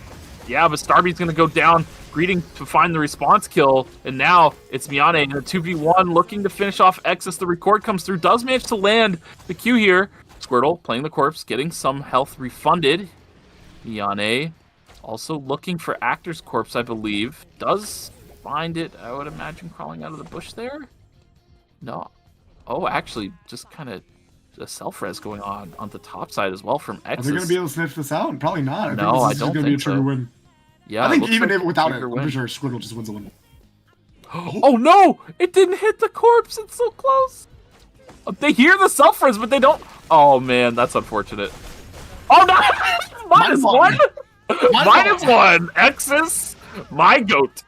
Yeah, but Starby's gonna go down, greeting to find the response kill, and now it's Miyane in a 2v1 looking to finish off Exus. The record comes through, does manage to land the Q here. Squirtle playing the corpse, getting some health refunded. Miyane also looking for Actor's corpse, I believe. Does find it, I would imagine, crawling out of the bush there? No. Oh, actually, just kind of a self-res going on the top side as well from Exus. Are they going to be able to sniff this out? Probably not. No, I don't think so. Be a trigger win. Yeah, I think even without it, I'm win. pretty sure Squirtle just wins a win. Oh no! It didn't hit the corpse. It's so close. They hear the self-res, but they don't. Oh man, that's unfortunate. Oh no! -1. -1. Exis, my goat.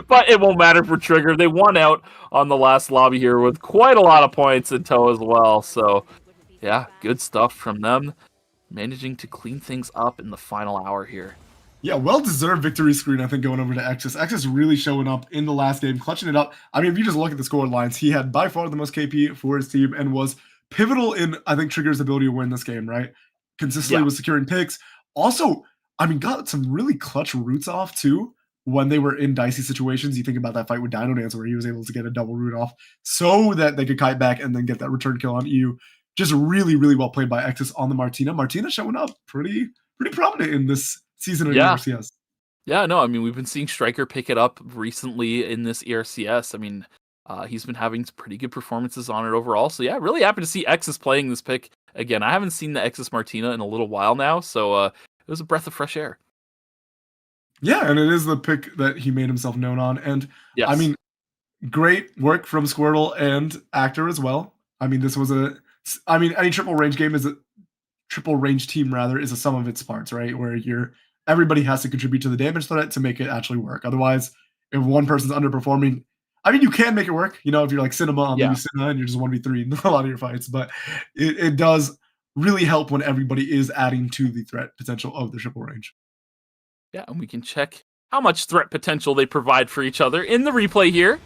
But it won't matter for Trigger. They won out on the last lobby here with quite a lot of points in tow as well. So, yeah, good stuff from them. Managing to clean things up in the final hour here. Yeah, well-deserved victory screen, I think, going over to Exis. Exis really showing up in the last game, clutching it up. I mean, if you just look at the score lines, he had by far the most KP for his team and was pivotal in, I think, Trigger's ability to win this game, right? Consistently was securing picks. Also, I mean, got some really clutch roots off, too, when they were in dicey situations. You think about that fight with Dino Dance where he was able to get a double root off so that they could kite back and then get that return kill on EU. Just really, really well played by Exis on the Martina. Martina showing up pretty prominent in this season of ERCS. Yeah, no, I mean, we've been seeing Striker pick it up recently in this ERCS. I mean, he's been having pretty good performances on it overall. So yeah, really happy to see Exis playing this pick again. I haven't seen the Exis Martina in a little while now, so it was a breath of fresh air. Yeah, and it is the pick that he made himself known on. And yes. I mean, great work from Squirtle and Actor as well. I mean, this was any triple range game triple range team rather is a sum of its parts, right? Where everybody has to contribute to the damage threat to make it actually work. Otherwise, if one person's underperforming, I mean, you can make it work, you know, if you're like Cinema on maybe Cinema and you're just 1v3 in a lot of your fights, but it does really help when everybody is adding to the threat potential of the triple range. Yeah, and we can check how much threat potential they provide for each other in the replay here.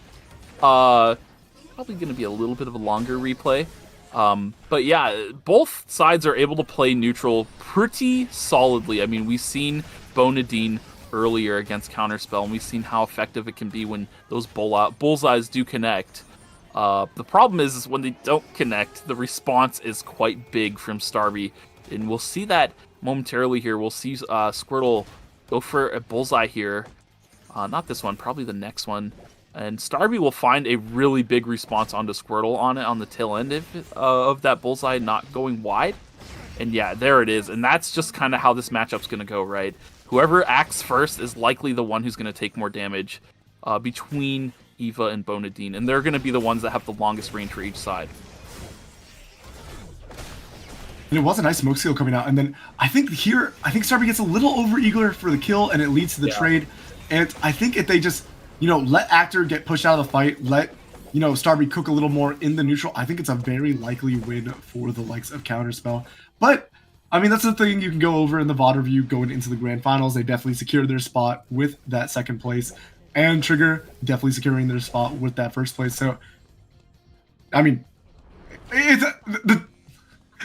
Probably going to be a little bit of a longer replay. But yeah, both sides are able to play neutral pretty solidly. I mean, we've seen Bonadine earlier against Counterspell, and we've seen how effective it can be when those bullseyes do connect. The problem is when they don't connect, the response is quite big from Starby, and we'll see that momentarily here. We'll see Squirtle go for a bullseye here. Not this one, probably the next one. And Starby will find a really big response onto Squirtle on it on the tail end of that bullseye not going wide. And yeah, there it is. And that's just kind of how this matchup's going to go, right? Whoever acts first is likely the one who's going to take more damage between Eva and Bonadine. And they're going to be the ones that have the longest range for each side. And it was a nice smoke seal coming out. And then I think Starby gets a little over-eager for the kill, and it leads to the trade. And I think if they just, let Actor get pushed out of the fight, let, Starby cook a little more in the neutral, I think it's a very likely win for the likes of Counterspell. But, I mean, that's the thing you can go over in the VOD review going into the grand finals. They definitely secured their spot with that second place. And Trigger definitely securing their spot with that first place. So, I mean, it's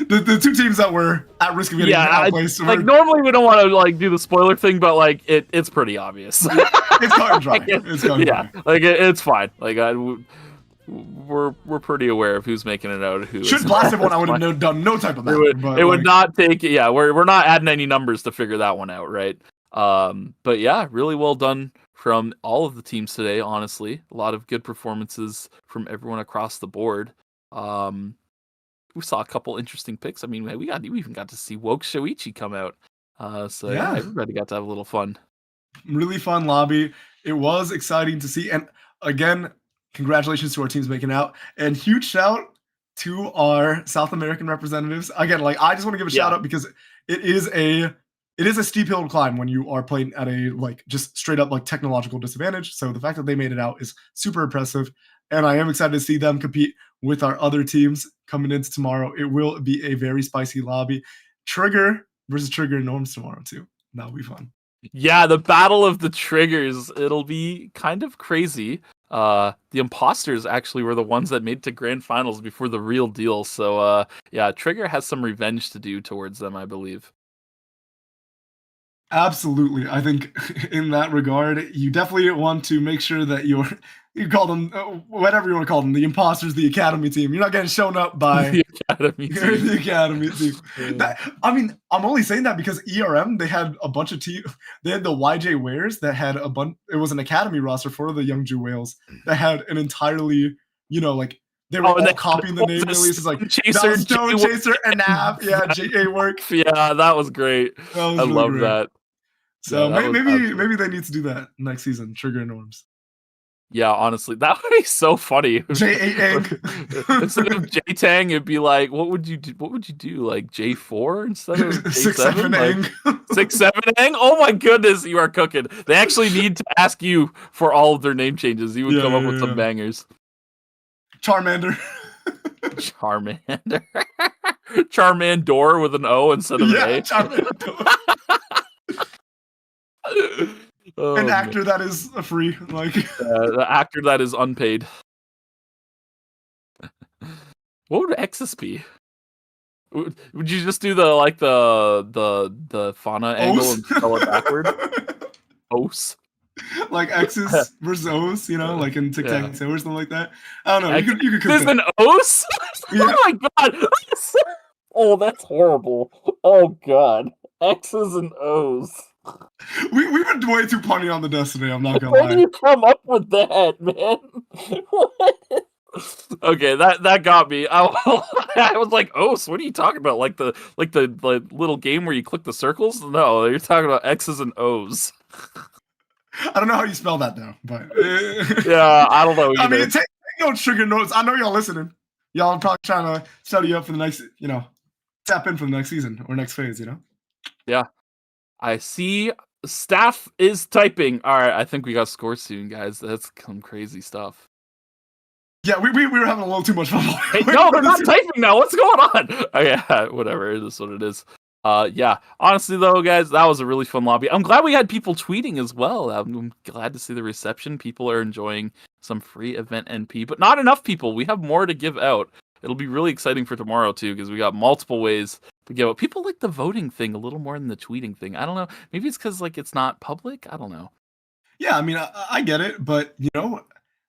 the two teams that were at risk of getting outplaced. Normally we don't want to do the spoiler thing, but it's pretty obvious. It's cut and dry. It's fine. We're pretty aware of who's making it out. Who should blast everyone? I would have done no type of that. It would not take. Yeah, we're not adding any numbers to figure that one out, right? But yeah, really well done from all of the teams today. Honestly, a lot of good performances from everyone across the board. We saw a couple interesting picks. I mean, we even got to see Woke Shoichi come out. So yeah, everybody got to have a little fun. Really fun lobby. It was exciting to see. And again, congratulations to our teams making out. And huge shout to our South American representatives. Again, I just want to give a shout out because it is a steep hill to climb when you are playing at a just straight up technological disadvantage. So the fact that they made it out is super impressive. And I am excited to see them compete with our other teams coming into tomorrow. It will be a very spicy lobby. Trigger versus Trigger and Norms tomorrow too. That'll be fun. Yeah, the battle of the triggers. It'll be kind of crazy. The imposters actually were the ones that made it to grand finals before the real deal. So yeah, Trigger has some revenge to do towards them, I believe. Absolutely. I think in that regard, you definitely want to make sure that you call them whatever you want to call them, the imposters, the academy team. You're not getting shown up by the academy team. The academy team. I'm only saying that because ERM, they had a bunch of they had the YJ Wares that had a bunch. It was an academy roster for the Youngju Whales that had an entirely, they were all copying the name releases Stone Chaser and Nav. Yeah, JA work. Yeah, that was great. I love that. So maybe they need to do that next season. Trigger and Norms. Yeah, honestly, that would be so funny. J8 Instead of J Tang, it'd be like, what would you do? What would you do? Like J4 instead of J7? 6-7 Like, 6-7 Ang? Oh my goodness, you are cooking. They actually need to ask you for all of their name changes. You would come up with some bangers. Charmander. Charmander. Charmandor with an O instead of an A. Charmander. Oh, An actor that is free, like the actor that is unpaid. What would Exus be? Would you just do the fauna angle and spell it backward? Os. Like X's versus O's, you know, like in Tic Tac Toe or something like that. I don't know. You could There's an Os? Yeah. Oh my god! Oh, that's horrible. Oh god. X's and O's. We've been way too punny on the Destiny, I'm not gonna Where lie. do you come up with that, man? What? Okay, that got me. I was like, "Os, what are you talking about? Like the little game where you click the circles? No, you're talking about X's and O's." I don't know how you spell that though, but yeah, I don't know either. I mean, take no trigger notes. I know y'all listening. Y'all are probably trying to study up for the next, you know, tap in for the next season or next phase, you know? Yeah. I see staff is typing. All right, I think we got scores soon, guys. That's some crazy stuff. Yeah, we were having a little too much fun. Hey, no, they're not typing now. What's going on? Oh, yeah, whatever. It is what it is. Yeah. Honestly, though, guys, that was a really fun lobby. I'm glad we had people tweeting as well. I'm glad to see the reception. People are enjoying some free event NP, but not enough people. We have more to give out. It'll be really exciting for tomorrow, too, because we got multiple ways to give out. People like the voting thing a little more than the tweeting thing. I don't know. Maybe it's because like it's not public. I don't know. Yeah, I mean, I get it, but, you know,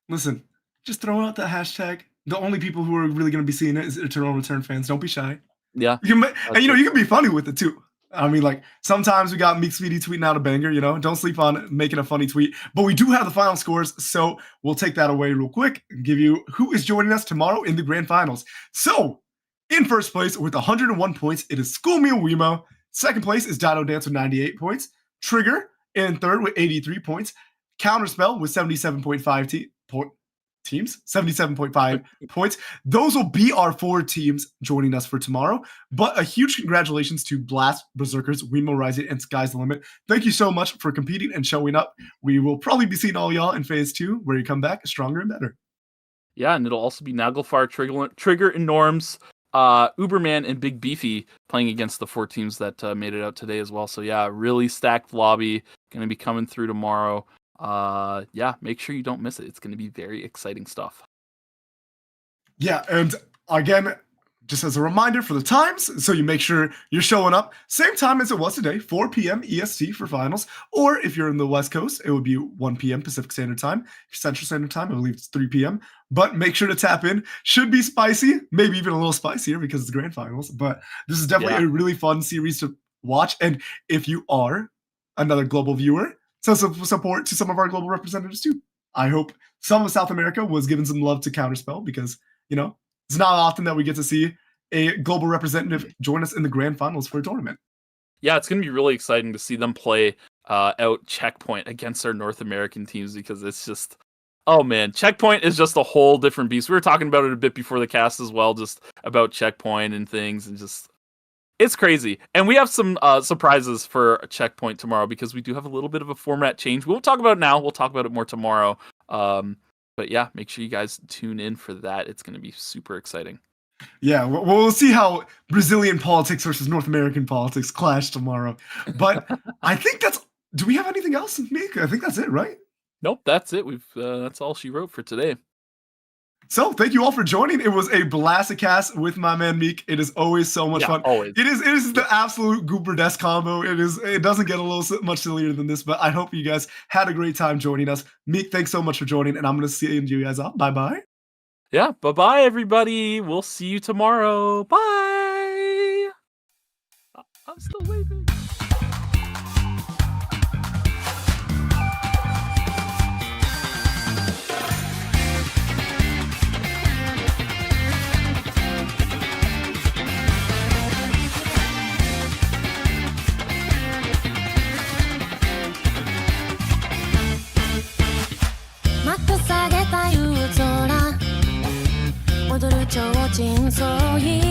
listen, just throw out the hashtag. The only people who are really going to be seeing it is Eternal Return fans. Don't be shy. Yeah. And, you know, you can be funny with it, too. I mean, like, sometimes we got Meek Speedy tweeting out a banger, you know? Don't sleep on making a funny tweet. But we do have the final scores, so we'll take that away real quick and give you who is joining us tomorrow in the grand finals. So, in first place with 101 points, it is School Meal Wemo. Second place is Dino Dance with 98 points. Trigger in third with 83 points. Counterspell with 77.5 teams, 77.5 points. Those will be our 4 teams joining us for tomorrow. But a huge congratulations to Blast, Berserkers, Wemo Rising, and Sky's the Limit. Thank you so much for competing and showing up. We will probably be seeing all y'all in phase 2, where you come back stronger and better. Yeah, and it'll also be Naglfar, Trigger, and Norms, Uberman, and Big Beefy playing against the 4 teams that made it out today as well. So yeah, really stacked lobby. Going to be coming through tomorrow. Yeah, make sure you don't miss it. It's going to be very exciting stuff. Yeah, and again, just as a reminder for the times, so you make sure you're showing up same time as it was today, 4 p.m. EST for finals, or if you're in the West Coast, it would be 1 p.m. Pacific Standard Time. Central Standard Time, I believe it's 3 p.m. But make sure to tap in. Should be spicy, maybe even a little spicier because it's the grand finals, but this is definitely a really fun series to watch. And if you are another global viewer, so support to some of our global representatives too. I hope some of South America was giving some love to Counterspell because, you know, it's not often that we get to see a global representative join us in the grand finals for a tournament. Yeah, it's going to be really exciting to see them play out Checkpoint against our North American teams because it's just, oh man, Checkpoint is just a whole different beast. We were talking about it a bit before the cast as well, just about Checkpoint and things, and just, it's crazy. And we have some surprises for Checkpoint tomorrow because we do have a little bit of a format change. We won't talk about it now. We'll talk about it more tomorrow. But yeah, make sure you guys tune in for that. It's going to be super exciting. Yeah, we'll see how Brazilian politics versus North American politics clash tomorrow. But I think do we have anything else, Meek? I think that's it, right? Nope, that's it. That's all she wrote for today. So thank you all for joining. It was a blasticast with my man Meek. It is always so much fun. Always. It is the absolute Goober Desk combo. It doesn't get a little much sillier than this, but I hope you guys had a great time joining us. Meek, thanks so much for joining, and I'm gonna see you guys off. Bye-bye. Yeah, bye-bye everybody. We'll see you tomorrow. Bye. I'm still waving. Makosa 之所以